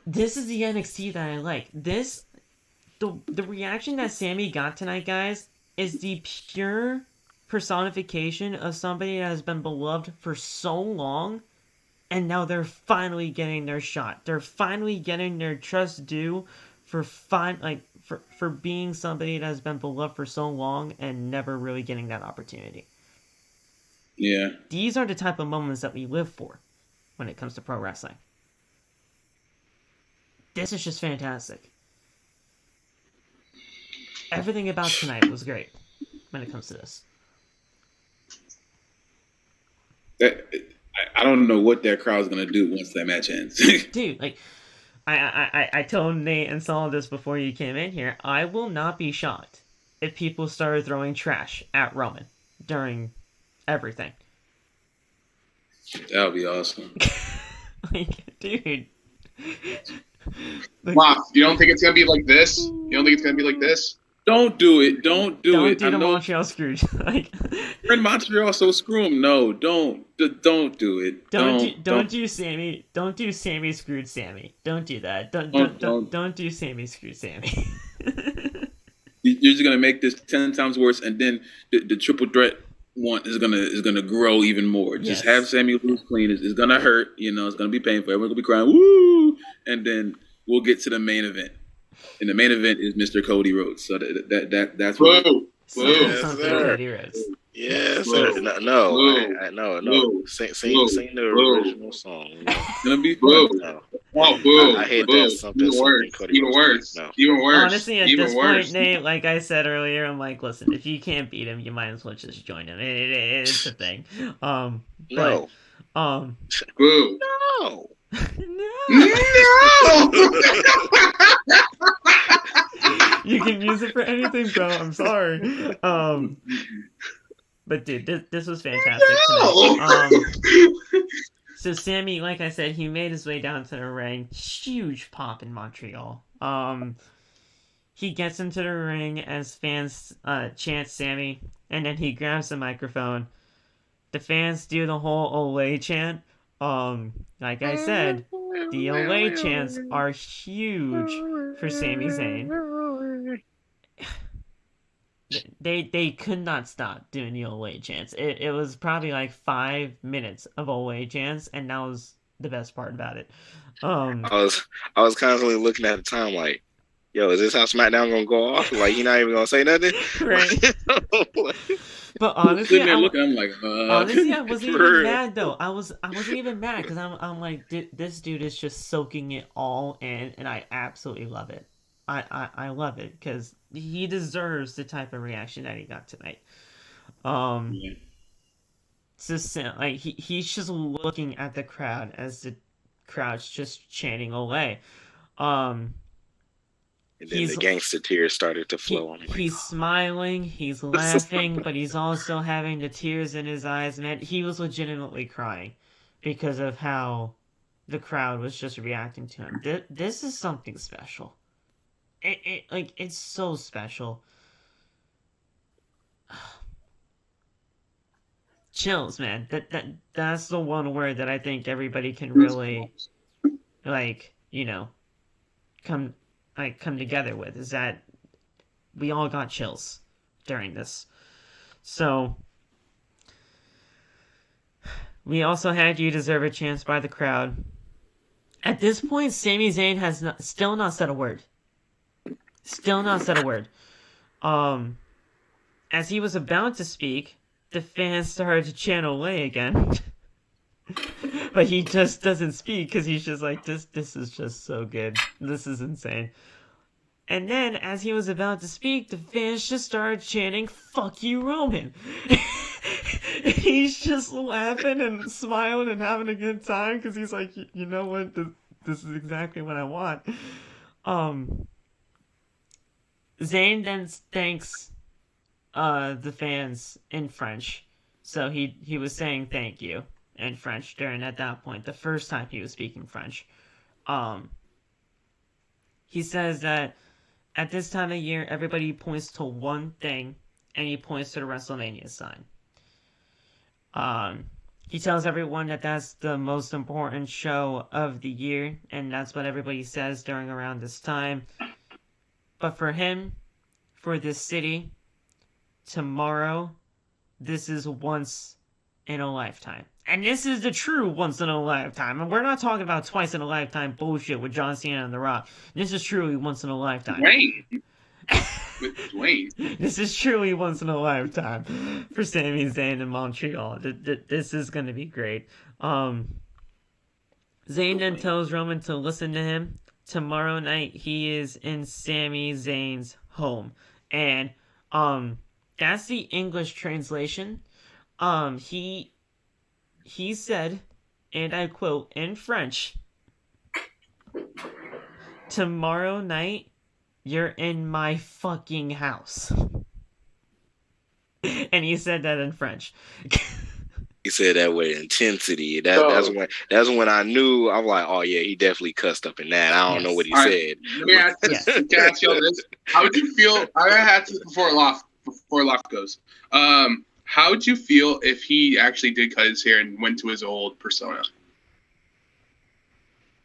this is the NXT that I like. The reaction that Sami got tonight, guys, is the pure personification of somebody that has been beloved for so long, and now they're finally getting their shot. They're finally getting their trust due for being somebody that has been beloved for so long and never really getting that opportunity. Yeah. These are the type of moments that we live for when it comes to pro wrestling. This is just fantastic. Everything about tonight was great when it comes to this. I don't know what that crowd's gonna do once that match ends. Dude, I told Nate and Saul this before you came in here. I will not be shocked if people started throwing trash at Roman during everything. That would be awesome. Dude. Wow, you don't think it's gonna be like this? You don't think it's gonna be like this? Don't do it. Don't do it. Don't do the Montreal Scrooge. We're in Montreal, so screw him. No, don't do it. Don't do Sami. Don't do Sami screwed Sami. Don't do that. Don't do Sami screwed Sami. You're just gonna make this 10 times worse, and then the triple threat one is gonna grow even more. Yes. Just have Sami lose clean. It's gonna hurt. You know, it's gonna be painful. Everyone's gonna be crying, woo! And then we'll get to the main event. And the main event is Mr. Cody Rhodes. So that's what. Whoa. Yes, Cody Rhodes. Yes, sir. No. Sing the original song. It's gonna be fun. No. Oh, boo. I hate that. Something Even worse. No. Even worse. Honestly, at even this worse. point, Nate, like I said earlier, I'm like, listen, if you can't beat him, you might as well just join him. It's a thing. No. Boo. No. You can use it for anything, bro. I'm sorry. But dude, this was fantastic tonight. So Sami, like I said, he made his way down to the ring. Huge pop in Montreal. He gets into the ring as fans chant Sami, and then he grabs the microphone. The fans do the whole Olay chant. Like I said, the Olay chants are huge for Sami Zayn. They could not stop doing the Olay chants. It was probably like 5 minutes of Olay chants, and that was the best part about it. I was constantly looking at the time like, yo, is this how SmackDown gonna go off? Like, you're not even gonna say nothing? Right. But honestly, I'm like, honestly, I wasn't even mad though. I wasn't even mad because I'm like, this dude is just soaking it all in, and I absolutely love it. I love it because he deserves the type of reaction that he got tonight. It's just like he's just looking at the crowd as the crowd's just chanting away. And then the gangster tears started to flow. He's smiling, he's laughing, but he's also having the tears in his eyes. Man, he was legitimately crying because of how the crowd was just reacting to him. This is something special. It's so special. Chills, man. That's the one word that I think everybody can really, come together with, is that we all got chills during this. So we also had "You Deserve a Chance" by the crowd. At this point, Sami Zayn has still not said a word. Still not said a word. As he was about to speak, the fans started to chant "Olay" again. But he just doesn't speak because he's just like, this is just so good. This is insane. And then, as he was about to speak, the fans just started chanting, "Fuck you, Roman." He's just laughing and smiling and having a good time because he's like, you know what, this is exactly what I want. Zayn then thanks the fans in French. So he was saying thank you in French at that point, the first time he was speaking French. He says that at this time of year, everybody points to one thing, and he points to the WrestleMania sign. He tells everyone that that's the most important show of the year, and that's what everybody says during around this time. But for him, for this city, tomorrow, this is once in a lifetime. And this is the true once in a lifetime. And we're not talking about twice in a lifetime bullshit with John Cena and The Rock. This is truly once in a lifetime. Dwayne. This is truly once in a lifetime for Sami Zayn in Montreal. This is going to be great. Zayn then tells Roman to listen to him. Tomorrow night, he is in Sami Zayn's home. And that's the English translation. He said, and I quote in French, "Tomorrow night, you're in my fucking house." And he said that in French. He said that with intensity. That's when I knew. I'm like, oh yeah, he definitely cussed up in that. I don't know what he said. Yeah, can I ask you this? How would you feel? I had to before Loft goes. How would you feel if he actually did cut his hair and went to his old persona?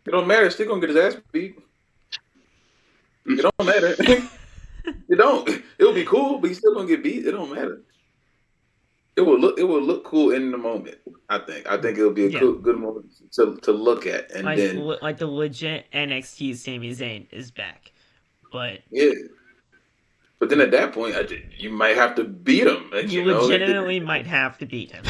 It don't matter. Still gonna get his ass beat. It don't matter. It don't. It'll be cool, but he's still gonna get beat. It don't matter. It will look cool in the moment. I think it'll be a good moment to look at, and then the legit NXT Sami Zayn is back, but yeah. But then at that point, you might have to beat him. You legitimately might have to beat him.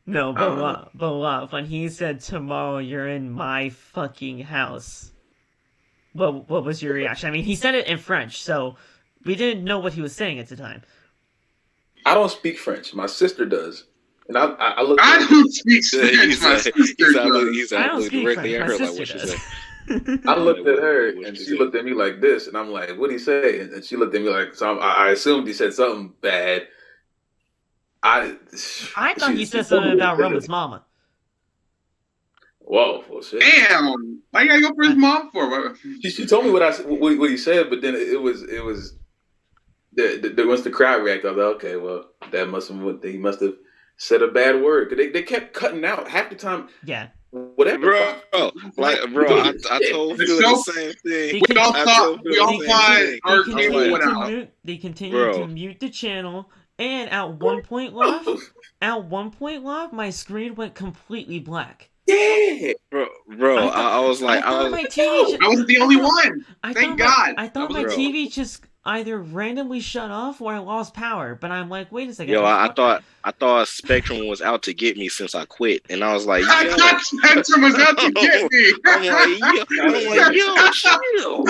But when he said, "Tomorrow you're in my fucking house," what was your reaction? I mean, he said it in French, so we didn't know what he was saying at the time. I don't speak French. My sister does. And I look. I don't speak French. My sister does. I don't speak French. My sister does. I looked at her and she looked at me like this, and I'm like, "What'd he say?" And she looked at me like, so I assumed he said something bad. I thought he said something about Roman's mama. Whoa, well, shit. Damn, why you gotta go for his mom for? She told me what he said, but then it was once the crowd reacted, I was like, okay, well, he must have said a bad word, because they kept cutting out half the time. Yeah. Whatever, bro. I told you the same thing. We all thought our cable went out. They continued to mute the channel, and at one point, my screen went completely black. Yeah, bro. I was like, I wasn't the only one. Thank God. I thought my TV just either randomly shut off or I lost power. But I'm like, wait a second. Yo, I thought Spectrum was out to get me since I quit, and I was like, I thought Spectrum was out to get me. I'm like, yo, chill.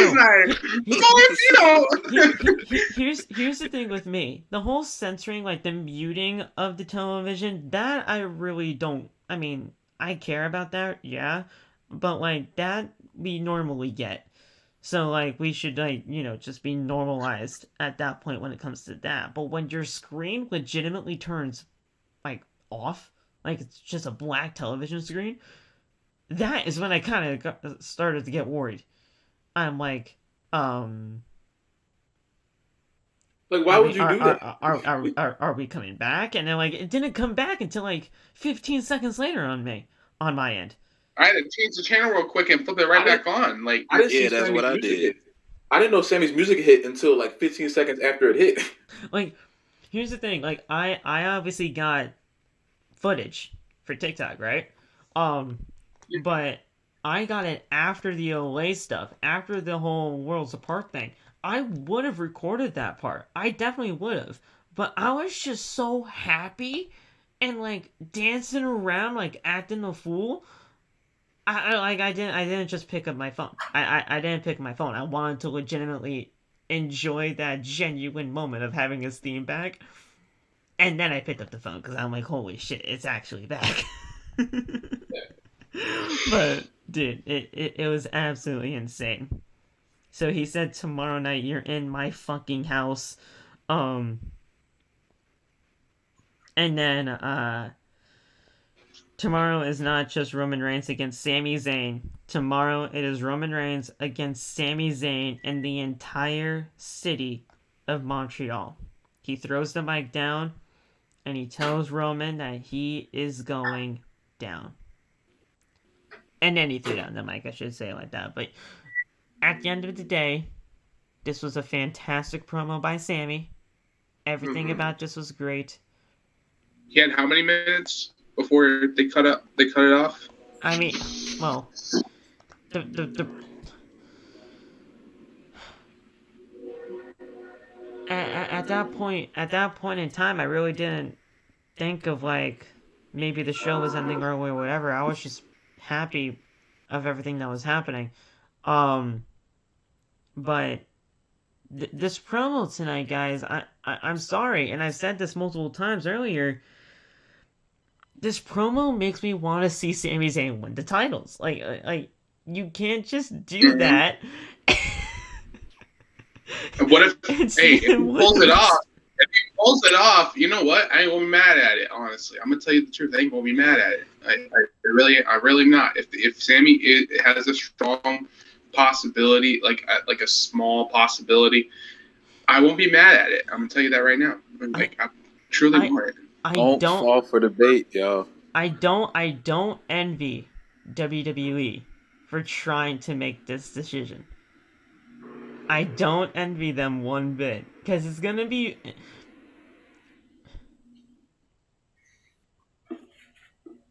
Here's the thing with me. The whole censoring, like the muting of the television, that I really don't. I mean, I care about that, yeah, but like that we normally get. So, like, we should, like, just be normalized at that point when it comes to that. But when your screen legitimately turns, like, off, like, it's just a black television screen, that is when I kind of started to get worried. I'm like, why would you do that? Are we coming back? And then, like, it didn't come back until, like, 15 seconds later on my end. I had to change the channel real quick and flip it right back on. Like, that's what I did. I didn't know Sammy's music hit until like 15 seconds after it hit. Like, here's the thing. Like, I obviously got footage for TikTok, right? But I got it after the OA stuff, after the whole Worlds Apart thing. I would have recorded that part. I definitely would have. But I was just so happy and like dancing around, like acting a fool. I didn't just pick up my phone. I didn't pick my phone. I wanted to legitimately enjoy that genuine moment of having his theme back. And then I picked up the phone because I'm like, holy shit, it's actually back. But dude, it was absolutely insane. So he said tomorrow night you're in my fucking house. And then tomorrow is not just Roman Reigns against Sami Zayn. Tomorrow it is Roman Reigns against Sami Zayn in the entire city of Montreal. He throws the mic down and he tells Roman that he is going down. And then he threw down the mic, I should say it like that. But at the end of the day, this was a fantastic promo by Sami. Everything about this was great. He had how many minutes before they cut it off? I mean, well, at that point in time, I really didn't think of like maybe the show was ending early or whatever. I was just happy of everything that was happening. But this promo tonight, guys, I'm sorry, and I've said this multiple times earlier. This promo makes me want to see Sami Zayn win the titles. Like you can't just do that. And what if if he pulls it off? If he pulls it off, you know what? I ain't gonna be mad at it. Honestly, I'm gonna tell you the truth. I ain't gonna be mad at it. I really not. If Sami has a strong possibility, like a small possibility, I won't be mad at it. I'm gonna tell you that right now. I truly want it. Don't fall for the bait, yo. I don't envy WWE for trying to make this decision. I don't envy them one bit. Because it's going to be...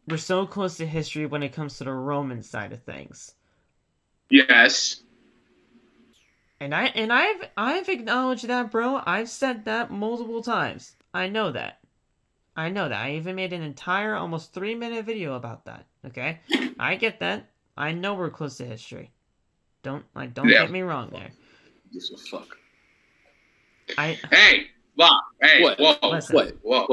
We're so close to history when it comes to the Roman side of things. Yes. And I've acknowledged that, bro. I've said that multiple times. I know that. I even made an entire, almost 3-minute video about that. Okay? I get that. I know we're close to history. Don't get me wrong there. This will fuck. Hey, Bob. Hey, what? Whoa. Listen. What?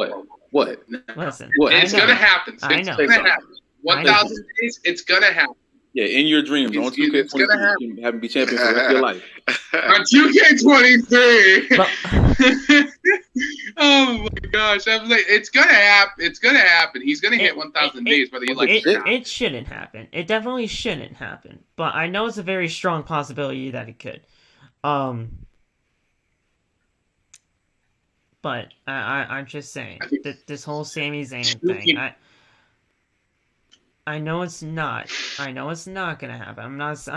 Listen. What? It's gonna happen. It's gonna happen. 1,000 days. It's gonna happen. Yeah, in your dreams. On 2K23, you can have him be champion for the rest of your life. On 2K23. Oh my gosh! I'm like, it's gonna happen. It's gonna happen. He's gonna hit 1,000 days, whether you like it or not. It shouldn't happen. It definitely shouldn't happen. But I know it's a very strong possibility that it could. But I'm just saying that this whole Sami Zayn thing. I know it's not. I know it's not gonna happen. I'm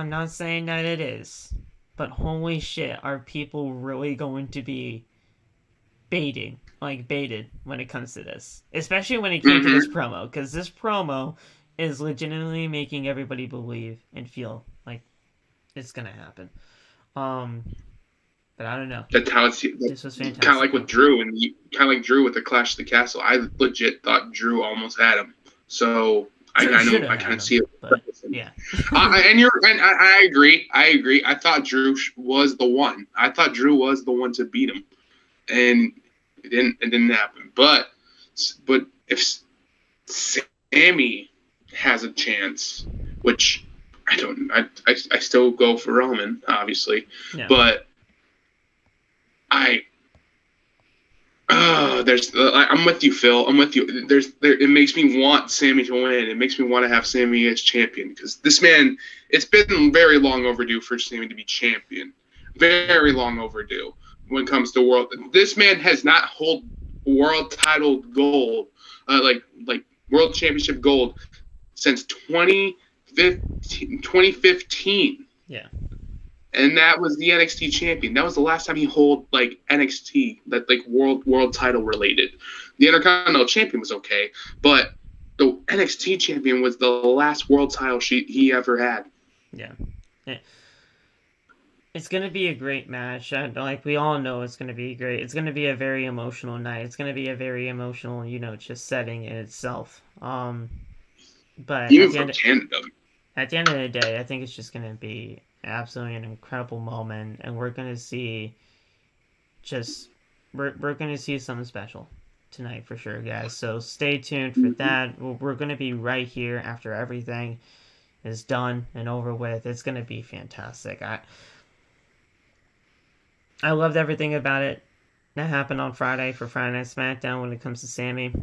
not saying that it is. But holy shit, are people really going to be baited when it comes to this? Especially when it came to this promo, because this promo is legitimately making everybody believe and feel like it's gonna happen. But But I don't know. That's how it's This was fantastic. kind of like with Drew, and kind of like Drew with the Clash of the Castle. I legit thought Drew almost had him. So I kind of see it. But, yeah. I agree. I thought Drew was the one. I thought Drew was the one to beat him, and it didn't happen. But if Sami has a chance, which I don't, I still go for Roman, obviously, but I'm with you, Phil. I'm with you. It makes me want Sami to win. It makes me want to have Sami as champion because this man, it's been very long overdue for Sami to be champion. Very long overdue when it comes to world. This man has not hold world title gold, like world championship gold since 2015. Yeah. And that was the NXT champion. That was the last time he hold like NXT, that like world title related. The Intercontinental champion was okay, but the NXT champion was the last world title he ever had. Yeah. It's gonna be a great match. Like we all know, it's gonna be great. It's gonna be a very emotional night. It's gonna be a very emotional, just setting in itself. But even from Canada. At the end of the day, I think it's just gonna be absolutely an incredible moment, and we're gonna see we're gonna see something special tonight for sure, guys. So stay tuned for that. We're gonna be right here after everything is done and over with. It's gonna be fantastic. I loved everything about it that happened on Friday for Friday Night SmackDown when it comes to Sami.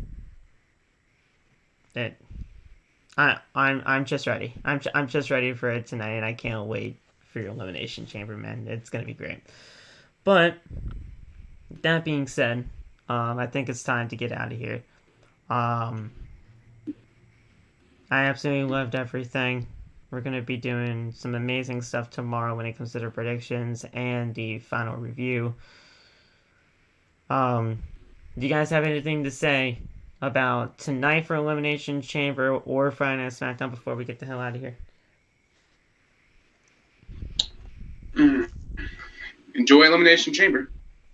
I'm just ready. I'm just ready for it tonight, and I can't wait for your Elimination Chamber, man. It's gonna be great. But that being said, I think it's time to get out of here. I absolutely loved everything. We're gonna be doing some amazing stuff tomorrow when it comes to the predictions and the final review. Do you guys have anything to say about tonight for Elimination Chamber or Friday Night SmackDown before we get the hell out of here? Enjoy Elimination Chamber.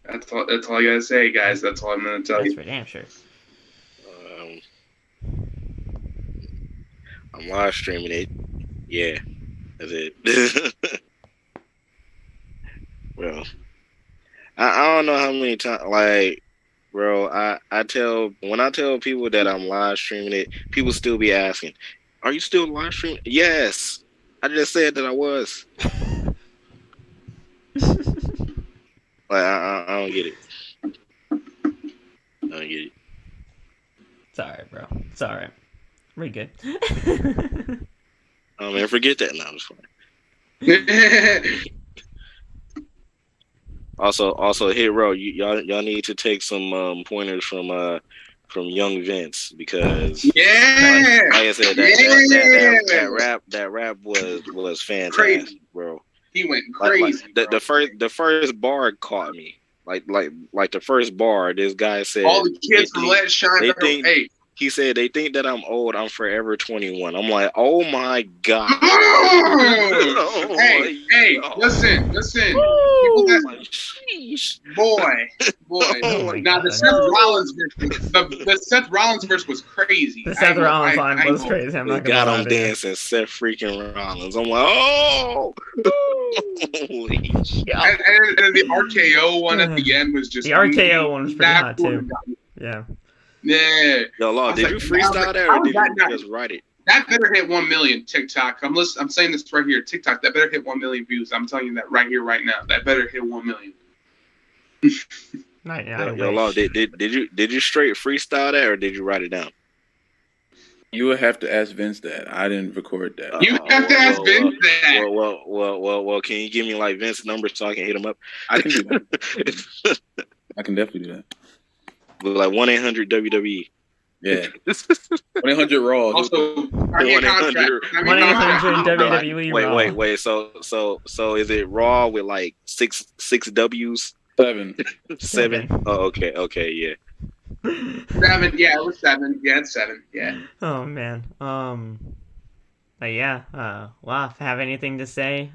That's all I gotta say, guys. That's all I'm gonna tell you. That's for damn sure. I'm live streaming it. Yeah, that's it. Well, I don't know how many times, like, bro, I tell people that I'm live streaming it, people still be asking, "Are you still live streaming?" Yes, I just said that I was. Like, I don't get it. I don't get it. It's alright, bro. It's alright. We're good. Oh man, forget that. No, I'm just fine. Also, Hero, y'all need to take some pointers from young Vince because like I said, that rap was fantastic, crazy, bro. He went crazy. The first bar caught me. Like the first bar, this guy said all the kids from Let Shine. He said they think that I'm old. I'm forever 21. I'm like, oh my god. Hey, listen. Boy. Now the Seth Rollins verse was crazy. The Seth Rollins line was crazy. I'm not gonna got him dancing, Seth freaking Rollins. I'm like, oh. Holy shit. And the RKO one at the end was just the RKO one was pretty hot too. Yeah. Yeah. Yo, Law, did you freestyle that or did you just write it? That better hit 1 million TikTok. I'm saying this right here. TikTok, that better hit 1 million views. I'm telling you that right here, right now. That better hit 1 million. Yo, Law, did you straight freestyle that or did you write it down? You would have to ask Vince that. I didn't record that. You have to ask Vince that. Well, can you give me like Vince's number so I can hit him up? I can do that. I can definitely do that. Like 1-800-WWE. Yeah. 1-800 Raw. Also, 1-800 WWE Raw. Wait. So is it Raw with like six W's? 7. Oh, okay, yeah. 7, yeah, it was 7. Yeah, it's 7. Yeah. Oh man. Loth, have anything to say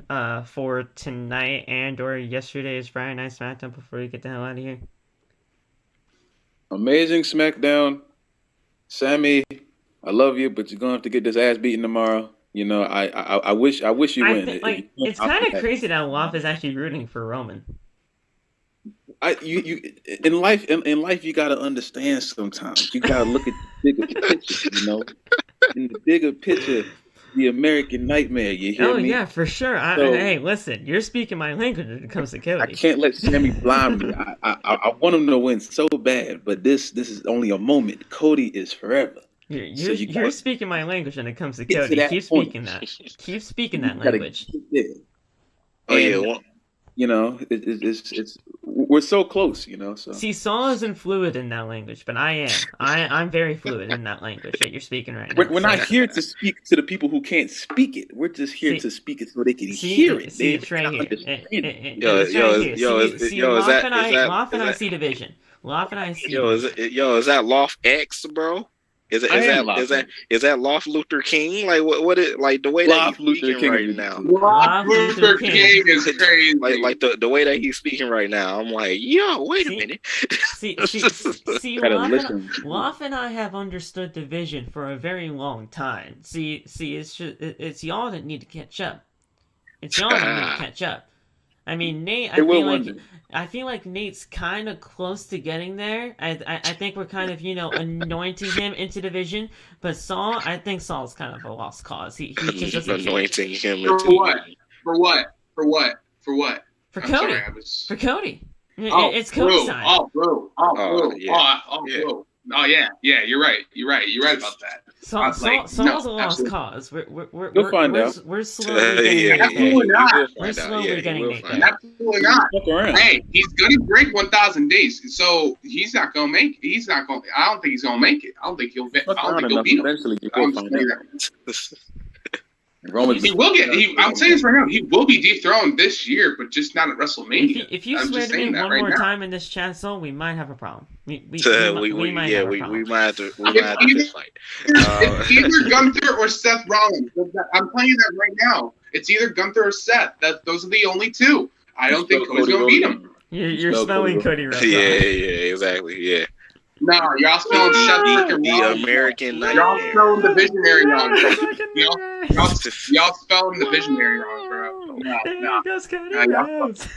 for tonight and or yesterday's Friday Night SmackDown before we get the hell out of here? Amazing SmackDown. Sammy, I love you, but you're gonna have to get this ass beaten tomorrow. You know, I wish you win. It's kind of crazy that Loth is actually rooting for Roman. In life you gotta understand sometimes. You gotta look at the bigger picture, you know. In the bigger picture, the American nightmare, you hear me? Oh yeah, for sure. Hey, listen, you're speaking my language when it comes to Cody. I can't let Sammy blind me. I want him to win so bad, but this is only a moment. Cody is forever. You're speaking my language when it comes to Cody. Keep speaking that. Keep speaking that language. Oh yeah. You know, it's we're so close, you know. So see, Saul isn't fluid in that language, but I am. I'm very fluid in that language that you're speaking right now. We're not here to speak to the people who can't speak it. We're just here to speak it so they can hear it. See, it's right here. Loth and I see division. Loth and I see. Is that Loth X, bro? Is that Loth Luther King? Like what is like the way that he's speaking right now? Loth Luther King is crazy. Like the way that he's speaking right now, I'm like, yo, wait a minute. See, Loth and I have understood the vision for a very long time. See, it's y'all that need to catch up. It's y'all that need to catch up. I mean, Nate, I feel like Nate's kind of close to getting there. I think we're kind of, anointing him into division. But Saul, I think Saul's kind of a lost cause. He just doesn't anointing him into For what? For Cody. For Cody. It's Cody's time. Bro. Oh yeah, you're right. You're right about that. Saul's a lost cause. You'll find out. We're slowly getting there. We're slowly getting there. Absolutely not. Hey, he's gonna break 1,000 days, so he's not gonna make. He's not going. I don't think he's gonna make it. I don't think he'll beat him. Eventually, you will find out. He will get. I'm saying this right now. He will be dethroned this year, but just not at WrestleMania. If you swear to me one more time in this chat, so we might have a problem. We might have a fight. It's either Gunther or Seth Rollins. I'm telling you that right now. It's either Gunther or Seth. Those are the only two. I don't think Cody's gonna beat him. You're spelling Cody right. Yeah, exactly. Yeah. No, y'all spelling the American Nightmare. Y'all spelling the visionary wrong. Y'all spelling the visionary wrong, bro. There goes Cody Rhodes.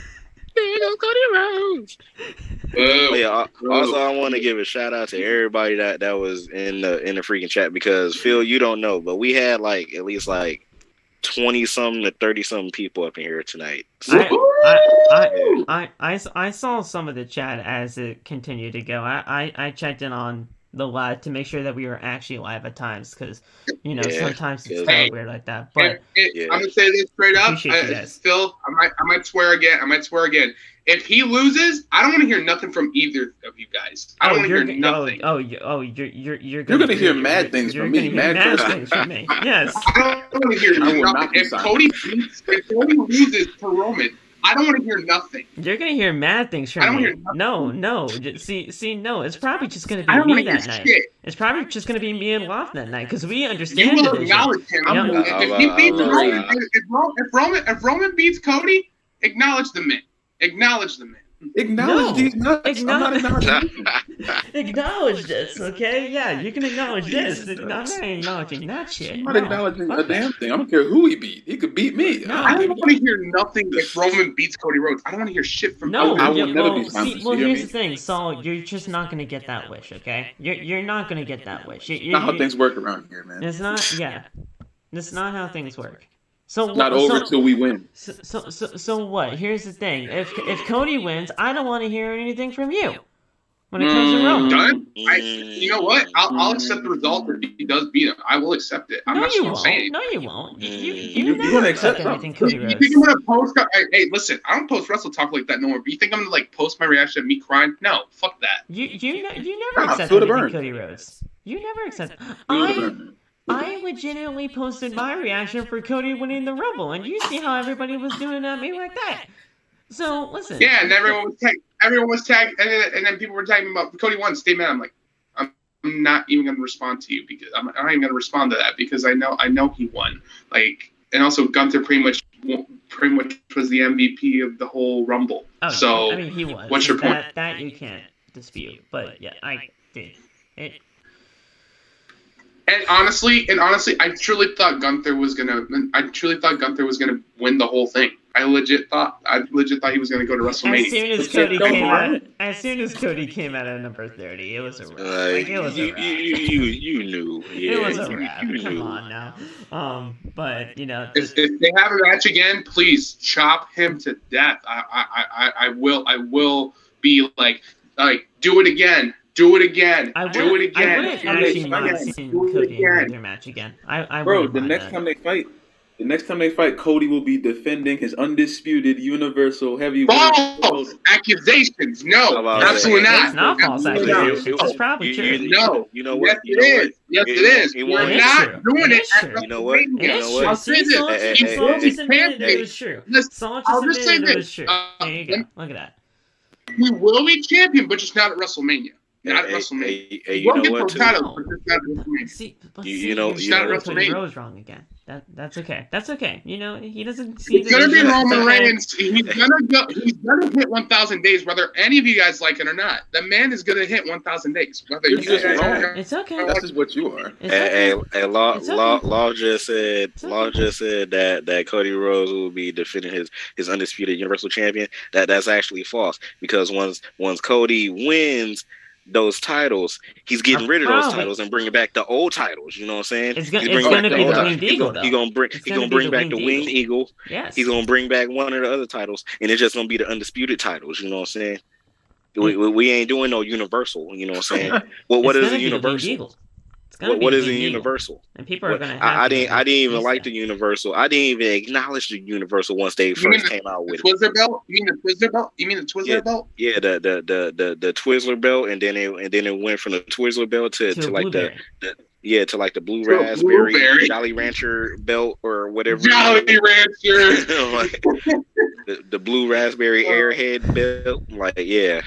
Also, I want to give a shout out to everybody that was in the freaking chat, because Phil, you don't know, but we had at least 20-something to 30-something people up in here tonight. So, I saw some of the chat as it continued to go. I checked in on the live to make sure that we were actually live at times, because sometimes it's kind of weird like that. But I'm gonna say this straight up. Phil, I might swear again. If he loses, I don't want to hear nothing from either of you guys. I don't want to hear nothing. You're gonna hear mad things from me. Mad things from me. Yes. I don't want to hear nothing. If Cody loses to Roman, I don't want to hear nothing. You're gonna hear mad things from me. No. No. It's probably just gonna be me that night. It's probably just gonna be me and Loth that night, because we understand. You will acknowledge him. If Roman beats Cody, acknowledge the man. Acknowledge the man. Acknowledge these nuts. Acknowledge this, okay? Yeah, you can acknowledge this. I'm not acknowledging that shit. I'm not acknowledging a damn thing. I don't care who he beat. He could beat me. I don't want to hear nothing if Roman beats Cody Rhodes. I don't want to hear shit from Cody. I will never be silenced. Well, here's the thing, Saul. You're just not going to get that wish, okay? You're not going to get that wish. It's not how things work around here, man. It's not. Yeah, that's not how things work. So not over till we win. So what? Here's the thing. If Cody wins, I don't want to hear anything from you when it comes to Roman. Done. You know what? I'll accept the result if he does beat him. I will accept it. I'm not saying. No, you won't. You never accept anything Cody Rhodes. You think I'm gonna post? Hey, listen. I don't post Wrestle Talk like that no more. But you think I'm gonna post my reaction of me crying? No, fuck that. You never accept anything Cody Rhodes. You never accept. I legitimately posted my reaction for Cody winning the Rumble, and you see how everybody was doing at me like that. So listen. Yeah, and everyone was tagged. And then people were tagging me about Cody won. Stay mad. I'm not even going to respond to you because I'm not even going to respond to that because I know he won. Like, and also Gunther pretty much was the MVP of the whole Rumble. Oh, so I mean, he was. What's your point? That you can't dispute. But yeah, I did. And honestly, I truly thought Gunther was gonna win the whole thing. I legit thought he was gonna go to WrestleMania. As soon as Cody came out at number 30, it was a wrap. It was a wrap. You knew. Yeah, it was a wrap. Come on now. But if they have a match again, please chop him to death. I will be like do it again. Do it again. I wouldn't actually mind seeing Cody in their match again. Bro, the next time they fight, Cody will be defending his undisputed Universal Heavyweight. False accusations. No, absolutely not. It's not false accusations. It's probably true. No. You know what? Yes, it is. We're not doing it at WrestleMania. You know what? I'll say this. He's admitted that it was true. I'll just say this. There you go. Look at that. He will be champion, but just not at WrestleMania. Not at WrestleMania. You know what? You know Cody Rhodes wrong again. That's okay. That's okay. He doesn't. He's gonna be Roman Reigns. He's gonna hit 1,000 days, whether any of you guys like it or not. The man is gonna hit 1,000 days. Whether you guys it's okay. That's just what you are. Law just said that Cody Rhodes will be defending his undisputed Universal Champion. That's actually false because once Cody wins those titles, he's getting rid of those titles and bringing back the old titles. You know what I'm saying? It's gonna be the Winged Eagle, though. He's gonna bring back the Winged Eagle. Yes. He's gonna bring back one of the other titles, and it's just gonna be the undisputed titles. You know what I'm saying? We ain't doing no Universal. You know what I'm saying? What is a Universal? What is a Universal? And people are gonna. I didn't even like the Universal. I didn't even acknowledge the Universal once they first came out with it. Twizzler belt? You mean the Twizzler belt? You mean the Twizzler belt? Yeah, the Twizzler belt, and then it went from the Twizzler belt to like to like the blue raspberry Jolly Rancher belt or whatever. Jolly Rancher. the blue raspberry airhead belt. Like yeah.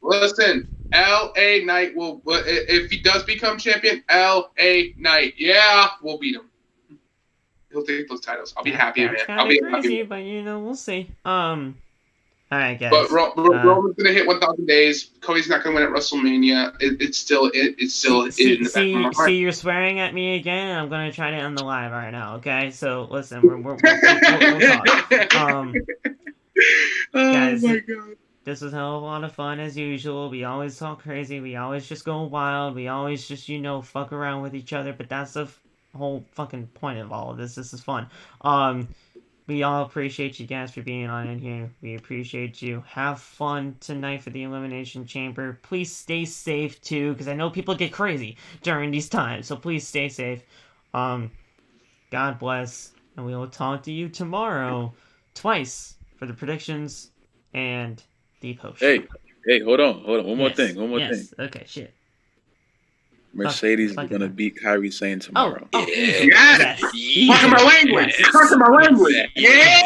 Listen. LA Knight will, if he does become champion, LA Knight, we'll beat him. He'll take those titles. I'll be happy, man. I'll be happy. But we'll see. All right, guys. But Roman's gonna hit 1,000 days. Cody's not gonna win at WrestleMania. It's still in the back of my heart. See, you're swearing at me again. I'm gonna try to end the live right now. Okay, so listen, we'll talk. Guys, my God. This was a hell of a lot of fun as usual. We always talk crazy. We always just go wild. We always just, fuck around with each other. But that's the whole fucking point of all of this. This is fun. We all appreciate you guys for being on in here. We appreciate you. Have fun tonight for the Elimination Chamber. Please stay safe too, because I know people get crazy during these times. So please stay safe. God bless. And we will talk to you tomorrow twice for the predictions and the post. Hey, hold on. One more thing. Okay, shit. Mercedes is gonna beat Kyrie Sane tomorrow. Yes. Talking my language. Yeah.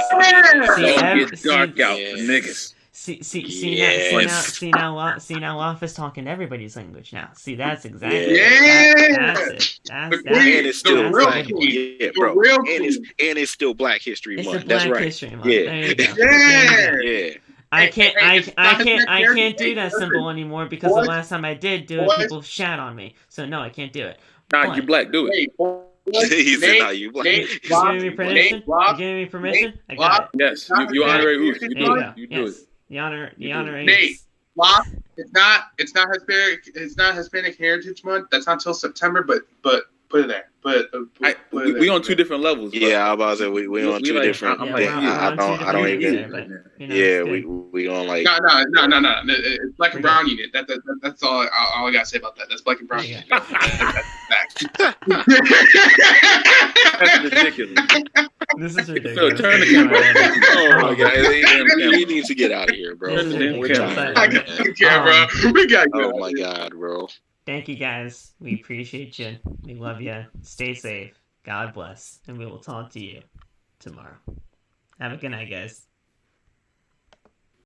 It's dark out for niggas. See now Love is talking everybody's language now. See, that's exactly that's it. And it's still Black. Yeah, bro. And it's still Black History Month. That's right. History Month. There you go. Yeah. I can't do that symbol anymore because the last time I did do it, people shat on me. So no, I can't do it. Nah, you Black, do it. He said, "Nah, you Black." You giving me permission? You giving me permission? I got it. Yes, you honorary Oof. You do it. You do it. The honor. Nate, it's not Hispanic Heritage Month. That's not till September, but put it there. We on two different levels. Yeah, I was about to say we on two different. I don't even. Yeah, we on like. No. It's Black and Brown unit. That's all I gotta say about that. That's Black and Brown unit. That's ridiculous. This is ridiculous. So turn the camera. Oh my God, he needs to get out of here, bro. We're tired. We got. Oh my God, bro. Thank you guys. We appreciate you. We love you. Stay safe. God bless. And we will talk to you tomorrow. Have a good night, guys.